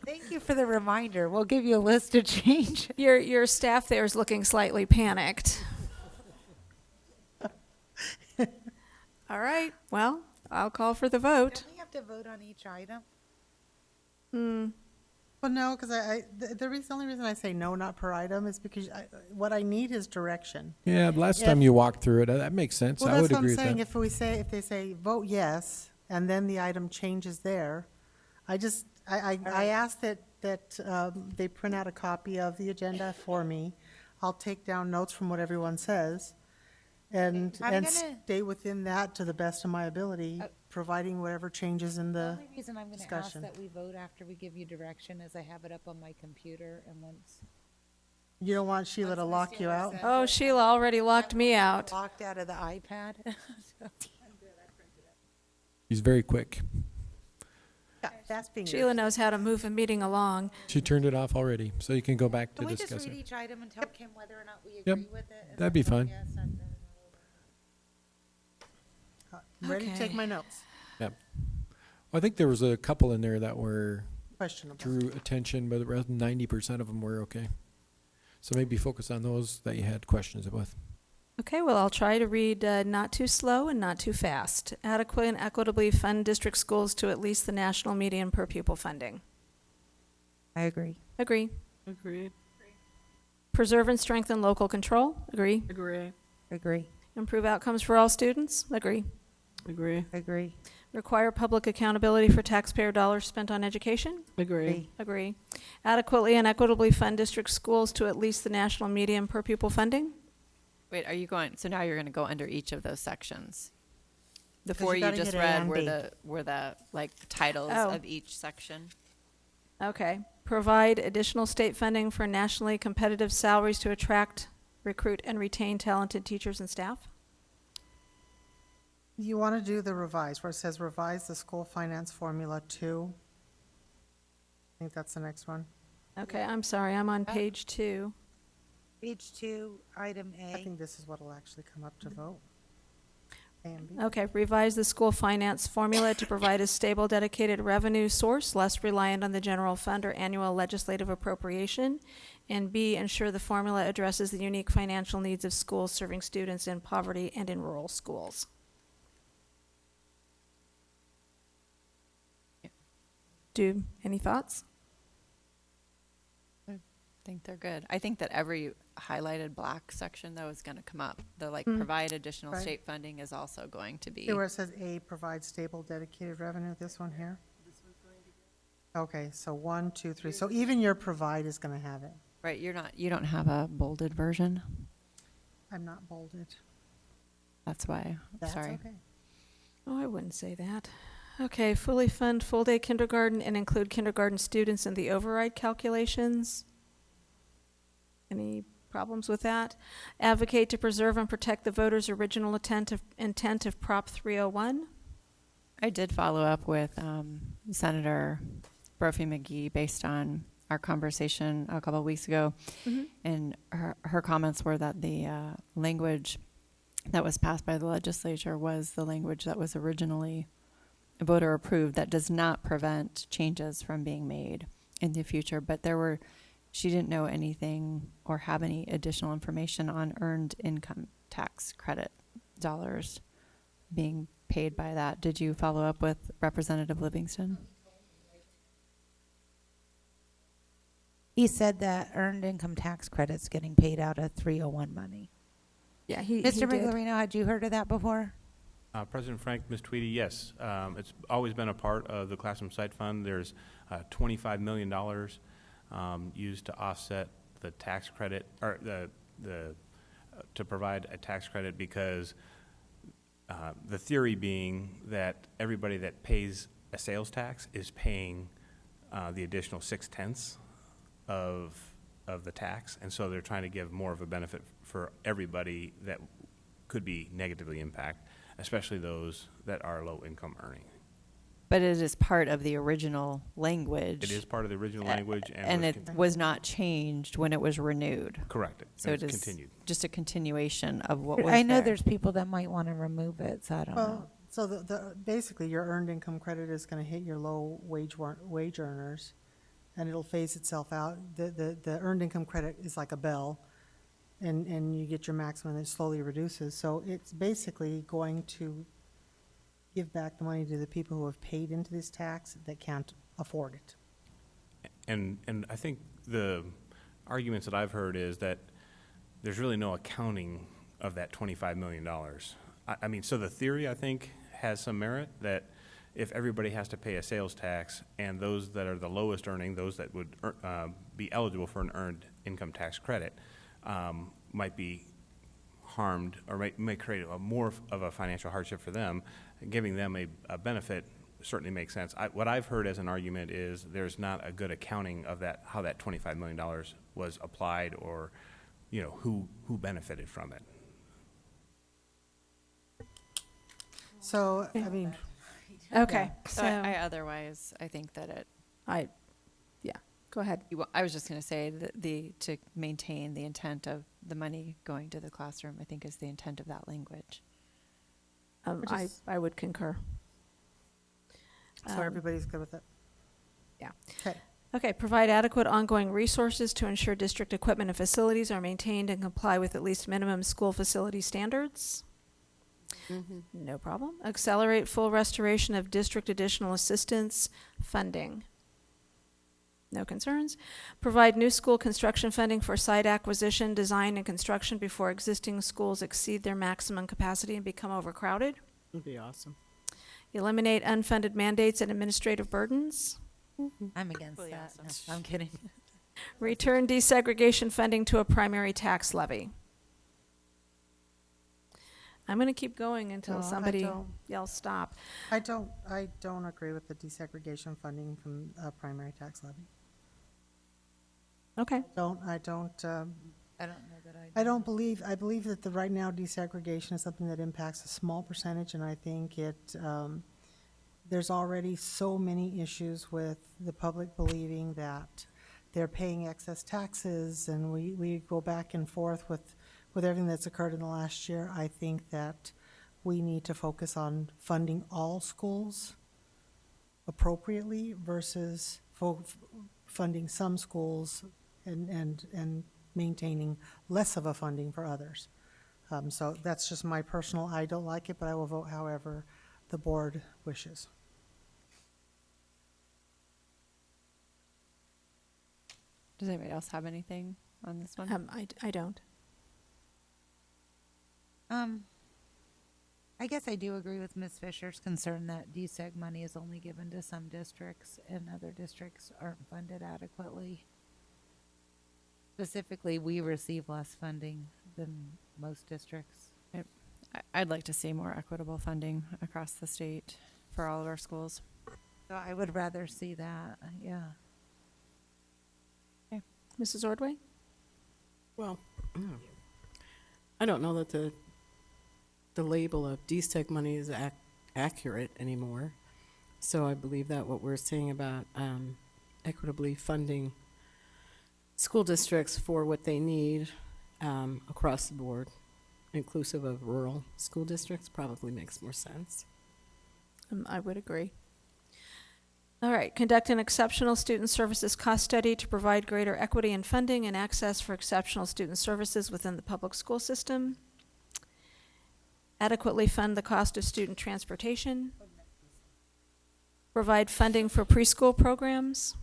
Thank you for the reminder. We'll give you a list of changes.
Your staff there is looking slightly panicked. All right, well, I'll call for the vote.
Don't we have to vote on each item?
Well, no, because the only reason I say no, not per item, is because what I need is direction.
Yeah, last time you walked through it, that makes sense.
Well,
I would
that's what
agree
I'm
with that.
saying. If they say vote yes, and then the item changes there, I ask that they print out a copy of the agenda for me. I'll take down notes from what everyone says, and
I'm gonna-
stay within that to the best of my ability, providing whatever changes in
The
the
only reason I'm going to ask
discussion.
that we vote after we give you direction is I have it up on my computer, and once
You don't want Sheila to lock you out?
Oh, Sheila already locked me out.
locked out of the iPad.
He's very quick.
Fast fingers.
Sheila knows how to move a meeting along.
She turned it off already, so you can go back to
Can we just
discuss
read
it.
each item and tell Kim whether or not we
Yep.
agree with it? Is
That'd be
that-
fine.
yes, I'm-
Ready to take
Okay.
my notes?
Yep. I think there was a couple in there that were
Questionable.
drew attention, but the rest 90% of them were okay. So maybe focus on those that you had questions with.
Okay, well, I'll try to read not too slow and not too fast. Adequate and equitably fund district schools to at least the national median per pupil funding.
I agree.
Agree.
Agreed.
Preserve and strengthen local control. Agree.
Agree.
Agree.
Improve outcomes for all students. Agree.
Agree.
Agree.
Require public accountability for taxpayer dollars spent on education.
Agree.
Agree. Adequately and equitably fund district schools to at least the national median per pupil funding.
Wait, are you going, so now you're going to go under each of those sections? The
'Cause
four
you
you
gotta
just
hit A
read
and B.
were the like titles
Oh.
of each section?
Okay. Provide additional state funding for nationally competitive salaries to attract, recruit, and retain talented teachers and staff.
You want to do the revise, where it says revise the school finance formula 2. I think that's the next one.
Okay, I'm sorry, I'm on page 2.
Page 2, item
I
A.
think this is what will actually come up to vote. A and B.
Okay, revise the school finance formula to provide a stable, dedicated revenue source, less reliant on the general fund or annual legislative appropriation. And B, ensure the formula addresses the unique financial needs of schools serving students in poverty and in rural schools. Any thoughts?
I think they're good. I think that every highlighted black section, though, is going to come up. The provide additional
Right.
state funding is also going to be.
See where it says A, provide stable, dedicated revenue, this one here? Okay, so 1, 2, 3. So even your provide is going to have it.
Right, you don't have a bolded version.
I'm not bolded.
That's why.
That's
Sorry.
okay.
Oh, I wouldn't say that. Okay, fully fund full-day kindergarten and include kindergarten students in the override calculations. Any problems with that? Advocate to preserve and protect the voters' original intent of Prop 301.
I did follow up with Senator Brophy McGee based on our conversation a couple of weeks ago, and her comments were that the language that was passed by the legislature was the language that was originally voter approved. That does not prevent changes from being made in the future, but she didn't know anything or have any additional information on earned income tax credit dollars being paid by that. Did you follow up with Representative Livingston?
He said that earned income tax credit's getting paid out of 301 money.
Yeah, he
Mr.
did.
Miglerino, had you heard of that before?
President Frank, Ms. Tweedy, yes. It's always been a part of the Classroom Site Fund. There's $25 million used to offset the tax credit, or to provide a tax credit, because the theory being that everybody that pays a sales tax is paying the additional 6/10 of the tax, and so they're trying to give more of a benefit for everybody that could be negatively impacted, especially those that are low income earning.
But it is part of the original language.
It is part of the original language,
and it was not changed when it was renewed.
Correct.
So
And
it
it's
is
continued.
just a continuation of what was
I know
there.
there's people that might want to remove it, so I don't know.
Well, so basically your earned income credit is going to hit your low wage earners, and it'll phase itself out. The earned income credit is like a bell, and you get your maximum, and it slowly reduces. So it's basically going to give back the money to the people who have paid into this tax that can't afford it.
And I think the arguments that I've heard is that there's really no accounting of that $25 million. I mean, so the theory, I think, has some merit, that if everybody has to pay a sales tax, and those that are the lowest earning, those that would be eligible for an earned income tax credit, might be harmed, or may create more of a financial hardship for them. Giving them a benefit certainly makes sense. What I've heard as an argument is there's not a good accounting of that, how that $25 million was applied, or who benefited from it.
So, I mean,
Okay,
So
so
I think that
go ahead.
I was just going to say that to maintain the intent of the money going to the classroom, I think, is the intent of that language.
I would concur.
so everybody's good with it?
Yeah.
Okay.
Okay, provide adequate ongoing resources to ensure district equipment and facilities are maintained and comply with at least minimum school facility standards. No problem. Accelerate full restoration of district additional assistance funding. No concerns. Provide new school construction funding for site acquisition, design, and construction before existing schools exceed their maximum capacity and become overcrowded.
Would be awesome.
Eliminate unfunded mandates and administrative burdens.
I'm against
Really
that.
awesome.
No, I'm kidding.
Return desegregation funding to a primary tax levy. I'm going to keep going until
No, I
somebody
don't.
yells stop.
I don't agree with the desegregation funding from primary tax levy.
Okay.
I don't
I don't know that I
believe that right now desegregation is something that impacts a small percentage, and I think there's already so many issues with the public believing that they're paying excess taxes, and we go back and forth with everything that's occurred in the last year. I think that we need to focus on funding all schools appropriately versus funding some schools and maintaining less of a funding for others. So that's just my personal, I don't like it, but I will vote however the board wishes.
Does anybody else have anything on this one?
I don't.
I guess I do agree with Ms. Fisher's concern that DSEG money is only given to some districts and other districts aren't funded adequately. Specifically, we receive less funding than most districts.
I'd like to see more equitable funding across the state for all of our schools.
So I would rather see that, yeah.
Okay. Mrs. Ordway?
Well, I don't know that the label of DSTEC money is accurate anymore. So I believe that what we're saying about equitably funding school districts for what they need across the board, inclusive of rural school districts, probably makes more sense.
I would agree. All right, conduct an exceptional student services cost study to provide greater equity in funding and access for exceptional student services within the public school system. Adequately fund the cost of student transportation. Provide funding for preschool programs.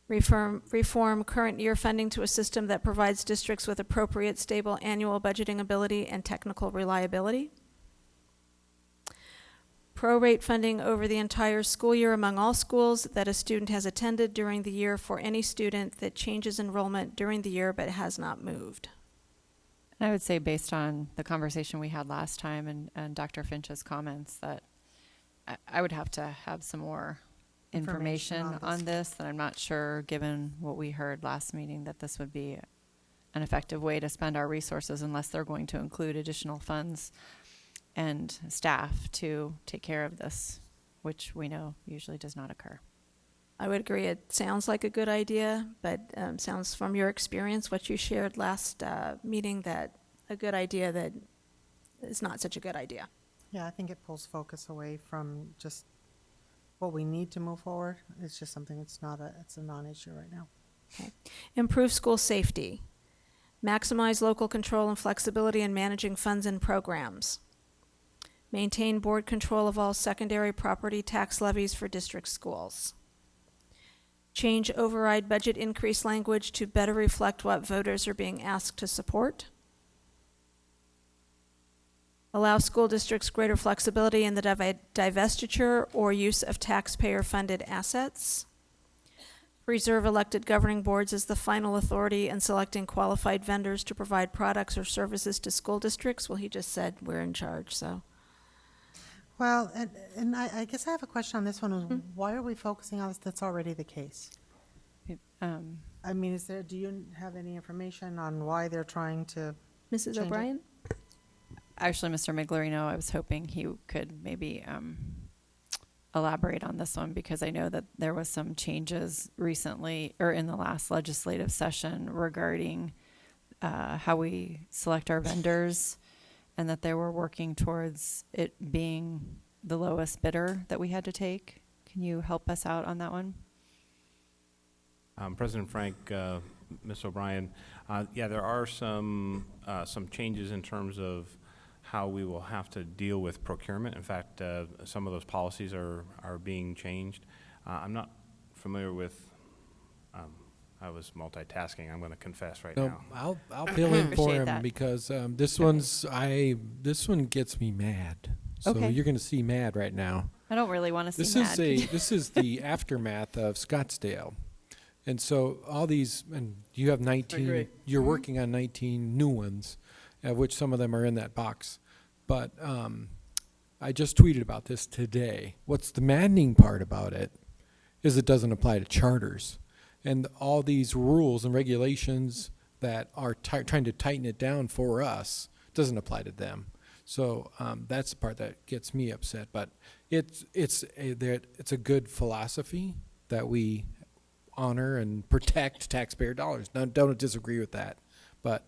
Reform current year funding to a system that provides districts with appropriate, stable annual budgeting ability and technical reliability. Prorate funding over the entire school year among all schools that a student has attended during the year for any student that changes enrollment during the year but has not moved.
And I would say, based on the conversation we had last time and Dr. Finch's comments, that I would have to have some more information on this, and I'm not sure, given what we heard last meeting, that this would be an effective way to spend our resources unless they're going to include additional funds and staff to take care of this, which we know usually does not occur.
I would agree. It sounds like a good idea, but sounds from your experience, what you shared last meeting, that a good idea that is not such a good idea.
Yeah, I think it pulls focus away from just what we need to move forward. It's just something it's a non-issue right now.
Okay. Improve school safety. Maximize local control and flexibility in managing funds and programs. Maintain board control of all secondary property tax levies for district schools. Change override budget increase language to better reflect what voters are being asked to support. Allow school districts greater flexibility in the divestiture or use of taxpayer-funded assets. Preserve elected governing boards as the final authority in selecting qualified vendors to provide products or services to school districts. Well, he just said we're in charge, so.
Well, and I guess I have a question on this one. Why are we focusing on this? That's already the case. I mean, do you have any information on why they're trying to
Mrs.
change
O'Brien?
Actually, Mr. Miglerino, I was hoping he could maybe elaborate on this one, because I know that there was some changes recently, or in the last legislative session, regarding how we select our vendors, and that they were working towards it being the lowest bidder that we had to take. Can you help us out on that one?
President Frank, Ms. O'Brien, yeah, there are some changes in terms of how we will have to deal with procurement. In fact, some of those policies are being changed. I'm not familiar with, I was multitasking, I'm going to confess right now.
I'll fill in for him
that.
because this one gets me mad. So
Okay.
you're going to see mad right now.
I don't really want to see mad.
This is the aftermath of Scottsdale. And so all these, and you have 19,
Agree.
you're working on 19 new ones, of which some of them are in that box. But I just tweeted about this today. What's the maddening part about it is it doesn't apply to charters. And all these rules and regulations that are trying to tighten it down for us doesn't apply to them. So that's the part that gets me upset. But it's a good philosophy that we honor and protect taxpayer dollars. Now, don't disagree with that. But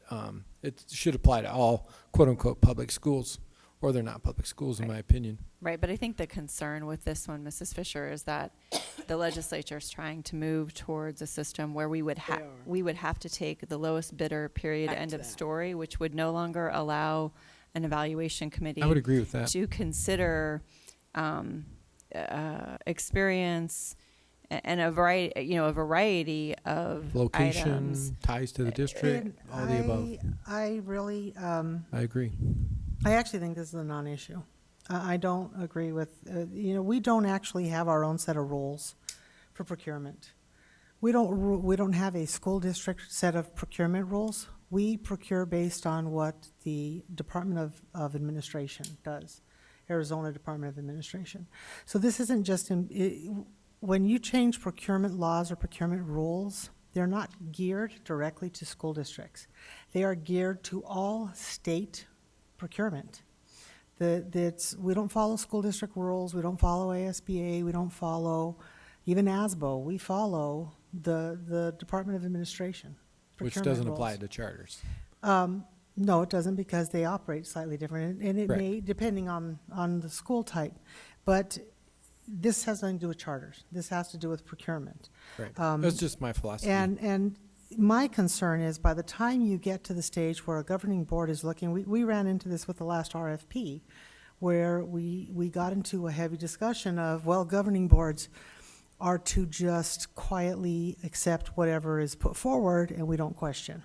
it should apply to all quote-unquote public schools or they're not public schools, in my opinion.
Right, but I think the concern with this one, Mrs. Fisher, is that the legislature is trying to move towards a system where we would have to take the lowest bidder, period, end of story, which would no longer allow an evaluation committee.
I would agree with that.
To consider experience and a variety of
Location,
items.
ties to the district, all the above.
I really,
I agree.
I actually think this is a non-issue. I don't agree with, we don't actually have our own set of rules for procurement. We don't have a school district set of procurement rules. We procure based on what the Department of Administration does, Arizona Department of Administration. So this isn't just, when you change procurement laws or procurement rules, they're not geared directly to school districts. They are geared to all state procurement. We don't follow school district rules, we don't follow ASBA, we don't follow even ASBO. We follow the Department of Administration.
Which doesn't apply to charters.
No, it doesn't, because they operate slightly different, and it
Right.
may, depending on the school type. But this has nothing to do with charters. This has to do with procurement.
Right. That's just my philosophy.
And my concern is, by the time you get to the stage where a governing board is looking, we ran into this with the last RFP, where we got into a heavy discussion of, well, governing boards are to just quietly accept whatever is put forward, and we don't question.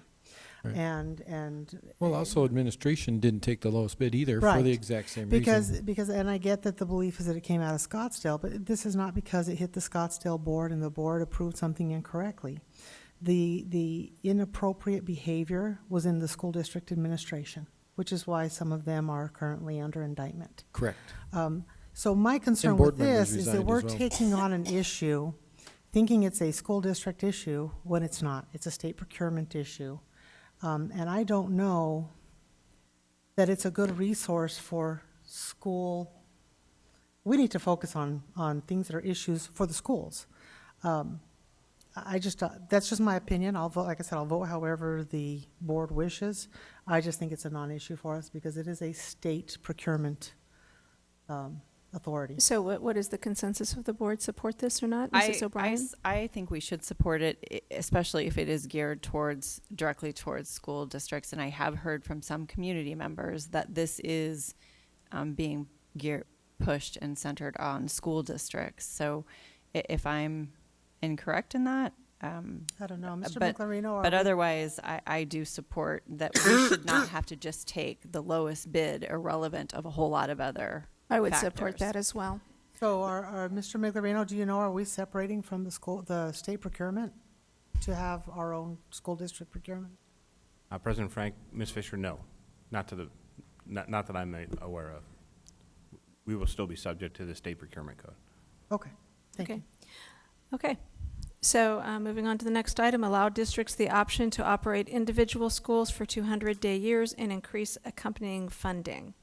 Right.
And
Well, also administration didn't take the lowest bid either for
Right.
the exact same
because
reason.
and I get that the belief is that it came out of Scottsdale, but this is not because it hit the Scottsdale board and the board approved something incorrectly. The inappropriate behavior was in the school district administration, which is why some of them are currently under indictment.
Correct.
So my concern
board
with this
members
is that
resigned
we're
as well.
taking on an issue, thinking it's a school district issue, when it's not. It's a state procurement issue. And I don't know that it's a good resource for school. We need to focus on things that are issues for the schools. That's just my opinion. I'll vote, like I said, I'll vote however the board wishes. I just think it's a non-issue for us because it is a state procurement authority.
So what is the consensus of the board? Support this or not, Mrs. O'Brien?
I think we should support it, especially if it is geared directly towards school districts. And I have heard from some community members that this is being pushed and centered on school districts. So if I'm incorrect in that,
I don't know, Mr.
but,
McLarino.
but otherwise, I do support that we should not have to just take the lowest bid, irrelevant of a whole lot of other
I would
factors.
support that as well.
So Mr. McLarino, do you know, are we separating from the state procurement to have our own school district procurement?
President Frank, Ms. Fisher, no, not that I'm aware of. We will still be subject to the state procurement code.
Okay, thank you.
Okay. So moving on to the next item, allow districts the option to operate individual schools for 200-day years and increase accompanying funding.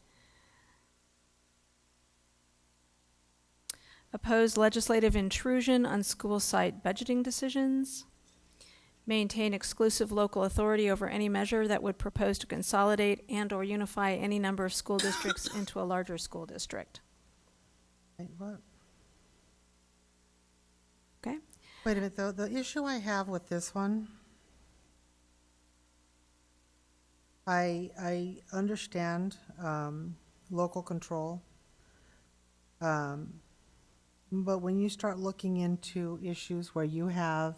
Oppose legislative intrusion on school site budgeting decisions. Maintain exclusive local authority over any measure that would propose to consolidate and/or unify any number of school districts into a larger school district.
Wait, what?
Okay.
Wait a minute, though. The issue I have with this one, I understand local control, but when you start looking into issues where you have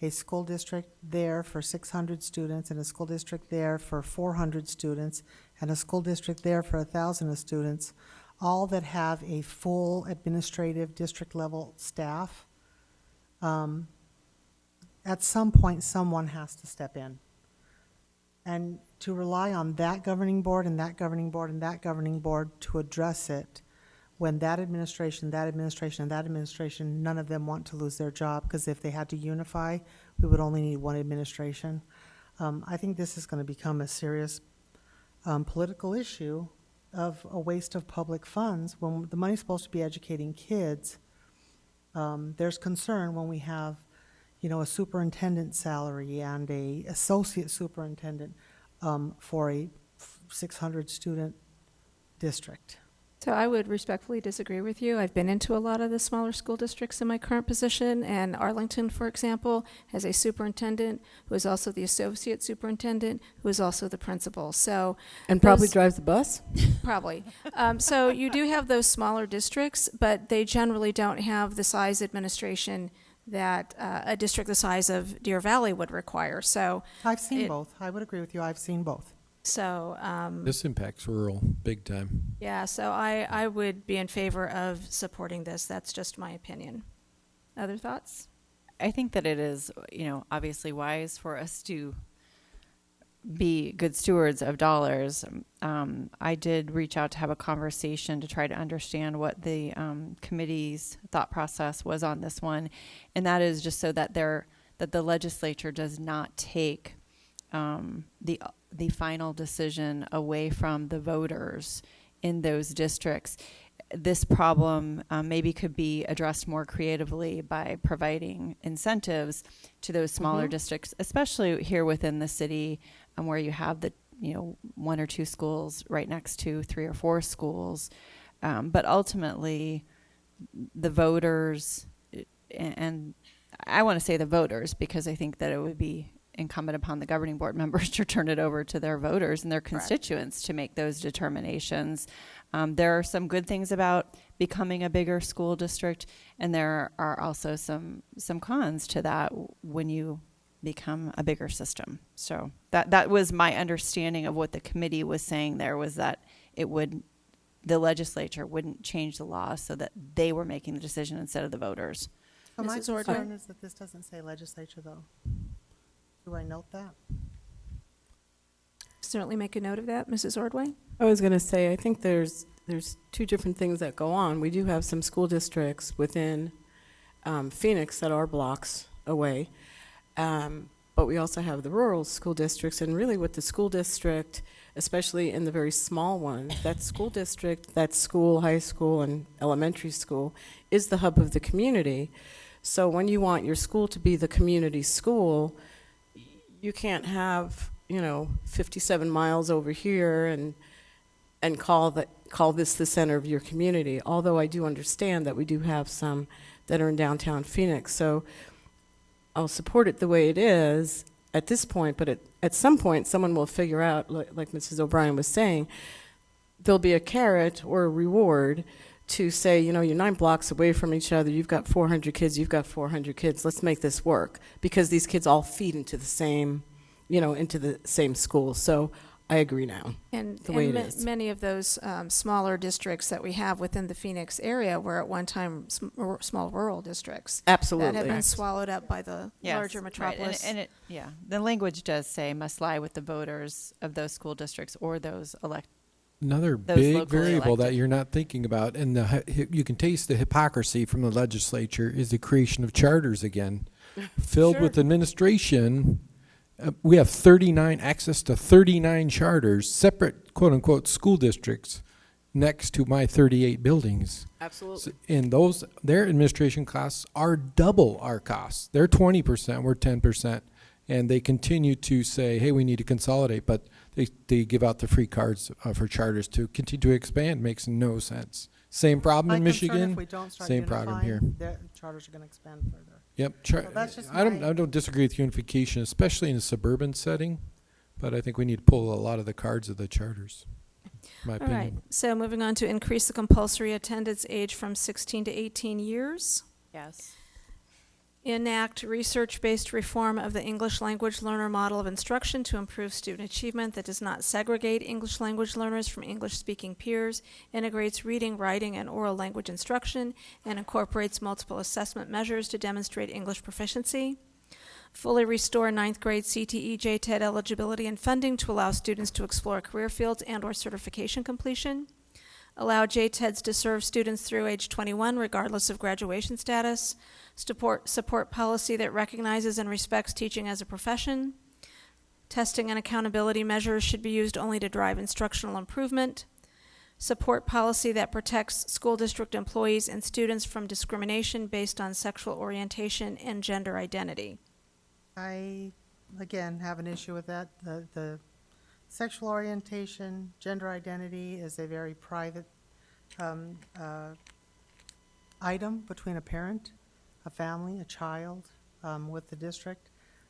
a school district there for 600 students and a school district there for 400 students and a school district there for 1,000 students, all that have a full administrative district level staff, at some point someone has to step in. And to rely on that governing board and that governing board and that governing board to address it, when that administration, and that administration, none of them want to lose their job, because if they had to unify, we would only need one administration. I think this is going to become a serious political issue of a waste of public funds. When the money's supposed to be educating kids, there's concern when we have, a superintendent salary and a associate superintendent for a 600 student district.
So I would respectfully disagree with you. I've been into a lot of the smaller school districts in my current position, and Arlington, for example, has a superintendent who is also the associate superintendent, who is also the principal. So
And probably
those-
drives the bus?
Probably. So you do have those smaller districts, but they generally don't have the size administration that a district the size of Deer Valley would require. So
I've seen
It-
both. I would agree with you. I've seen both.
So,
This impacts rural big time.
yeah, so I would be in favor of supporting this. That's just my opinion. Other thoughts?
I think that it is, obviously wise for us to be good stewards of dollars. I did reach out to have a conversation to try to understand what the committee's thought process was on this one, and that is just so that the legislature does not take the final decision away from the voters in those districts. This problem maybe could be addressed more creatively by providing incentives to those smaller districts, especially here within the city, where you have the one or two schools right next to 3 or 4 schools. But ultimately, the voters, and I want to say the voters because I think that it would be incumbent upon the governing board members to turn it over to their voters and their constituents to make those determinations. There are some good things about becoming a bigger school district, and there are also some cons to that when you become a bigger system. So that was my understanding of what the committee was saying there, was that the legislature wouldn't change the law so that they were making the decision instead of the voters.
So my
Mrs. Ordway?
concern is that this doesn't say legislature, though. Do I note that?
Certainly make a note of that. Mrs. Ordway?
I was going to say, I think there's two different things that go on. We do have some school districts within Phoenix that are blocks away, but we also have the rural school districts, and really with the school district, especially in the very small ones, that school district, that school, high school, and elementary school is the hub of the community. So when you want your school to be the community school, you can't have 57 miles over here and call this the center of your community. Although I do understand that we do have some that are in downtown Phoenix, so I'll support it the way it is at this point. But at some point, someone will figure out, like Mrs. O'Brien was saying, there'll be a carrot or a reward to say, you're 9 blocks away from each other. You've got 400 kids. You've got 400 kids. Let's make this work, because these kids all feed into the same school. So I agree now.
And,
the way
and
it is.
many of those smaller districts that we have within the Phoenix area were at one time small rural districts.
Absolutely.
That have been swallowed up by the larger
Right.
metropolis.
And the language does say must lie with the voters of those school districts or those
Another
those
big
locally
variable that
elected.
you're not thinking about, and you can taste the hypocrisy from the legislature, is the creation of charters again, filled with administration. We have access to 39 charters, separate quote-unquote school districts, next to my 38 buildings.
Absolutely.
And their administration costs are double our costs. They're 20%, we're 10%. And they continue to say, hey, we need to consolidate, but they give out the free cards for charters to continue to expand. Makes no sense. Same problem
My
in
concern,
Michigan,
if we don't start
same problem here.
unifying, their charters are going to expand further.
Yep.
So that's just
I
my-
don't disagree with unification, especially in a suburban setting, but I think we need to pull a lot of the cards of the charters. My
All
opinion.
right, so moving on to increase the compulsory attendance age from 16 to 18 years.
Yes.
Enact research-based reform of the English language learner model of instruction to improve student achievement that does not segregate English language learners from English-speaking peers, integrates reading, writing, and oral language instruction, and incorporates multiple assessment measures to demonstrate English proficiency. Fully restore 9th grade CTE JTED eligibility and funding to allow students to explore career fields and/or certification completion. Allow JTEDs to serve students through age 21 regardless of graduation status. Support policy that recognizes and respects teaching as a profession. Testing and accountability measures should be used only to drive instructional improvement. Support policy that protects school district employees and students from discrimination based on sexual orientation and gender identity.
I, again, have an issue with that. The Sexual orientation, gender identity is a very private item between a parent, a family, a child, with the district.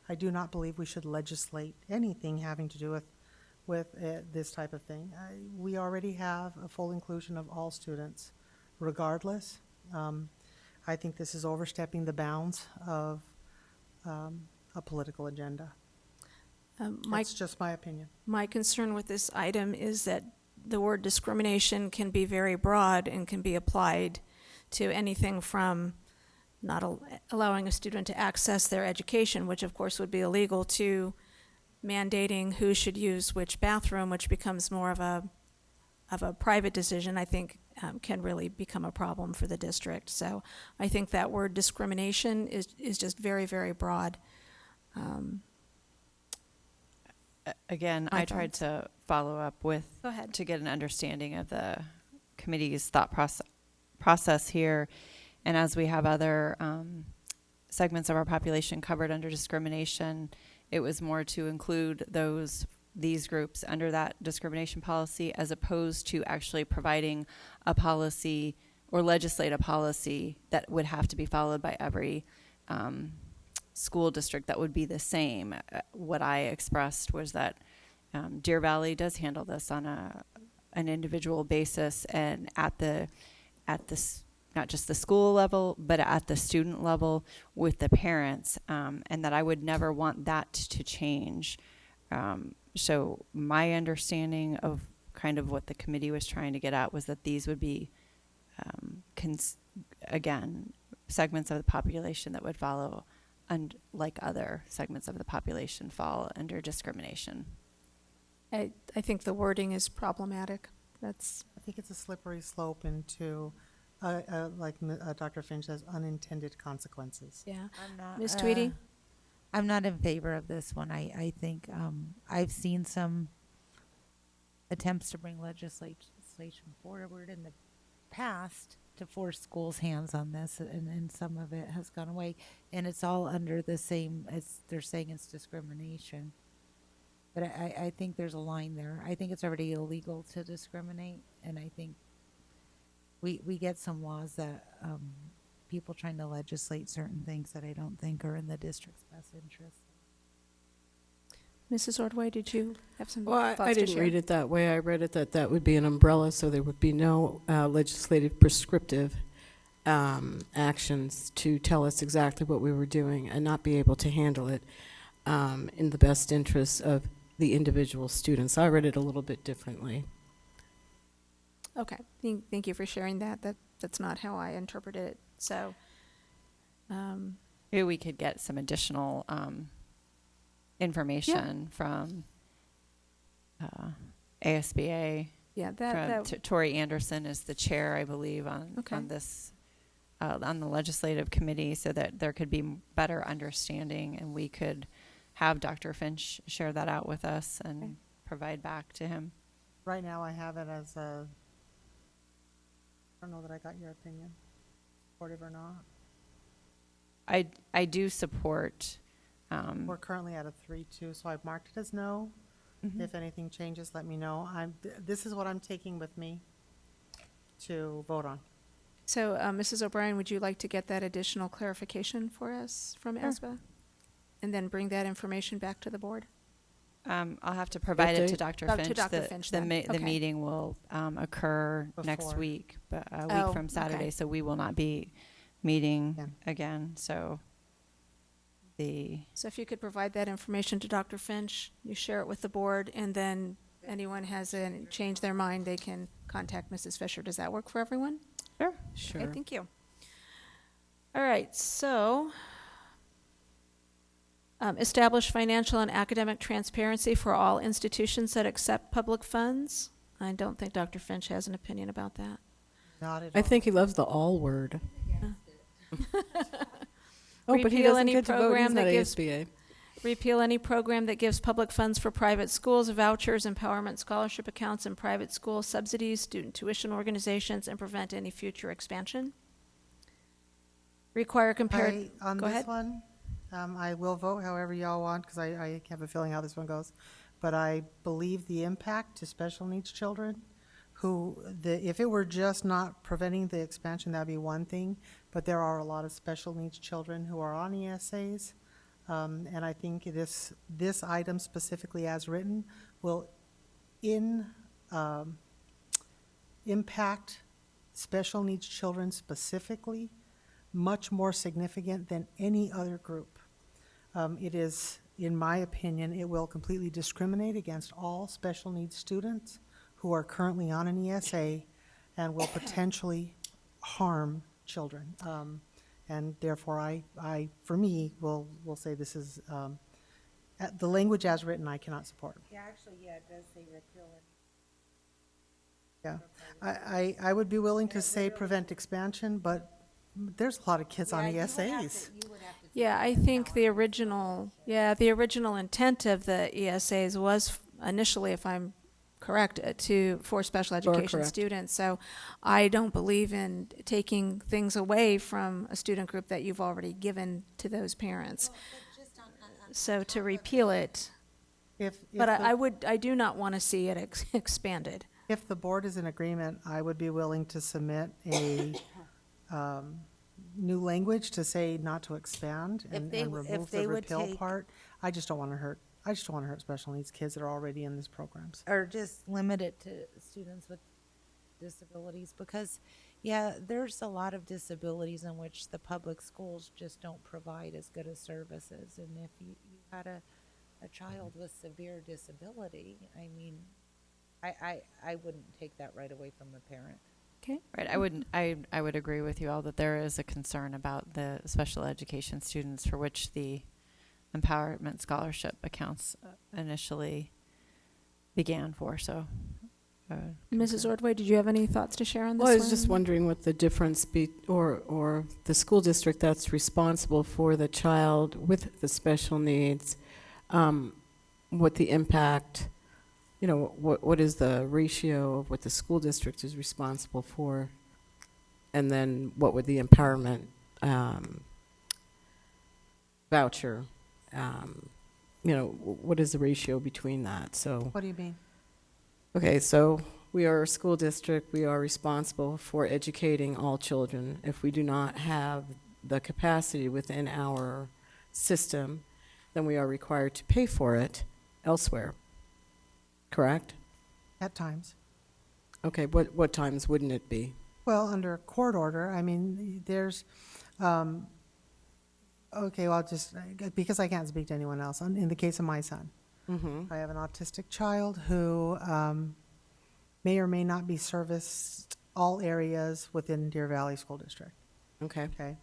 I do not believe we should legislate anything having to do with this type of thing. We already have a full inclusion of all students, regardless. I think this is overstepping the bounds of a political agenda. That's just my opinion.
My concern with this item is that the word discrimination can be very broad and can be applied to anything from not allowing a student to access their education, which of course would be illegal, to mandating who should use which bathroom, which becomes more of a private decision, I think can really become a problem for the district. So I think that word discrimination is just very, very broad.
Again,
My
I tried to follow up with,
Go ahead.
to get an understanding of the committee's thought process here. And as we have other segments of our population covered under discrimination, it was more to include these groups under that discrimination policy, as opposed to actually providing a policy or legislate a policy that would have to be followed by every school district that would be the same. What I expressed was that Deer Valley does handle this on an individual basis, and at the not just the school level, but at the student level with the parents, and that I would never want that to change. So my understanding of kind of what the committee was trying to get at was that these would be, again, segments of the population that would follow, and like other segments of the population fall under discrimination.
I think the wording is problematic.
I think it's a slippery slope into, like Dr. Finch says, unintended consequences.
Yeah.
I'm not,
Ms. Tweedy?
I'm not in favor of this one. I think I've seen some attempts to bring legislation forward in the past to force schools' hands on this, and some of it has gone away. And it's all under the same, they're saying it's discrimination. But I think there's a line there. I think it's already illegal to discriminate, and I think we get some laws that people trying to legislate certain things that I don't think are in the district's best interest.
Mrs. Ordway, did you have some
Well,
thoughts
I
to
didn't
share?
read it that way. I read it that would be an umbrella, so there would be no legislative prescriptive actions to tell us exactly what we were doing and not be able to handle it in the best interests of the individual students. I read it a little bit differently.
Okay, thank you for sharing that. That's not how I interpreted it. So,
Maybe we could get some additional information from ASBA.
Yeah,
Tori Anderson is the chair, I believe, on this on the legislative committee, so that there could be better understanding, and we could have Dr. Finch share that out with us and provide back to him.
Right now, I have it as a, I don't know that I got your opinion, supportive or not.
I do support.
We're currently at a 3-2, so I've marked it as no. If anything changes, let me know. This is what I'm taking with me to vote on.
So, Mrs. O'Brien, would you like to get that additional clarification for us from ASBA? And then bring that information back to the board?
I'll have to provide it to Dr.
Oh,
Finch.
to Dr. Finch then.
The
Okay.
meeting will occur next
Before.
week, but a week from Saturday,
okay.
so we will not be meeting again. So
if you could provide that information to Dr. Finch, you share it with the board, and then anyone has changed their mind, they can contact Mrs. Fisher. Does that work for everyone?
Sure.
Okay, thank you. All right, so establish financial and academic transparency for all institutions that accept public funds. I don't think Dr. Finch has an opinion about that.
Not at all.
I think he loves the all word. Oh, but he
Repeal
doesn't
any
get to vote.
program
He's
that
not
gives-
ASBA.
Repeal any program that gives public funds for private schools, vouchers, empowerment scholarship accounts, and private school subsidies, student tuition organizations, and prevent any future expansion. Require comparative.
On
Go
this
ahead.
one, I will vote however y'all want, because I have a feeling how this one goes. but I believe the impact to special needs children if it were just not preventing the expansion, that'd be one thing, but there are a lot of special needs children who are on ESAs, and I think this item specifically as written will impact special needs children specifically much more significant than any other group. It is, in my opinion, it will completely discriminate against all special needs students who are currently on an ESA and will potentially harm children. And therefore, for me, will say this is, the language as written, I cannot support.
Yeah, actually, yeah, it does say repeal it.
Yeah, I would be willing to say prevent expansion, but there's a lot of kids on ESAs.
Yeah, I think the original intent of the ESAs was initially, if I'm correct, for special education
correct.
students. So I don't believe in taking things away from a student group that you've already given to those parents. So to repeal it, I do not want to see it expanded.
If the board is in agreement, I would be willing to submit a new language to say not to expand and remove the repeal part. I just don't want to hurt special needs kids that are already in these programs.
Or just limit it to students with disabilities, because, yeah, there's a lot of disabilities in which the public schools just don't provide as good as services. And if you had a child with severe disability, I mean, I wouldn't take that right away from a parent.
Okay.
Right. I would agree with you all that there is a concern about the special education students for which the empowerment scholarship accounts initially began for. So,
Mrs. Ordway, did you have any thoughts to share on this?
Well, I was just wondering what the difference or the school district that's responsible for the child with the special needs, what the impact, what is the ratio of what the school district is responsible for, and then what would the empowerment voucher, what is the ratio between that? So
What do you mean?
okay, so we are a school district. We are responsible for educating all children. If we do not have the capacity within our system, then we are required to pay for it elsewhere. Correct?
At times.
Okay, what times wouldn't it be?
Well, under court order, I mean, there's, okay, well, because I can't speak to anyone else, in the case of my son, I have an autistic child who may or may not be serviced all areas within Deer Valley School District.
Okay.
Okay.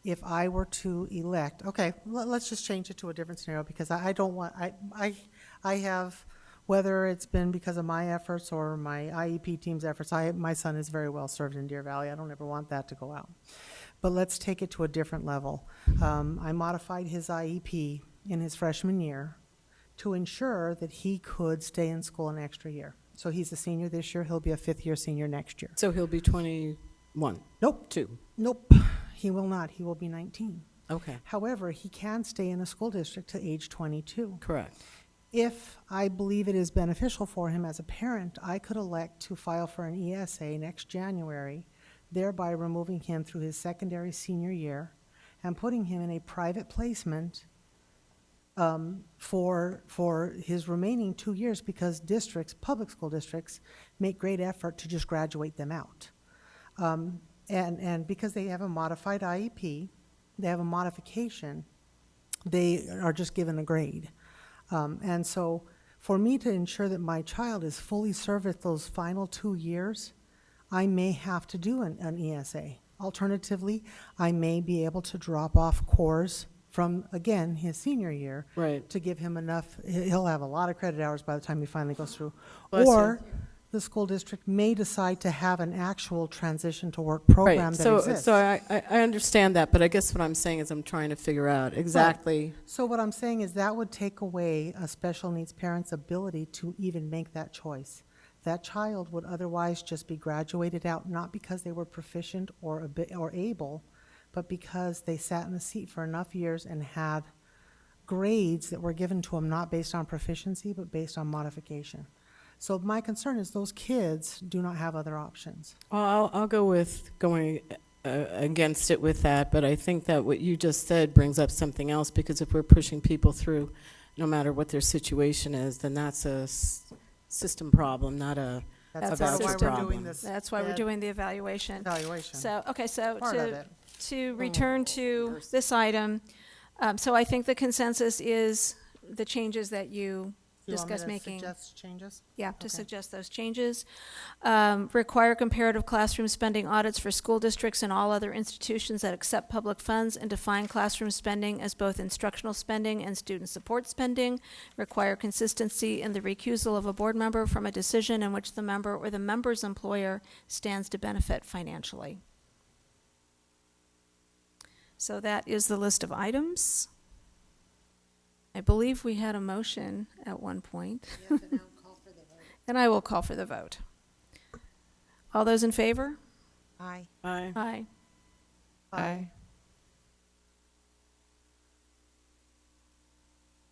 If I were to elect, let's just change it to a different scenario, because I don't want, I have, whether it's been because of my efforts or my IEP team's efforts, my son is very well served in Deer Valley. I don't ever want that to go out. But let's take it to a different level. I modified his IEP in his freshman year to ensure that he could stay in school an extra year. So he's a senior this year. He'll be a fifth-year senior next year.
So he'll be 21?
Nope.
2?
Nope. He will not. He will be 19.
Okay.
However, he can stay in the school district to age 22.
Correct.
If I believe it is beneficial for him as a parent, I could elect to file for an ESA next January, thereby removing him through his secondary senior year and putting him in a private placement for his remaining 2 years, because public school districts, make great effort to just graduate them out. And because they have a modified IEP, they have a modification, they are just given a grade. And so for me to ensure that my child is fully served at those final 2 years, I may have to do an ESA. Alternatively, I may be able to drop off cores from, again, his senior year,
Right.
to give him enough. He'll have a lot of credit hours by the time he finally goes through.
Bless
Or
you.
the school district may decide to have an actual transition to work program
Right.
that
So,
exists.
so I understand that, but I guess what I'm saying is I'm trying to figure out exactly.
So what I'm saying is that would take away a special needs parent's ability to even make that choice. That child would otherwise just be graduated out, not because they were proficient or able, but because they sat in the seat for enough years and had grades that were given to them not based on proficiency, but based on modification. So my concern is those kids do not have other options.
Well, I'll go with going against it with that, but I think that what you just said brings up something else, because if we're pushing people through, no matter what their situation is, then that's a system problem, not a
That's
voucher
why we're
problem.
doing this.
That's why we're doing the evaluation.
Evaluation.
So, okay, so
Part of it.
to return to this item, so I think the consensus is the changes that you
You want me
discussed
to
making.
suggest changes?
Yeah, to
Okay.
suggest those changes. Require comparative classroom spending audits for school districts and all other institutions that accept public funds, and define classroom spending as both instructional spending and student support spending. Require consistency in the recusal of a board member from a decision in which the member or the member's employer stands to benefit financially. So that is the list of items. I believe we had a motion at one point. And I will call for the vote. All those in favor?
Aye.
Aye.
Aye.
Aye.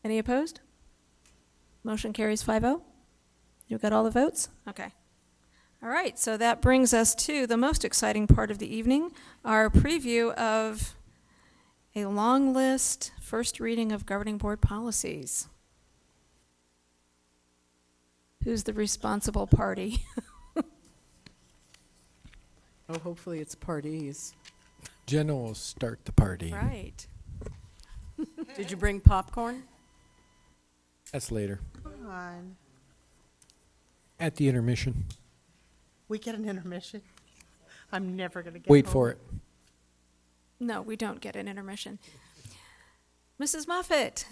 Any opposed? Motion carries 5-0. You got all the votes? Okay. All right, so that brings us to the most exciting part of the evening, our preview of a long list, first reading of governing board policies. Who's the responsible party?
Oh, hopefully it's parties.
Jenna will start the party.
Right.
Did you bring popcorn?
That's later.
Come on.
At the intermission.
We get an intermission? I'm never going to get
Wait
home.
for it.
No, we don't get an intermission. Mrs. Moffett.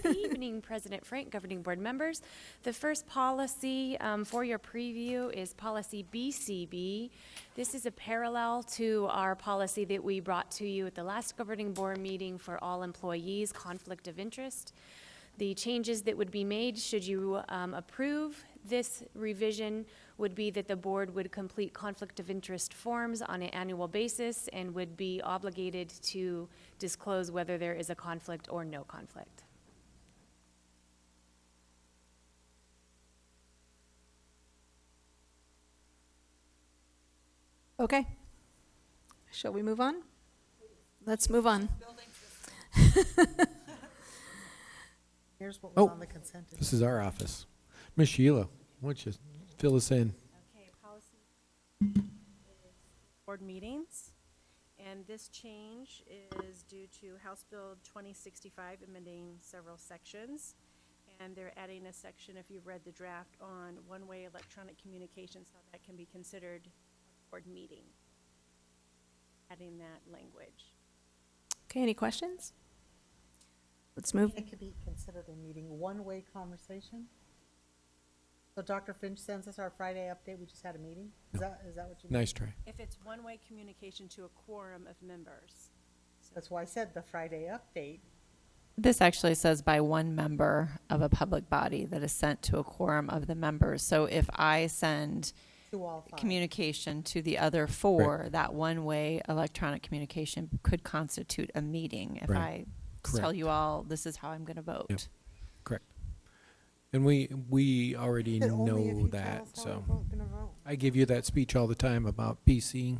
Good evening, President Frank, governing board members. The first policy for your preview is policy BCB. This is a parallel to our policy that we brought to you at the last governing board meeting for all employees, conflict of interest. The changes that would be made should you approve this revision would be that the board would complete conflict of interest forms on an annual basis and would be obligated to disclose whether there is a conflict or no conflict.
Okay. Shall we move on? Let's move on.
Here's what was
Oh,
on the consent agenda.
this is our office. Miss Sheila, why don't you fill us in?
Okay, policy board meetings, and this change is due to House Bill 2065 amending several sections, and they're adding a section, if you've read the draft, on one-way electronic communications, how that can be considered a board meeting, adding that language.
Okay, any questions? Let's move.
It could be considered a meeting, one-way conversation? So Dr. Finch sends us our Friday update, we just had a meeting? Is that what you mean?
Nice try.
If it's one-way communication to a quorum of members.
That's why I said the Friday update.
This actually says by one member of a public body that is sent to a quorum of the members. So if I send
To all five.
communication to the other four, that one-way electronic communication could constitute a meeting. If
Right.
I tell
Correct.
you all, this is how I'm going to vote.
Yep. Correct. And we already
But only if
know
you tell
that,
us how
so
we're gonna vote.
I give you that speech all the time about PCing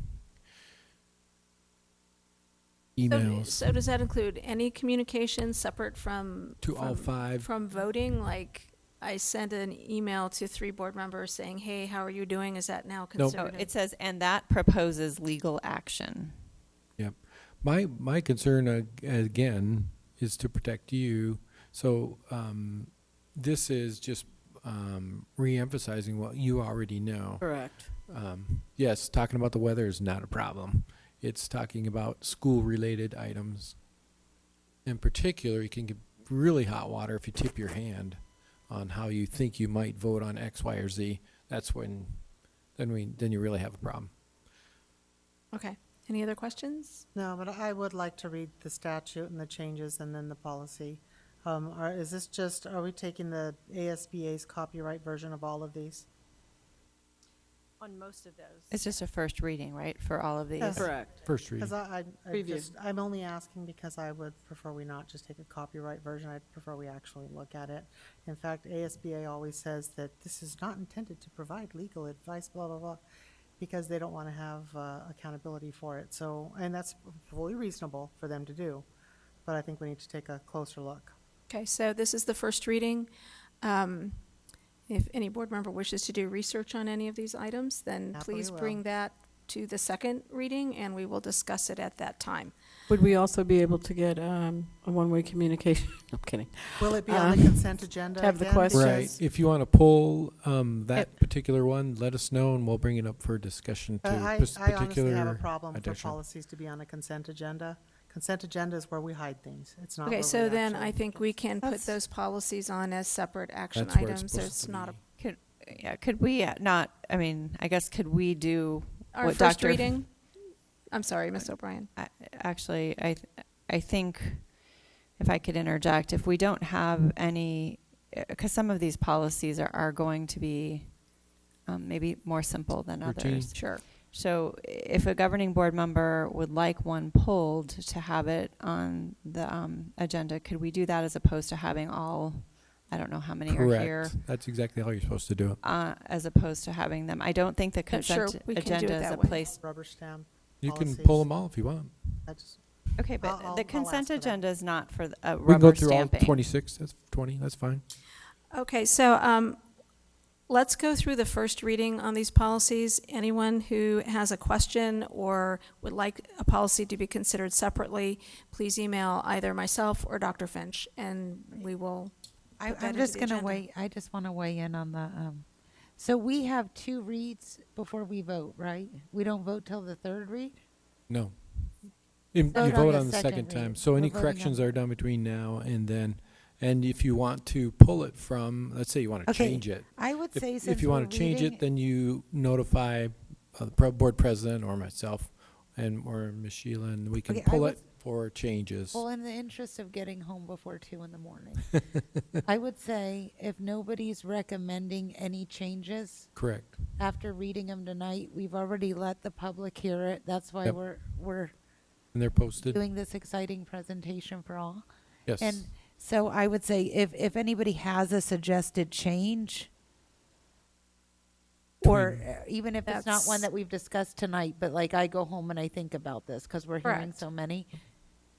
emails
So does that include any communication separate from?
to all
from-
five.
From voting, like I sent an email to 3 board members saying, hey, how are you doing? Is that now
Nope.
So
considered?
it says, and that proposes legal action.
Yep. My concern again is to protect you. So this is just re-emphasizing what you already know.
Correct.
Yes, talking about the weather is not a problem. It's talking about school-related items. In particular, you can get really hot water if you tip your hand on how you think you might vote on X, Y, or Z. That's when, then you really have a problem.
Okay. Any other questions?
No, but I would like to read the statute and the changes and then the policy. Are we taking the ASBA's copyright version of all of these?
on most of those.
It's just a first reading, right, for all of these?
Yes.
Correct.
First reading.
Because
Preview.
I'm only asking because I would prefer we not just take a copyright version. I'd prefer we actually look at it. In fact, ASBA always says that this is not intended to provide legal advice, blah, blah, blah, because they don't want to have accountability for it. So, and that's fully reasonable for them to do. But I think we need to take a closer look.
Okay, so this is the first reading. If any board member wishes to do research on any of these items, then
Happily
please
will.
bring that to the second reading, and we will discuss it at that time.
Would we also be able to get a one-way communication? I'm kidding.
Will it be on the consent agenda
have the
again?
question.
Right.
Because-
If you want to pull that particular one, let us know and we'll bring it up for discussion too.
I
This
honestly have a
particular
problem for
addition.
policies to be on a consent agenda. Consent agenda is where we hide things. It's not
Okay,
where
so
we
then
actually-
I think we can put
That's-
those policies on as separate action
That's where it's
items. So
supposed
it's
to
not a,
be.
Could we not, I mean, I guess could we do
our
what
first
Dr.
reading? I'm sorry, Ms. O'Brien.
Actually, I think, if I could interject, if we don't have any, because some of these policies are going to be maybe more simple than
Routine.
others.
Sure.
So if a governing board member would like one pulled to have it on the agenda, could we do that as opposed to having all, I don't know how many are here,
Correct. That's exactly how you're supposed to do it.
as opposed to having them? I don't think the
Yeah, sure,
consent
we can do it
agenda is
that
a
way.
place.
Rubber stamp.
You can
policies.
pull them all if you want.
I just-
Okay, but
I'll
the
ask
consent
for that.
agenda is not for a
We can
rubber
go through all
stamping.
26, that's 20, that's fine.
Okay, so let's go through the first reading on these policies. Anyone who has a question or would like a policy to be considered separately, please email either myself or Dr. Finch, and we will put that
I'm
into
just
the
going to
agenda.
weigh, I just want to weigh in on the, so we have 2 reads before we vote, right? We don't vote till the 3rd read?
No. You
Vote on
vote
the
on the
second
second time.
read.
So any
We're voting
corrections
on-
are done between now and then. And if you want to pull it from, let's say you want to
Okay,
change it.
I would say
If
since
you
we're
want to change
reading-
it, then you notify the board president or myself or Ms. Sheila, and we can
Okay, I
pull
would-
it for changes.
Well, in the interest of getting home before 2 in the morning, I would say if nobody's recommending any changes
Correct.
after reading them tonight, we've already let the public hear it. That's why
Yep.
we're
And they're posted.
doing this exciting presentation for all.
Yes.
And so I would say if anybody has a suggested change, or even if it's not one
That's-
that we've discussed tonight, but like I go home and I think about this because we're hearing
Correct.
so many,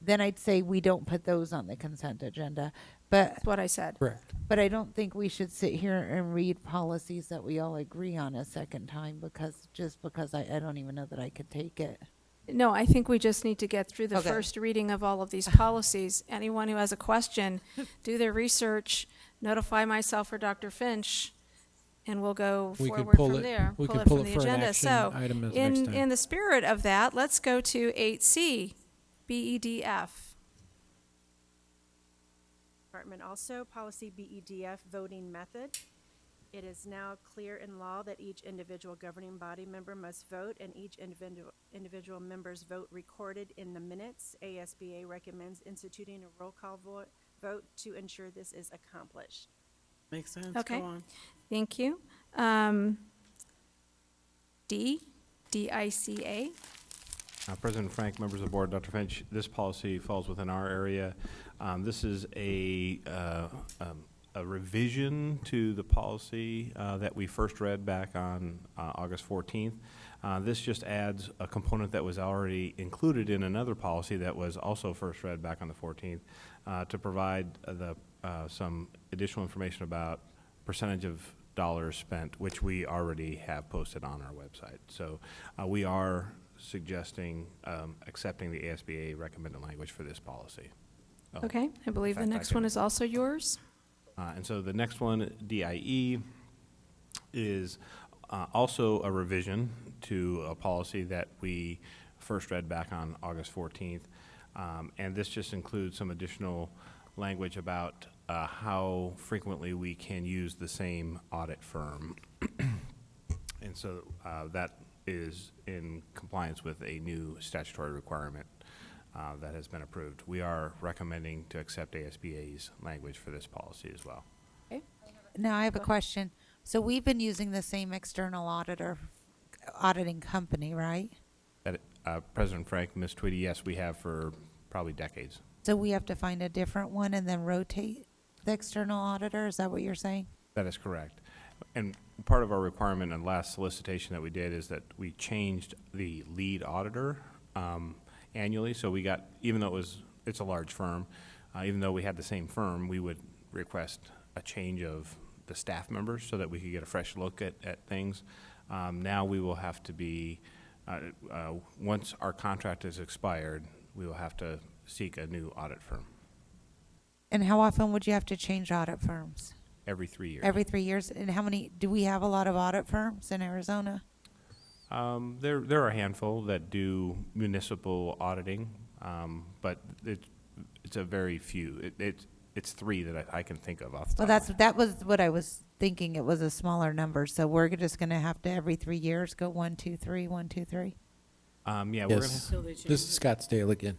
then I'd say we don't put those on the consent agenda. But
That's what I said.
Correct.
but I don't think we should sit here and read policies that we all agree on a second time because I don't even know that I could take it.
No, I think we just need to get through the
Okay.
first reading of all of these policies. Anyone who has a question, do their research, notify myself or Dr. Finch, and we'll go
We could
forward
pull
from
it-
there.
we
Pull
could
it
pull
from
it
the
for an
agenda.
action
So,
item as next time.
in the spirit of that, let's go to 8C, BEDF.
Department also, policy BEDF, voting method. It is now clear in law that each individual governing body member must vote and each individual member's vote recorded in the minutes. ASBA recommends instituting a roll call vote to ensure this is accomplished.
Makes sense.
Okay.
Go on.
Thank you. DICA.
President Frank, members of the board, Dr. Finch, this policy falls within our area. This is a revision to the policy that we first read back on August 14th. This just adds a component that was already included in another policy that was also first read back on the 14th to provide some additional information about percentage of dollars spent, which we already have posted on our website. So we are suggesting accepting the ASBA recommended language for this policy. Oh,
Okay, I believe the
in fact,
next one is also yours.
and so the next one, DIE, is also a revision to a policy that we first read back on August 14th. And this just includes some additional language about how frequently we can use the same audit firm. And so that is in compliance with a new statutory requirement that has been approved. We are recommending to accept ASBA's language for this policy as well.
Now I have a question. So we've been using the same external auditor auditing company, right?
That, President Frank, Ms. Tweedy, yes, we have for probably decades.
So we have to find a different one and then rotate the external auditor? Is that what you're saying?
That is correct. And part of our requirement in the last solicitation that we did is that we changed the lead auditor annually. So we got, even though it's a large firm, even though we had the same firm, we would request a change of the staff members so that we could get a fresh look at things. Now we will have to be, once our contract is expired, we will have to seek a new audit firm.
And how often would you have to change audit firms?
Every 3 years.
Every 3 years? And how many, do we have a lot of audit firms in Arizona?
There are a handful that do municipal auditing, but it's a very few. It's three that I can think of off the top.
Well, that was what I was thinking. It was a smaller number. So we're just going to have to every 3 years go 1, 2, 3, 1, 2, 3.
Yeah,
Yes.
we're gonna.
This is Scottsdale again.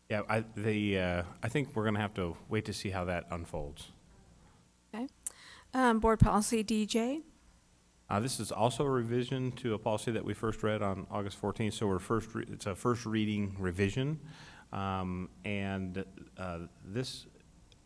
Yeah, I think we're gonna have to wait to see how that unfolds.
Okay. Board policy DJ.
This is also a revision to a policy that we first read on August 14th. So it's a first reading revision, and this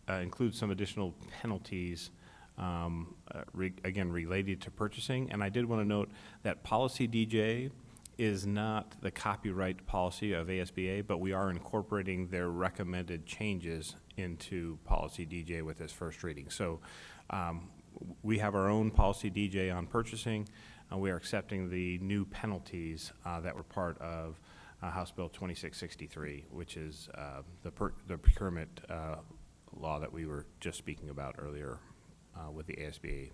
includes some additional penalties, again related to purchasing. And I did want to note that policy DJ is not the copyright policy of ASBA, but we are incorporating their recommended changes into policy DJ with this first reading. So we have our own policy DJ on purchasing. We are accepting the new penalties that were part of House Bill 2663, which is the procurement law that we were just speaking about earlier with the ASBA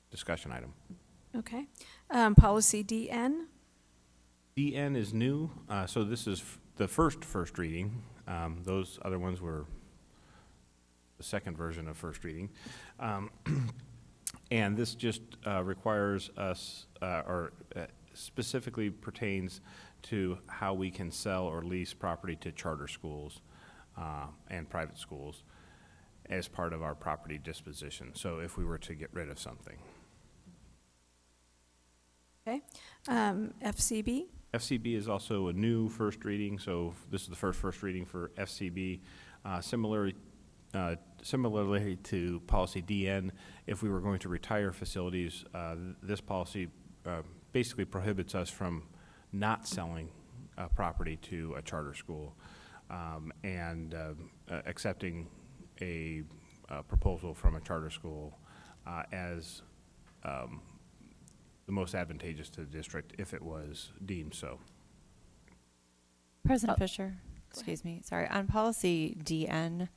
discussion item.
Okay. Policy DN.
DN is new, so this is the first reading. Those other ones were the second version of first reading. And this just requires us, or specifically pertains to how we can sell or lease property to charter schools and private schools as part of our property disposition. So if we were to get rid of something.
Okay. FCB.
FCB is also a new first reading, so this is the first reading for FCB. Similarly to policy DN, if we were going to retire facilities, this policy basically prohibits us from not selling property to a charter school and accepting a proposal from a charter school as the most advantageous to the district if it was deemed so.
President Fisher, excuse me, sorry, on policy DN,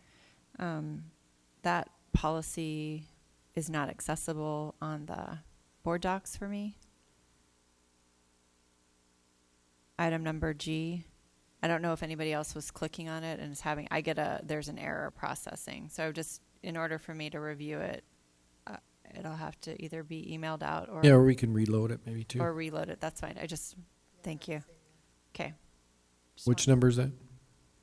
that policy is not accessible on the board docs for me. Item number G, I don't know if anybody else was clicking on it and is having, there's an error processing. So just in order for me to review it, it'll have to either be emailed out or.
Yeah, or we can reload it maybe too.
Or reload it, that's fine. Thank you. Okay.
Which number is that?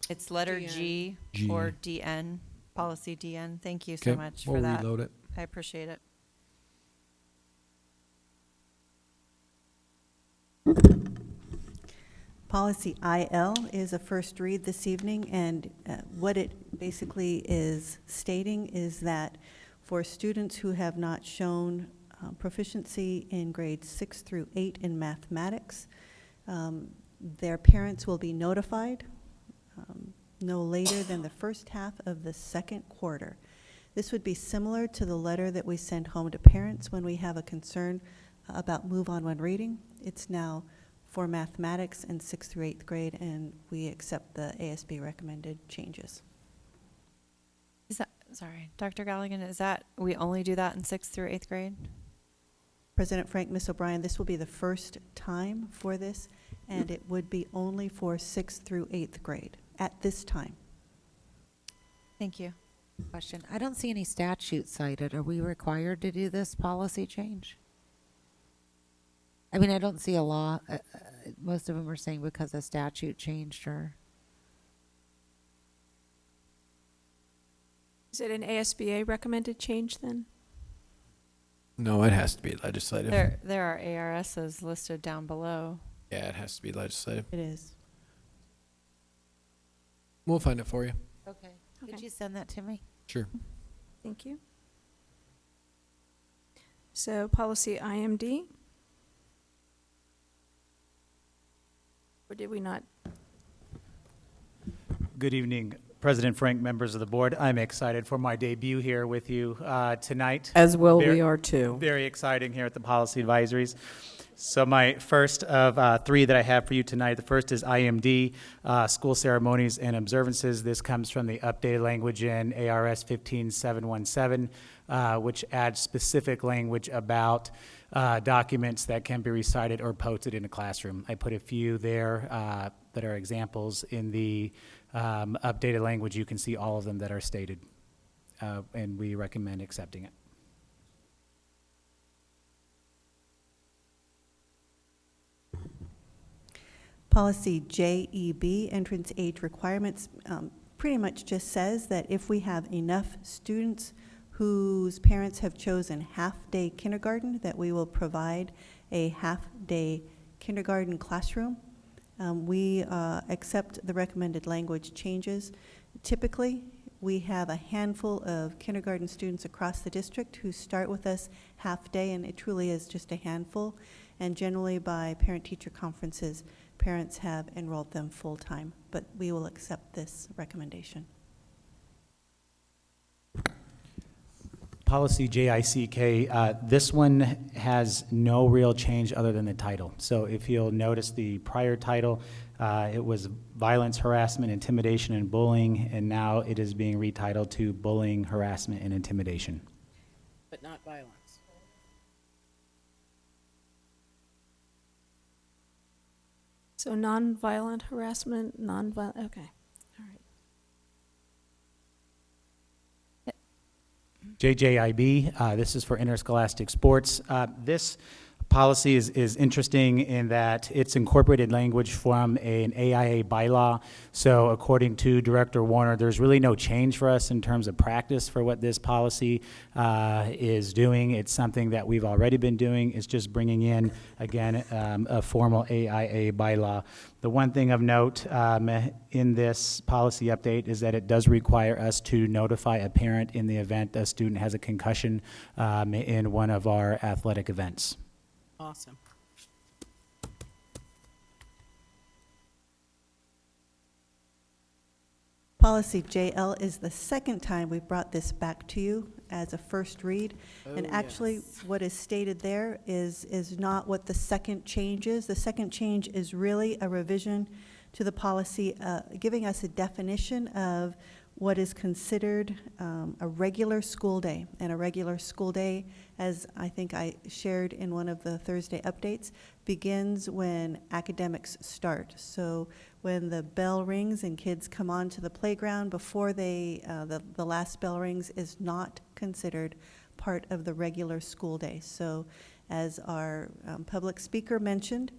It's letter G
G.
or DN, policy DN. Thank you so
Okay,
much
we'll
for that.
reload it.
I appreciate it.
Policy IL is a first read this evening, and what it basically is stating is that for students who have not shown proficiency in grades 6 through 8 in mathematics, their parents will be notified no later than the first half of the second quarter. This would be similar to the letter that we send home to parents when we have a concern about move on when reading. It's now for mathematics in 6th through 8th grade, and we accept the ASB recommended changes.
Is that, sorry, Dr. Galligan, is that, we only do that in 6th through 8th grade?
President Frank, Ms. O'Brien, this will be the first time for this, and it would be only for 6th through 8th grade at this time.
Thank you.
Question. I don't see any statute cited. Are we required to do this policy change? I mean, I don't see a law. Most of them are saying because a statute changed or.
Is it an ASBA recommended change then?
No, it has to be legislative.
There are ARSs listed down below.
Yeah, it has to be legislative.
It is.
We'll find it for you.
Okay. Could
Okay.
you send that to me?
Sure.
Thank you. So policy IMD. Or did we not?
Good evening, President Frank, members of the board. I'm excited for my debut here with you tonight.
As well
Very-
we are too.
Very exciting here at the Policy Advisories. So my first of three that I have for you tonight, the first is IMD, School Ceremonies and Observances. This comes from the updated language in ARS 15717, which adds specific language about documents that can be recited or posted in a classroom. I put a few there that are examples in the updated language. You can see all of them that are stated, and we recommend accepting it.
Policy JEB, entrance age requirements, pretty much just says that if we have enough students whose parents have chosen half-day kindergarten, that we will provide a half-day kindergarten classroom. We accept the recommended language changes. Typically, we have a handful of kindergarten students across the district who start with us half-day, and it truly is just a handful. And generally, by parent-teacher conferences, parents have enrolled them full-time, but we will accept this recommendation.
Policy JICK, this one has no real change other than the title. So if you'll notice the prior title, it was violence, harassment, intimidation, and bullying, and now it is being retitled to bullying, harassment, and intimidation.
But not violence.
So nonviolent harassment, nonviolent, okay. All right.
JJIB, this is for interscholastic sports. This policy is interesting in that it's incorporated language from an AIA bylaw. So according to Director Warner, there's really no change for us in terms of practice for what this policy is doing. It's something that we've already been doing. It's just bringing in, again, a formal AIA bylaw. The one thing of note in this policy update is that it does require us to notify a parent in the event a student has a concussion in one of our athletic events.
Awesome.
Policy JL is the second time we've brought this back to you as a first read. And actually, what is stated there is not what the second change is. The second change is really a revision to the policy, giving us a definition of what is considered a regular school day. And a regular school day, as I think I shared in one of the Thursday updates, begins when academics start. So when the bell rings and kids come onto the playground before the last bell rings is not considered part of the regular school day. So as our public speaker mentioned,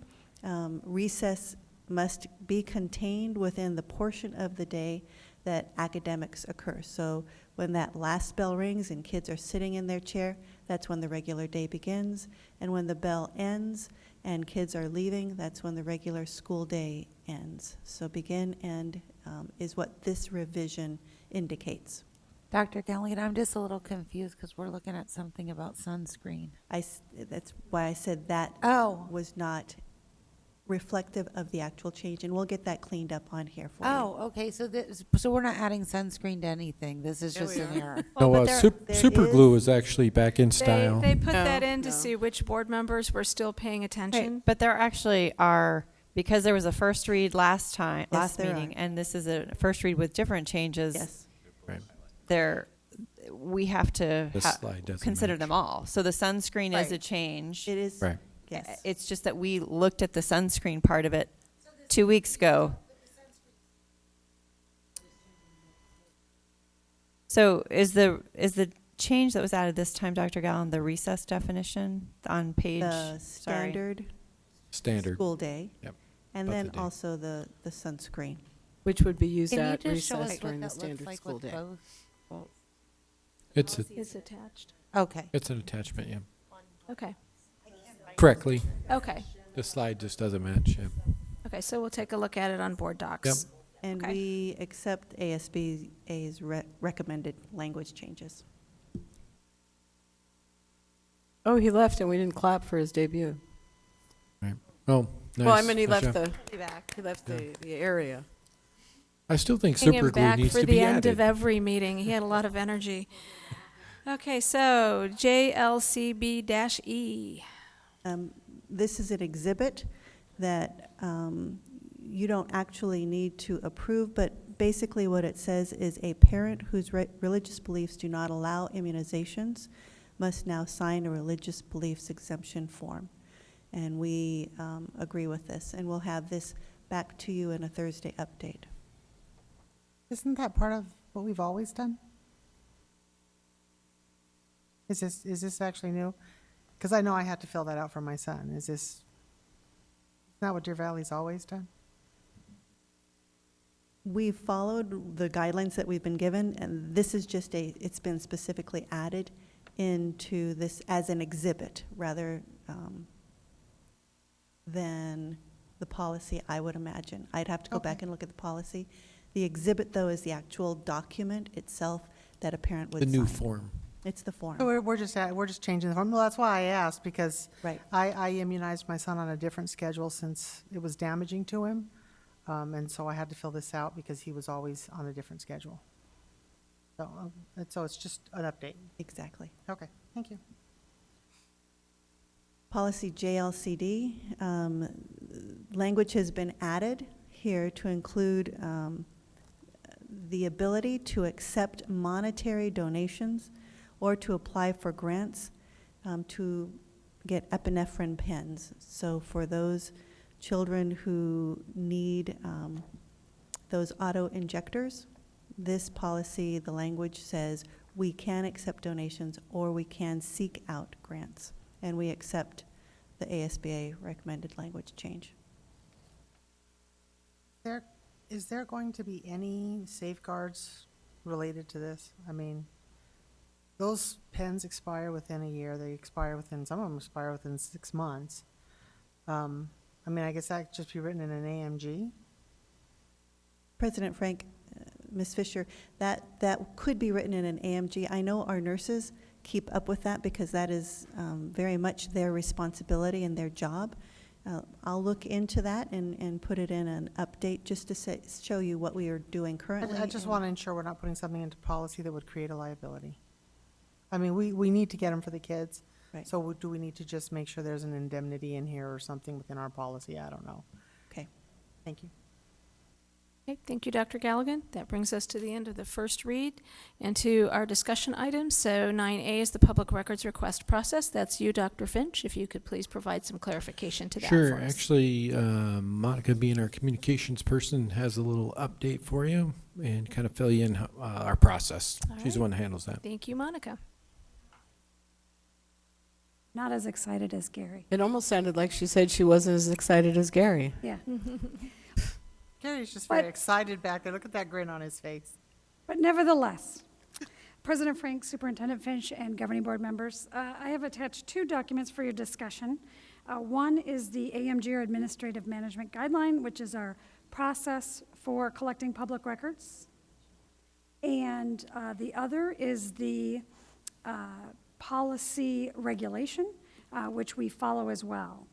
recess must be contained within the portion of the day that academics occur. So when that last bell rings and kids are sitting in their chair, that's when the regular day begins. And when the bell ends and kids are leaving, that's when the regular school day ends. So begin and is what this revision indicates.
Dr. Galligan, I'm just a little confused because we're looking at something about sunscreen.
That's why I said that was not reflective of the actual change, and we'll get that cleaned up on here for you.
Oh, okay, so we're not adding sunscreen to anything. This is just an error.
No, super glue is actually back in style.
They put that in to see which board members were still paying attention.
Right, but there actually are, because there was a first read last
there
meeting, and this is a first read with different changes.
Yes.
Right. We have to
This slide doesn't
consider
match.
them all. So the sunscreen is
Right.
a change.
It is.
Right.
Yes.
It's just that we looked at the sunscreen part of it 2 weeks ago. So is the change that was added this time, Dr. Gallen, the recess definition on page?
The standard school day.
Yep.
And
Both
then
the day.
also the sunscreen.
Which would be used
Can you
at
just show
recess
us
during
what
the
that looks
standard
like
school
with
day.
both?
It's
It's attached.
Okay.
it's an attachment, yeah.
Okay.
correctly.
Okay.
The slide just doesn't match. Yeah.
Okay, so we'll take a look at it on board docs.
Yep.
And
Okay.
we accept ASBA's recommended language changes.
Oh, he left and we didn't clap for his debut.
Right. Oh, nice.
Well, I mean, he
Nice
left
job.
he left the area.
I still think
Bring him
super glue
back
needs
for
to
the
be
end
added.
of every meeting. He had a lot of energy. Okay, so JLCB-E.
This is an exhibit that you don't actually need to approve, but basically what it says is a parent whose religious beliefs do not allow immunizations must now sign a religious beliefs exemption form. And we agree with this, and we'll have this back to you in a Thursday update.
Isn't that part of what we've always done? Is this actually new? Because I know I had to fill that out for my son. Isn't that what Deer Valley's always done?
We've followed the guidelines that we've been given, and this is just it's been specifically added into this as an exhibit rather than the policy, I would imagine. I'd have to go back and look at the policy. The exhibit, though, is the actual document itself that a parent would
The new
sign.
form.
It's the form.
So we're just changing the form. Well, that's why I asked, because
Right.
I immunized my son on a different schedule since it was damaging to him. And so I had to fill this out because he was always on a different schedule. So it's just an update.
Exactly.
Okay, thank you.
Policy JLCD, language has been added here to include the ability to accept monetary donations or to apply for grants to get epinephrine pens. So for those children who need those auto injectors, this policy, the language says we can accept donations or we can seek out grants. And we accept the ASBA recommended language change.
Is there going to be any safeguards related to this? I mean, those pens expire within a year. Some of them expire within 6 months. I mean, I guess that could just be written in an AMG.
President Frank, Ms. Fisher, that could be written in an AMG. I know our nurses keep up with that because that is very much their responsibility and their job. I'll look into that and put it in an update just to show you what we are doing currently.
I just want to ensure we're not putting something into policy that would create a liability. I mean, we need to get them for the kids.
Right.
So do we need to just make sure there's an indemnity in here or something within our policy? I don't know.
Okay.
Thank you.
Okay, thank you, Dr. Galligan. That brings us to the end of the first read and to our discussion items. So 9A is the public records request process. That's you, Dr. Finch. If you could please provide some clarification to that
Sure.
for us.
Actually, Monica, being our communications person, has a little update for you and kind of fill you in our process.
All
She's the
right.
one that handles that.
Thank you, Monica.
Not as excited as Gary.
It almost sounded like she said she wasn't as excited as Gary.
Yeah.
Gary's just
But-
very excited back there. Look at that grin on his face.
But nevertheless, President Frank, Superintendent Finch, and governing board members, I have attached 2 documents for your discussion. One is the AMG, or Administrative Management Guideline, which is our process for collecting public records. And the other is the policy regulation, which we follow as well.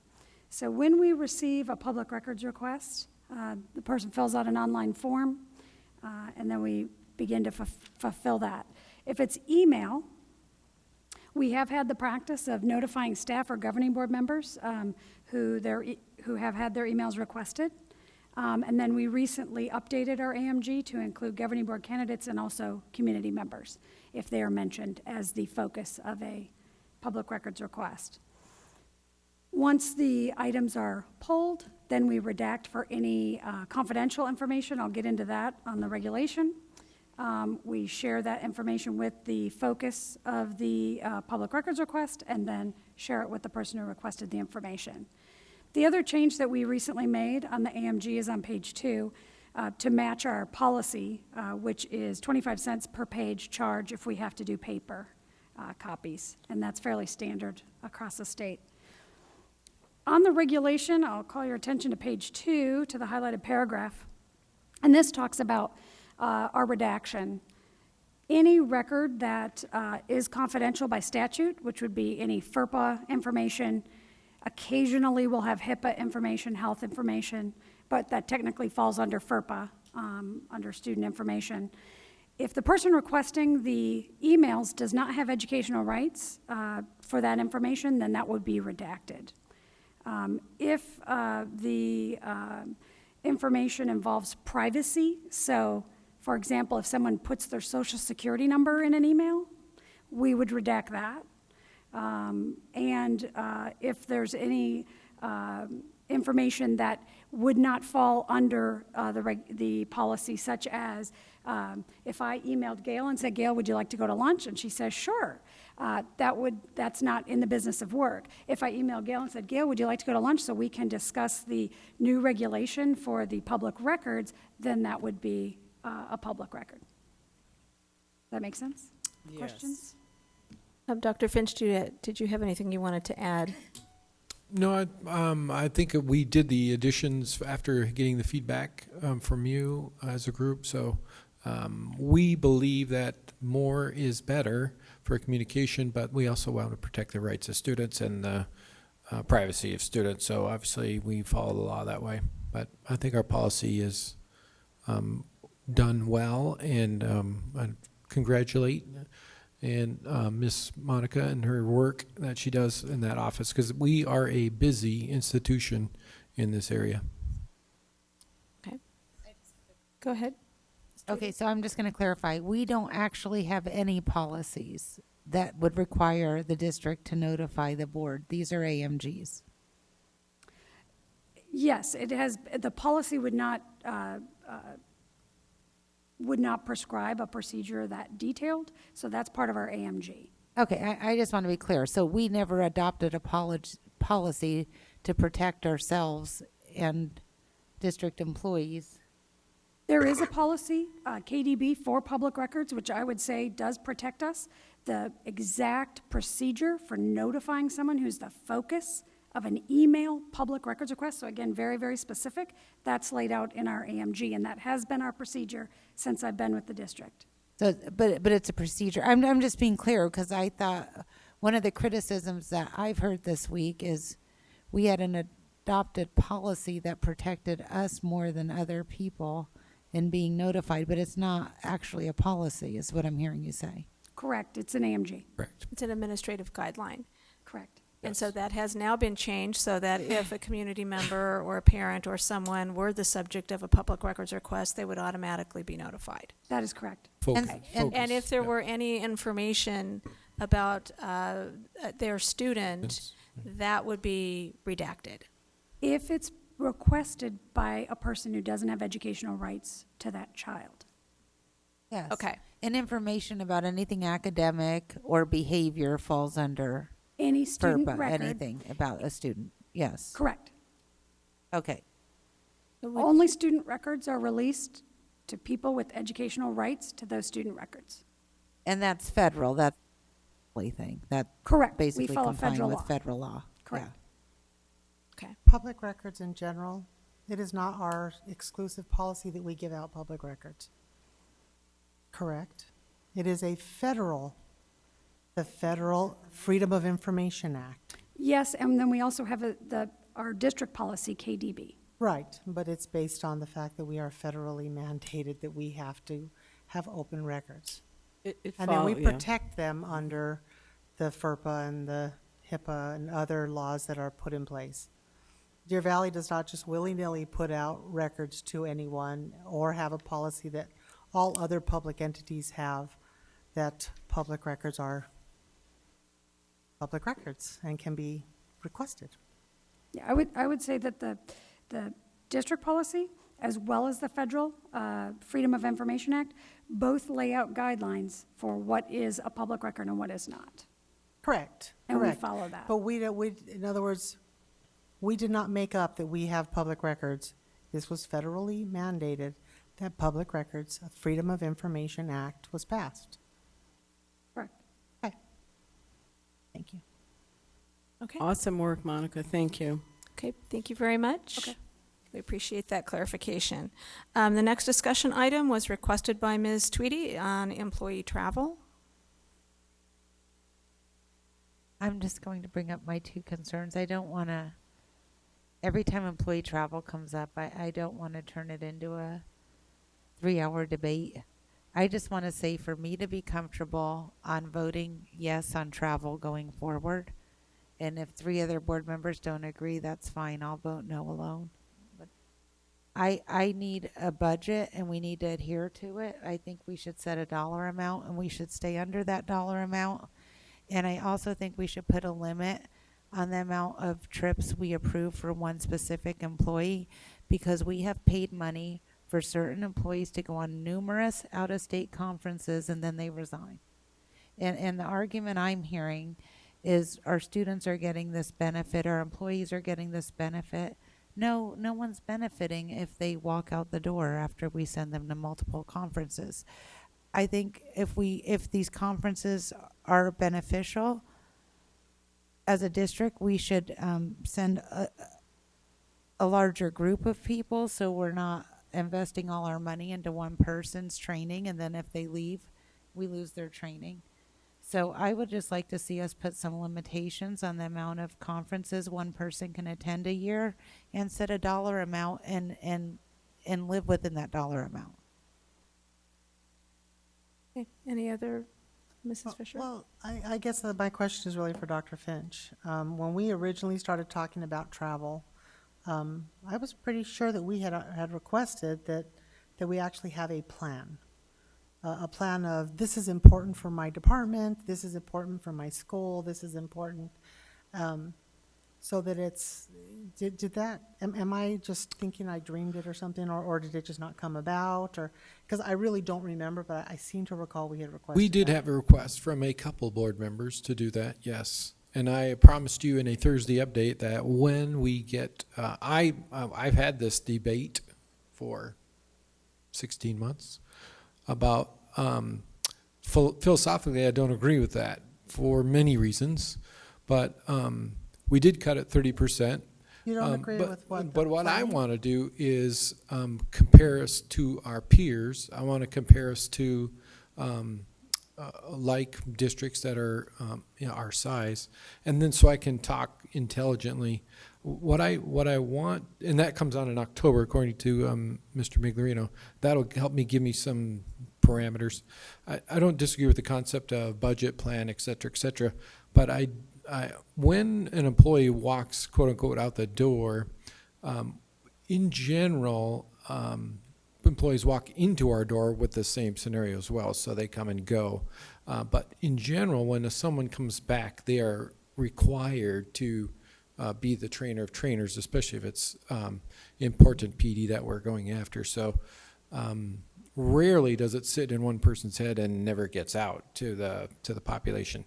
So when we receive a public records request, the person fills out an online form, and then we begin to fulfill that. If it's email, we have had the practice of notifying staff or governing board members who have had their emails requested. And then we recently updated our AMG to include governing board candidates and also community members, if they are mentioned as the focus of a public records request. Once the items are pulled, then we redact for any confidential information. I'll get into that on the regulation. We share that information with the focus of the public records request and then share it with the person who requested the information. The other change that we recently made on the AMG is on page 2 to match our policy, which is 25 cents per page charge if we have to do paper. copies, and that's fairly standard across the state. On the regulation, I'll call your attention to page 2, to the highlighted paragraph, and this talks about our redaction. Any record that is confidential by statute, which would be any FERPA information, occasionally we'll have HIPAA information, health information, but that technically falls under FERPA, under student information. If the person requesting the emails does not have educational rights for that information, then that would be redacted. If the information involves privacy, so for example, if someone puts their social security number in an email, we would redact that. If there's any information that would not fall under the policy, such as if I emailed Gail and said, Gail, would you like to go to lunch? And she says, sure. That's not in the business of work. If I emailed Gail and said, Gail, would you like to go to lunch so we can discuss the new regulation for the public records, then that would be a public record. Does that make sense?
Yes.
Questions?
Dr. Finch, did you have anything you wanted to add?
No, I think we did the additions after getting the feedback from you as a group. So we believe that more is better for communication, but we also want to protect the rights of students and the privacy of students. So obviously we follow the law that way. But I think our policy is done well, and I congratulate and Miss Monica and her work that she does in that office, because we are a busy institution in this area.
Okay. Go ahead.
Okay, so I'm just going to clarify. We don't actually have any policies that would require the district to notify the board. These are AMGs.
Yes, it has. The policy would not prescribe a procedure that detailed, so that's part of our AMG.
Okay, I just want to be clear. So we never adopted a policy to protect ourselves and district employees.
There is a policy, KDB, for public records, which I would say does protect us. The exact procedure for notifying someone who's the focus of an email public records request, so again, very, very specific, that's laid out in our AMG, and that has been our procedure since I've been with the district.
So, but it's a procedure. I'm just being clear, because I thought one of the criticisms that I've heard this week is we had an adopted policy that protected us more than other people in being notified, but it's not actually a policy, is what I'm hearing you say.
Correct, it's an AMG.
Correct.
It's an administrative guideline.
Correct.
And so that has now been changed so that if a community member or a parent or someone were the subject of a public records request, they would automatically be notified.
That is correct.
And if there were any information about their student, that would be redacted.
If it's requested by a person who doesn't have educational rights to that child.
Yes.
Okay.
And information about anything academic or behavior falls under
Any student
FERPA,
record.
anything about a student. Yes.
Correct.
Okay.
Only student records are released to people with educational rights to those student records.
And that's federal. That's the thing. That
Correct.
basically
We follow
complying
federal
with
law.
federal law.
Correct.
Okay.
Public records in general, it is not our exclusive policy that we give out public records. Correct? It is the Federal Freedom of Information Act.
Yes, and then we also have our district policy, KDB.
Right, but it's based on the fact that we are federally mandated that we have to have open records. And then we protect them under the FERPA and the HIPAA and other laws that are put in place. Deer Valley does not just willy-nilly put out records to anyone or have a policy that all other public entities have, that public records are public records and can be requested.
Yeah, I would say that the district policy, as well as the federal Freedom of Information Act, both lay out guidelines for what is a public record and what is not.
Correct.
And
correct.
we follow that.
But in other words, we did not make up that we have public records. This was federally mandated that public records, a Freedom of Information Act was passed.
Correct.
Okay.
Thank you.
Okay.
Awesome work, Monica. Thank you.
Okay, thank you very much. Okay. We appreciate that clarification. The next discussion item was requested by Ms. Tweedy on employee travel.
I'm just going to bring up my two concerns. I don't want to, every time employee travel comes up, I don't want to turn it into a 3-hour debate. I just want to say for me to be comfortable on voting yes on travel going forward. And if 3 other board members don't agree, that's fine. I'll vote no alone. But I need a budget and we need to adhere to it. I think we should set a dollar amount and we should stay under that dollar amount. And I also think we should put a limit on the amount of trips we approve for one specific employee, because we have paid money for certain employees to go on numerous out-of-state conferences and then they resign. And the argument I'm hearing is our students are getting this benefit, our employees are getting this benefit. No one's benefiting if they walk out the door after we send them to multiple conferences. I think if these conferences are beneficial, as a district, we should send a larger group of people, so we're not investing all our money into one person's training, and then if they leave, we lose their training. So I would just like to see us put some limitations on the amount of conferences one person can attend a year, and set a dollar amount and live within that dollar amount.
Okay. Any other, Mrs. Fisher?
Well, I guess my question is really for Dr. Finch. When we originally started talking about travel, I was pretty sure that we had requested that we actually have a plan. A plan of, this is important for my department, this is important for my school, this is important, so that it's, did that, am I just thinking I dreamed it or something, or did it just not come about, or, because I really don't remember, but I seem to recall we had requested
We did
that.
have a request from a couple board members to do that, yes. And I promised you in a Thursday update that when we get, I've had this debate for 16 months about, philosophically, I don't agree with that for many reasons, but we did cut it 30%.
You don't agree with what?
But what I want to do is compare us to our peers. I want to compare us to like districts that are our size, and then so I can talk intelligently. What I want, and that comes out in October, according to Mr. Migliorino. That'll help me give me some parameters. I don't disagree with the concept of budget plan, et cetera, but when an employee walks, quote unquote, out the door, in general, employees walk into our door with the same scenario as well, so they come and go. But in general, when someone comes back, they are required to be the trainer of trainers, especially if it's important PD that we're going after. So rarely does it sit in one person's head and never gets out to the population.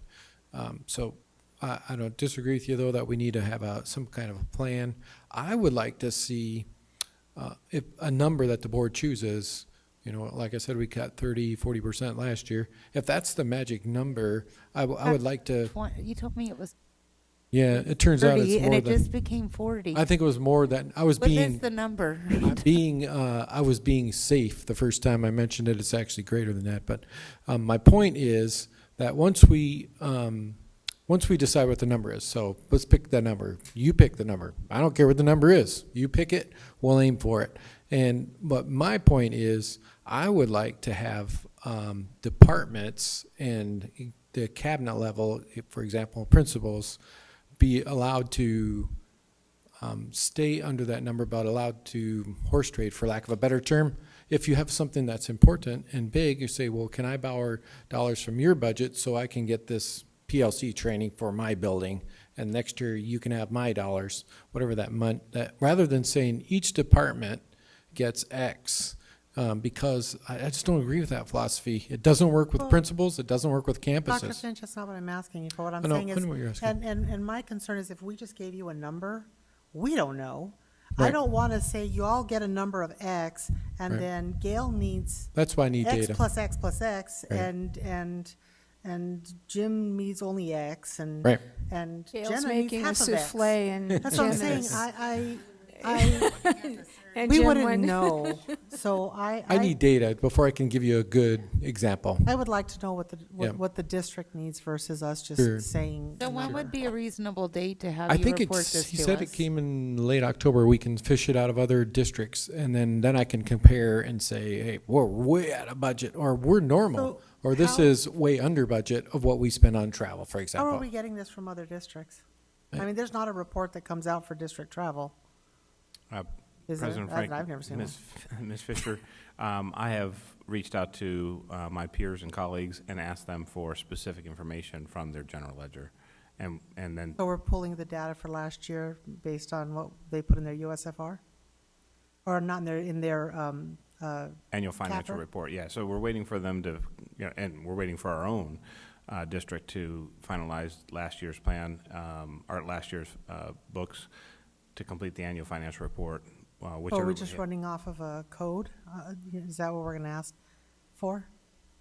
So I don't disagree with you, though, that we need to have some kind of a plan. I would like to see if a number that the board chooses. Like I said, we cut 30-40% last year. If that's the magic number, I would like to.
You told me it was.
Yeah, it turns out
30,
it's more
and it
than,
just became 40.
I think it was more than I was
What
being.
is the number?
I was being safe the first time I mentioned it. It's actually greater than that. But my point is that once we decide what the number is, so let's pick that number. You pick the number. I don't care what the number is. You pick it. We'll aim for it. But my point is, I would like to have departments and the cabinet level, for example, principals, be allowed to stay under that number, but allowed to horse trade, for lack of a better term. If you have something that's important and big, you say, well, can I borrow dollars from your budget so I can get this PLC training for my building, and next year you can have my dollars, whatever that month. Rather than saying each department gets X, because I just don't agree with that philosophy. It doesn't work with principals. It doesn't work with campuses.
Dr. Finch, that's not what I'm asking you for. What I'm
I know,
saying
I
is,
know what you're asking.
and my concern is, if we just gave you a number, we don't know.
Right.
I don't want to say you all get a number of X, and
Right.
then Gail needs
That's why I need
X
data.
plus X plus X,
Right.
and and Jim needs only X, and
Right.
and
Gail's
Jenna
making a
needs half of X.
souffle and
That's what I'm
Jim
saying.
is- And
We
Jim
wouldn't
wouldn't.
know. So
I need data before I can give you a good example.
I would like to know what
Yeah.
what the district needs versus us just
Sure.
saying.
So when would be a reasonable date to have
I
you
think
report
it's,
this
he
to
said
us?
it came in late October. We can fish it out of other districts, and then I can compare and say, hey, we're way out of budget, or we're normal,
So
or this
how-
is way under budget of what we spend on travel, for
How
example.
are we getting this from other districts? I mean, there's not a report that comes out for district travel. Is there?
President Frank,
I've never seen
Ms. Fisher, I have reached out to my peers and colleagues and asked them for specific information from their general ledger. And then,
So we're pulling the data for last year based on what they put in their USFR? Or not in their
annual financial
CAFR?
report, yeah. So we're waiting for them to, and we're waiting for our own district to finalize last year's plan, or last year's books to complete the annual financial report.
So are we just running off of a code? Is that what we're going to ask for?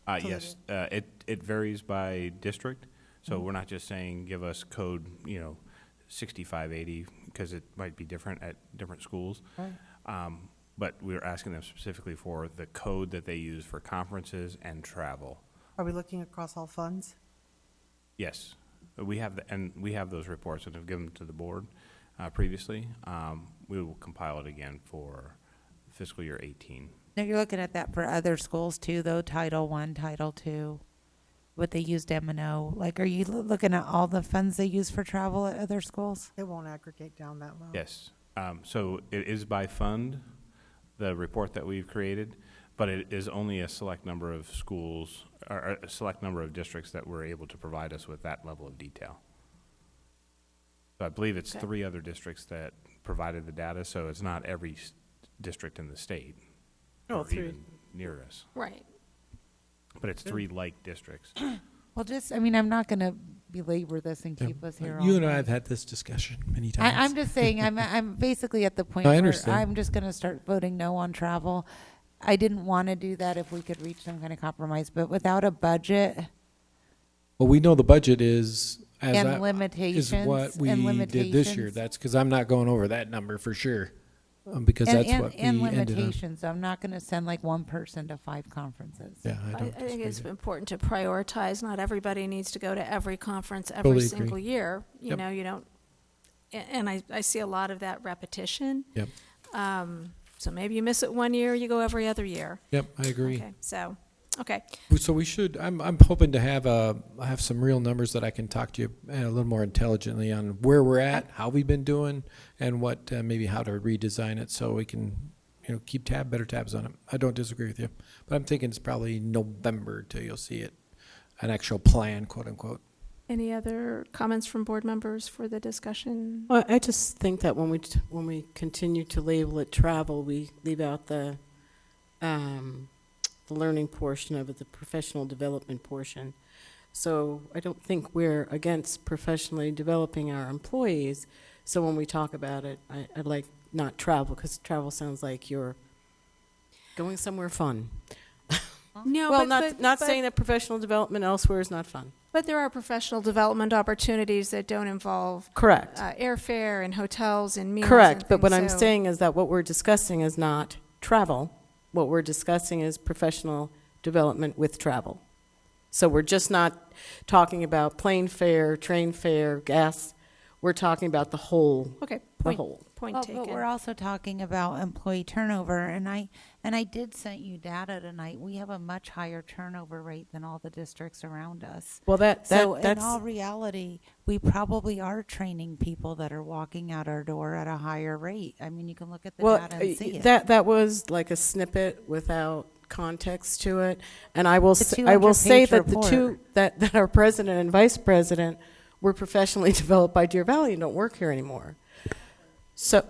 Yes, it varies by district. So we're not just saying, give us code, 6580, because it might be different at different schools.
Right.
But we're asking them specifically for the code that they use for conferences and travel.
Are we looking across all funds?
Yes, we have we have those reports and have given them to the board previously. We will compile it again for fiscal year 18.
Now, you're looking at that for other schools too, though, Title I, Title II, what they used M&O. Like, are you looking at all the funds they use for travel at other schools?
It won't aggregate down that low.
Yes, so it is by fund, the report that we've created, but it is only a select number of schools, or a select number of districts that were able to provide us with that level of detail. So I believe it's 3 other districts that provided the data, so it's not every district in the state.
Oh,
or
3.
even near us.
Right.
But it's 3 like districts.
Well, I'm not going to belabor this and keep us here all
You and I
night.
have had this discussion many times.
I'm just saying, I'm basically at the point
I
where
understand.
I'm just going to start voting no on travel. I didn't want to do that if we could reach some kind of compromise, but without a budget
Well, we know the budget is,
and
is
limitations
what we
and
did this year.
limitations.
That's because I'm not going over that number for sure, because that's what we
and
ended on.
limitations. I'm not going to send like one person to 5 conferences.
Yeah, I
I
don't
think
disagree
it's
there.
important to prioritize. Not everybody needs to go to every conference every
Totally agree.
single year. You
Yep.
know, you don't, and I see a lot of that repetition.
Yep.
So maybe you miss it one year, you go every other year.
Yep, I agree.
Okay, so, okay.
So we should, I'm hoping to have some real numbers that I can talk to you a little more intelligently on where we're at, how we've been doing, and what, maybe how to redesign it so we can, keep better tabs on it. I don't disagree with you, but I'm thinking it's probably November till you'll see it, an actual plan, quote unquote.
Any other comments from board members for the discussion?
Well, I just think that when we continue to label it travel, we leave out the learning portion of it, the professional development portion. So I don't think we're against professionally developing our employees. So when we talk about it, I'd like not travel, because travel sounds like you're going somewhere fun.
No,
Well,
but
not saying that professional development elsewhere is not fun.
But there are professional development opportunities that don't involve
Correct.
Airfare and hotels and meals.
Correct,
and
but what
things,
I'm
so-
saying is that what we're discussing is not travel. What we're discussing is professional development with travel. So we're just not talking about plane fare, train fare, gas. We're talking about the whole.
Okay,
The
point,
whole.
point
Well,
taken.
but we're also talking about employee turnover, and I did send you data tonight. We have a much higher turnover rate than all the districts around us.
Well,
So in
that's
all reality, we probably are training people that are walking out our door at a higher rate. I mean, you can look at the
well,
data and see it.
that was like a snippet without context to it, and I will
It's a
I will say
200-page
that the
report.
two that our president and vice president were professionally developed by Deer Valley and don't work here anymore. So.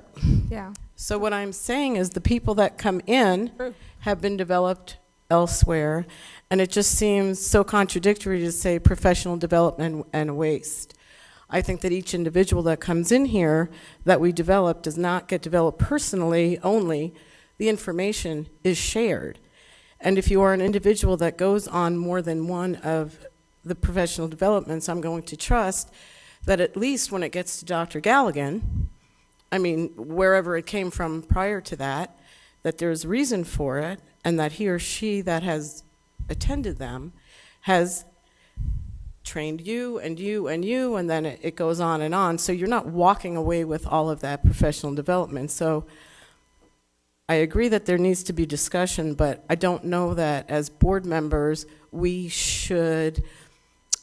Yeah.
So what I'm saying is the people that come in
True.
have been developed elsewhere, and it just seems so contradictory to say professional development and waste. I think that each individual that comes in here that we develop does not get developed personally only. The information is shared. And if you are an individual that goes on more than one of the professional developments, I'm going to trust that at least when it gets to Dr. Galligan, I mean, wherever it came from prior to that, that there's reason for it, and that he or she that has attended them has trained you and you and you, and then it goes on and on. So you're not walking away with all of that professional development. So I agree that there needs to be discussion, but I don't know that as board members we should,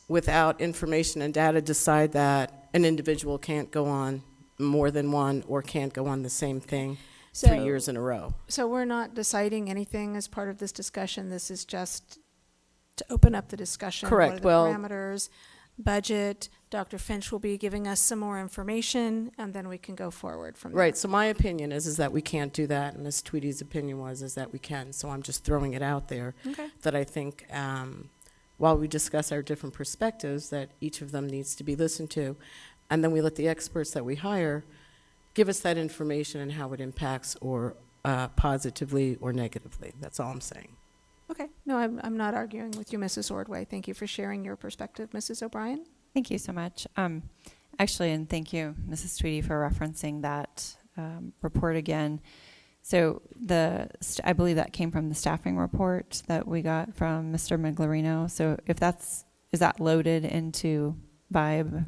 without information and data, decide that an individual can't go on more than one or can't go on the same thing 3 years in a row.
So we're not deciding anything as part of this discussion. This is just to open up the discussion.
Correct.
What are the
Well,
parameters, budget? Dr. Finch will be giving us some more information, and then we can go forward from there.
Right, so my opinion is that we can't do that, and Ms. Tweedy's opinion is that we can, so I'm just throwing it out there.
Okay.
That I think, while we discuss our different perspectives, that each of them needs to be listened to, and then we let the experts that we hire give us that information and how it impacts or positively or negatively. That's all I'm saying.
Okay. No, I'm not arguing with you, Mrs. Ordway. Thank you for sharing your perspective. Mrs. O'Brien?
Thank you so much. Actually, and thank you, Mrs. Tweedy, for referencing that report again. So I believe that came from the staffing report that we got from Mr. Miglerino. So if is that loaded into Vibe?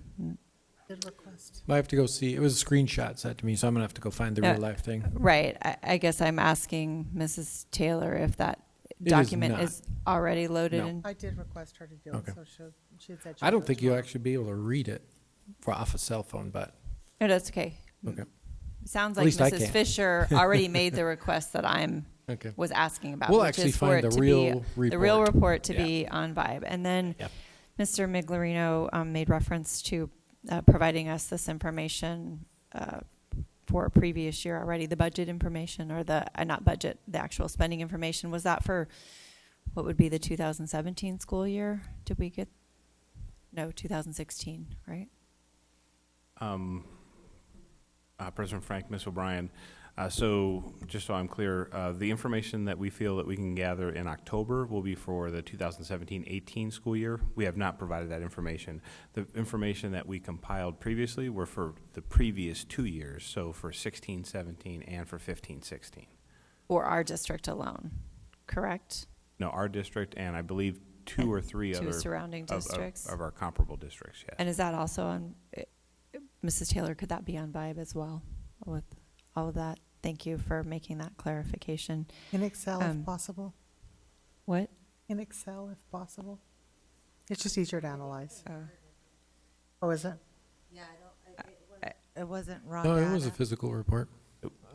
I have to go see. It was a screenshot sent to me, so I'm gonna have to go find the real life thing.
Right. I guess I'm asking Mrs. Taylor if that
It
document
not.
is already loaded
No.
in.
I did request her to do
Okay.
it, so she had said she
I don't
would
think
tomorrow.
you'll actually be able to read it off a cell phone, but
No, that's okay.
okay.
Sounds
At
like
least I
Mrs.
can.
Fisher already made the request that
Okay.
was asking about.
We'll
which
actually
is for
find
it
the
to
real
be, the real
report.
report to
Yeah.
be on Vibe. And then
Yep.
Mr. Miglerino made reference to providing us this information for a previous year already, the budget information, or the not budget, the actual spending information. Was that for what would be the 2017 school year? Did we get? No, 2016, right?
President Frank, Ms. O'Brien, so just so I'm clear, the information that we feel that we can gather in October will be for the 2017-18 school year. We have not provided that information. The information that we compiled previously were for the previous 2 years, so for 16-17 and for 15-16.
Or our district alone, correct?
No, our district and I believe two or three
two
other
surrounding districts.
of our comparable districts, yes.
And is that also on, Mrs. Taylor, could that be on Vibe as well with all of that? Thank you for making that clarification.
In Excel, if possible.
What?
In Excel, if possible. It's just easier to analyze. Oh, is it?
Yeah, it wasn't raw
No,
data.
it was a physical report.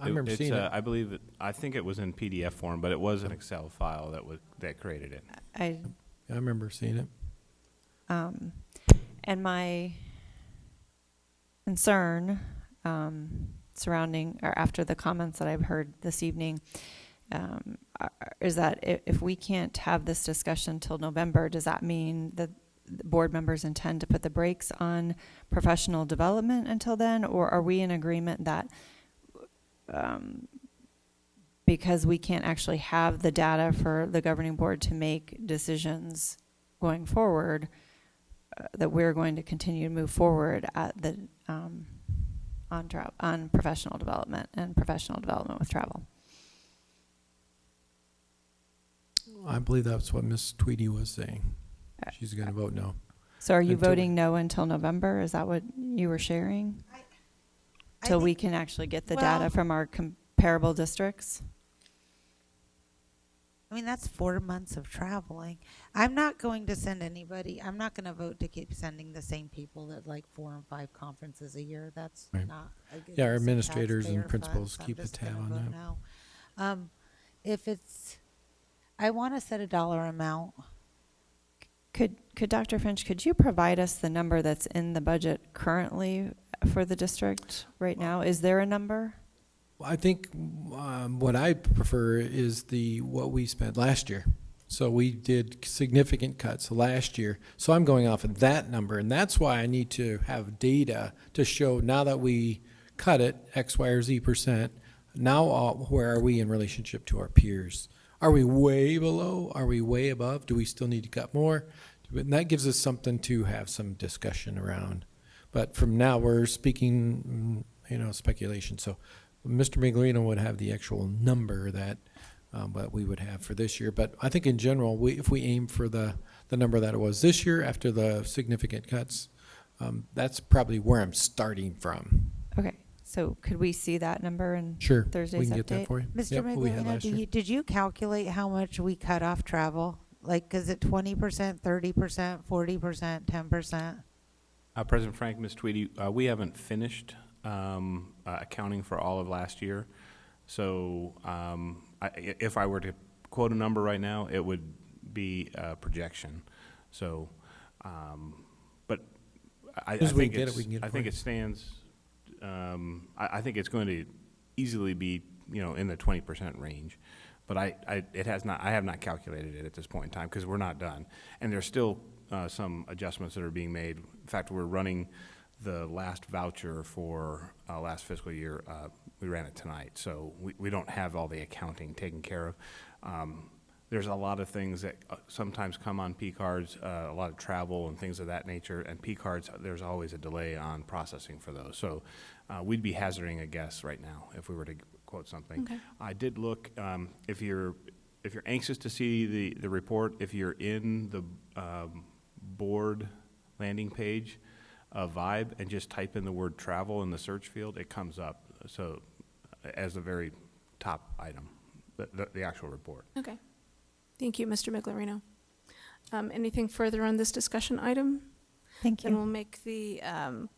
I remember seeing it.
I believe I think it was in PDF form, but it was an Excel file that created it.
I
remember seeing it.
And my concern surrounding or after the comments that I've heard this evening is that if we can't have this discussion till November, does that mean that the board members intend to put the brakes on professional development until then, or are we in agreement that because we can't actually have the data for the governing board to make decisions going forward, that we're going to continue to move forward at the on professional development and professional development with travel?
I believe that's what Ms. Tweedy was saying. She's going to vote no.
So are you
Until-
voting no until November? Is that what you were sharing? Till we can actually get the data
well-
from our comparable districts?
I mean, that's 4 months of traveling. I'm not going to send anybody, I'm not going to vote to keep sending the same people that like 4 and 5 conferences a year. That's
Right.
not a good
Yeah, our
use of
administrators and
taxpayer
principals
funds. I'm
keep a
just
tab
gonna
on
vote
that.
no. If it's, I want to set a dollar amount.
Could Dr. Finch, could you provide us the number that's in the budget currently for the district right now? Is there a number?
I think what I prefer is what we spent last year. So we did significant cuts last year. So I'm going off of that number, and that's why I need to have data to show now that we cut it X, Y, or Z %. Now, where are we in relationship to our peers? Are we way below? Are we way above? Do we still need to cut more? And that gives us something to have some discussion around. But from now, we're speaking, speculation. So Mr. Miglino would have the actual number that we would have for this year. But I think in general, if we aim for the number that it was this year after the significant cuts, that's probably where I'm starting from.
Okay, so could we see that number in
Sure,
Thursday's
we can
update?
get that for you.
Mr.
Yep, what we had last year.
Miglino, did you calculate how much we cut off travel? Like, is it 20%, 30%, 40%, 10%?
President Frank, Ms. Tweedy, we haven't finished accounting for all of last year. So if I were to quote a number right now, it would be a projection. So, but I think it stands. I think it's going to easily be, in the 20% range. But I have not calculated it at this point in time because we're not done, and there's still some adjustments that are being made. In fact, we're running the last voucher for last fiscal year. We ran it tonight, so we don't have all the accounting taken care of. There's a lot of things that sometimes come on P cards, a lot of travel and things of that nature. And P cards, there's always a delay on processing for those. So we'd be hazarding a guess right now if we were to quote something. Okay. I did look. If you're anxious to see the report, if you're in the board landing page of Vibe and just type in the word travel in the search field, it comes up. So as the very top item, the actual report.
Okay. Thank you, Mr. Miglino. Anything further on this discussion item?
Thank you.
Then we'll make the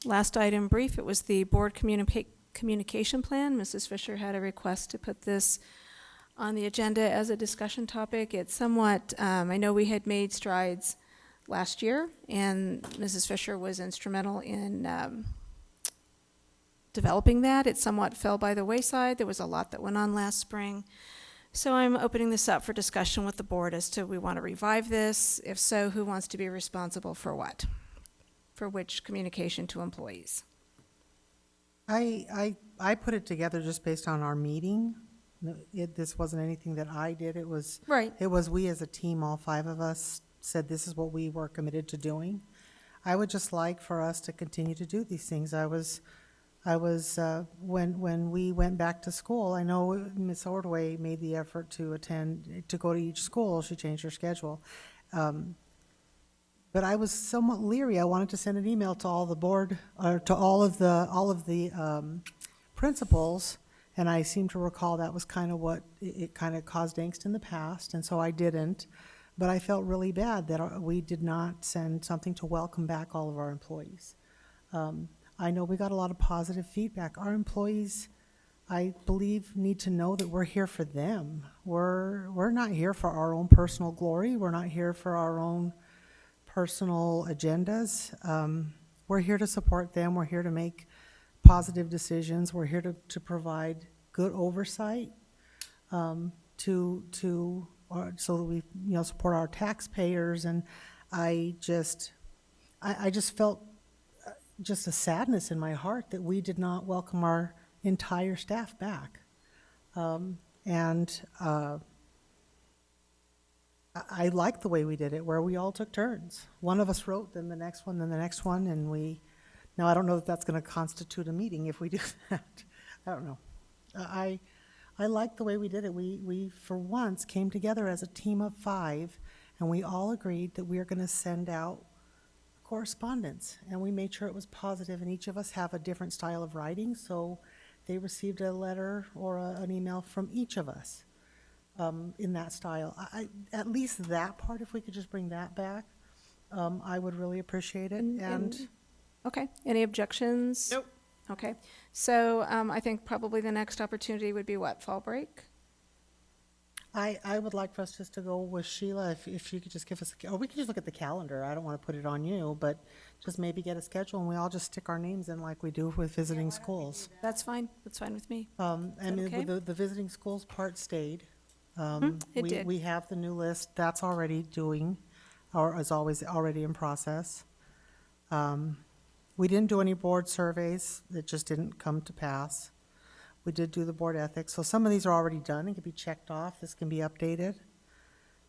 last item brief. It was the board communication plan. Mrs. Fisher had a request to put this on the agenda as a discussion topic. It's somewhat, I know we had made strides last year, and Mrs. Fisher was instrumental in developing that. It somewhat fell by the wayside. There was a lot that went on last spring. So I'm opening this up for discussion with the board as to we want to revive this. If so, who wants to be responsible for what? For which communication to employees?
I put it together just based on our meeting. This wasn't anything that I did. It was
right.
It was we as a team, all five of us said this is what we were committed to doing. I would just like for us to continue to do these things. I was when we went back to school, I know Ms. Ordway made the effort to go to each school. She changed her schedule. But I was somewhat leery. I wanted to send an email to all the board, or to all of the principals, and I seem to recall that was kind of what it kind of caused angst in the past, and so I didn't. But I felt really bad that we did not send something to welcome back all of our employees. I know we got a lot of positive feedback. Our employees, I believe, need to know that we're here for them. We're not here for our own personal glory. We're not here for our own personal agendas. We're here to support them. We're here to make positive decisions. We're here to provide good oversight so that we support our taxpayers. And I just felt just a sadness in my heart that we did not welcome our entire staff back. I like the way we did it, where we all took turns. One of us wrote, then the next one, then the next one, and now I don't know if that's going to constitute a meeting if we do that. I don't know. I like the way we did it. We for once came together as a team of 5, and we all agreed that we are going to send out correspondence, and we made sure it was positive, and each of us have a different style of writing, so they received a letter or an email from each of us in that style. At least that part, if we could just bring that back, I would really appreciate it.
Okay, any objections?
Nope.
Okay, so I think probably the next opportunity would be what, fall break?
I would like for us just to go with Sheila, if you could just give us, or we could just look at the calendar. I don't want to put it on you, but just maybe get a schedule, and we all just stick our names in like we do with visiting schools.
That's fine. That's fine with me.
I mean,
okay?
the visiting schools part stayed.
It did.
We have the new list. That's already doing, or is always already in process. We didn't do any board surveys. It just didn't come to pass. We did do the board ethics. So some of these are already done and can be checked off. This can be updated.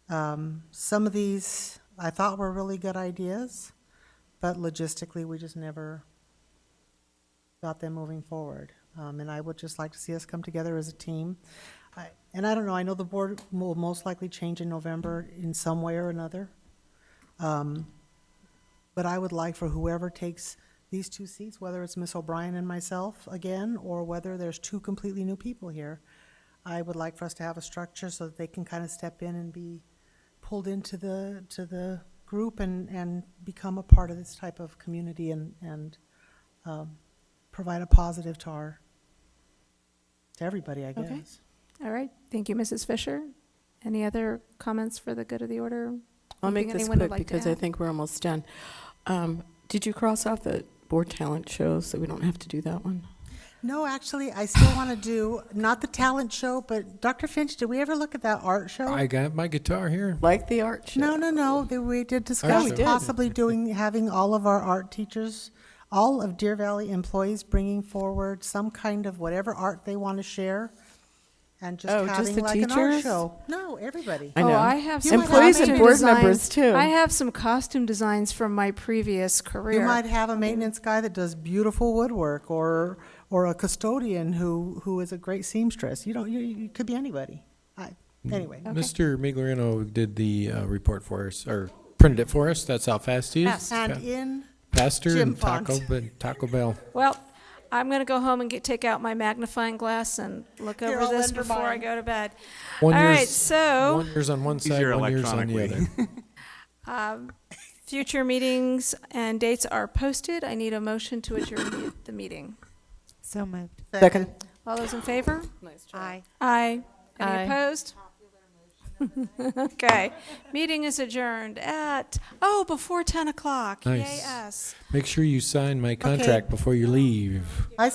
Some of these I thought were really good ideas, but logistically, we just never got them moving forward. And I would just like to see us come together as a team. And I don't know, I know the board will most likely change in November in some way or another. But I would like for whoever takes these two seats, whether it's Miss O'Brien and myself again, or whether there's two completely new people here, I would like for us to have a structure so that they can kind of step in and be pulled into the group and become a part of this type of community and provide a positive to everybody, I guess.
Okay. All right. Thank you, Mrs. Fisher. Any other comments for the good of the order?
I'll make
Anything
this
anyone would
quick
like to
because I
add?
think we're almost done. Did you cross off the board talent show so we don't have to do that one?
No, actually, I still want to do, not the talent show, but Dr. Finch, did we ever look at that art show?
I got my guitar here.
Like the art show?
No. We did discuss
we did.
possibly having all of our art teachers, all of Deer Valley employees bringing forward some kind of whatever art they want to share. And just
Oh,
having
just the
like an art
teachers?
show. No, everybody.
I know.
I have
You
some
might have
employees and
costume
board
designs.
members too.
I have some costume designs from my previous career.
You might have a maintenance guy that does beautiful woodwork, or a custodian who is a great seamstress. You could be anybody. Anyway.
Mr. Migliorino did the report for us, or printed it for us. That's how fast he is.
Fast.
And in
Faster
Jim
and Taco Bell.
Well, I'm going to go home and take out my magnifying glass and look
Here,
over
I'll
this
lend her
before I
mine.
go to bed.
One
All
year's-
right, so
1 year's on one side,
Easier
1 year's on the
electronically.
other.
future meetings and dates are posted. I need a motion to adjourn the meeting.
So moved.
Second.
All those in favor?
Nice try.
Aye. Any
Aye.
opposed? Okay. Meeting is adjourned at, before 10 o'clock.
Nice.
Yay us.
Make sure you sign my contract before you leave.
I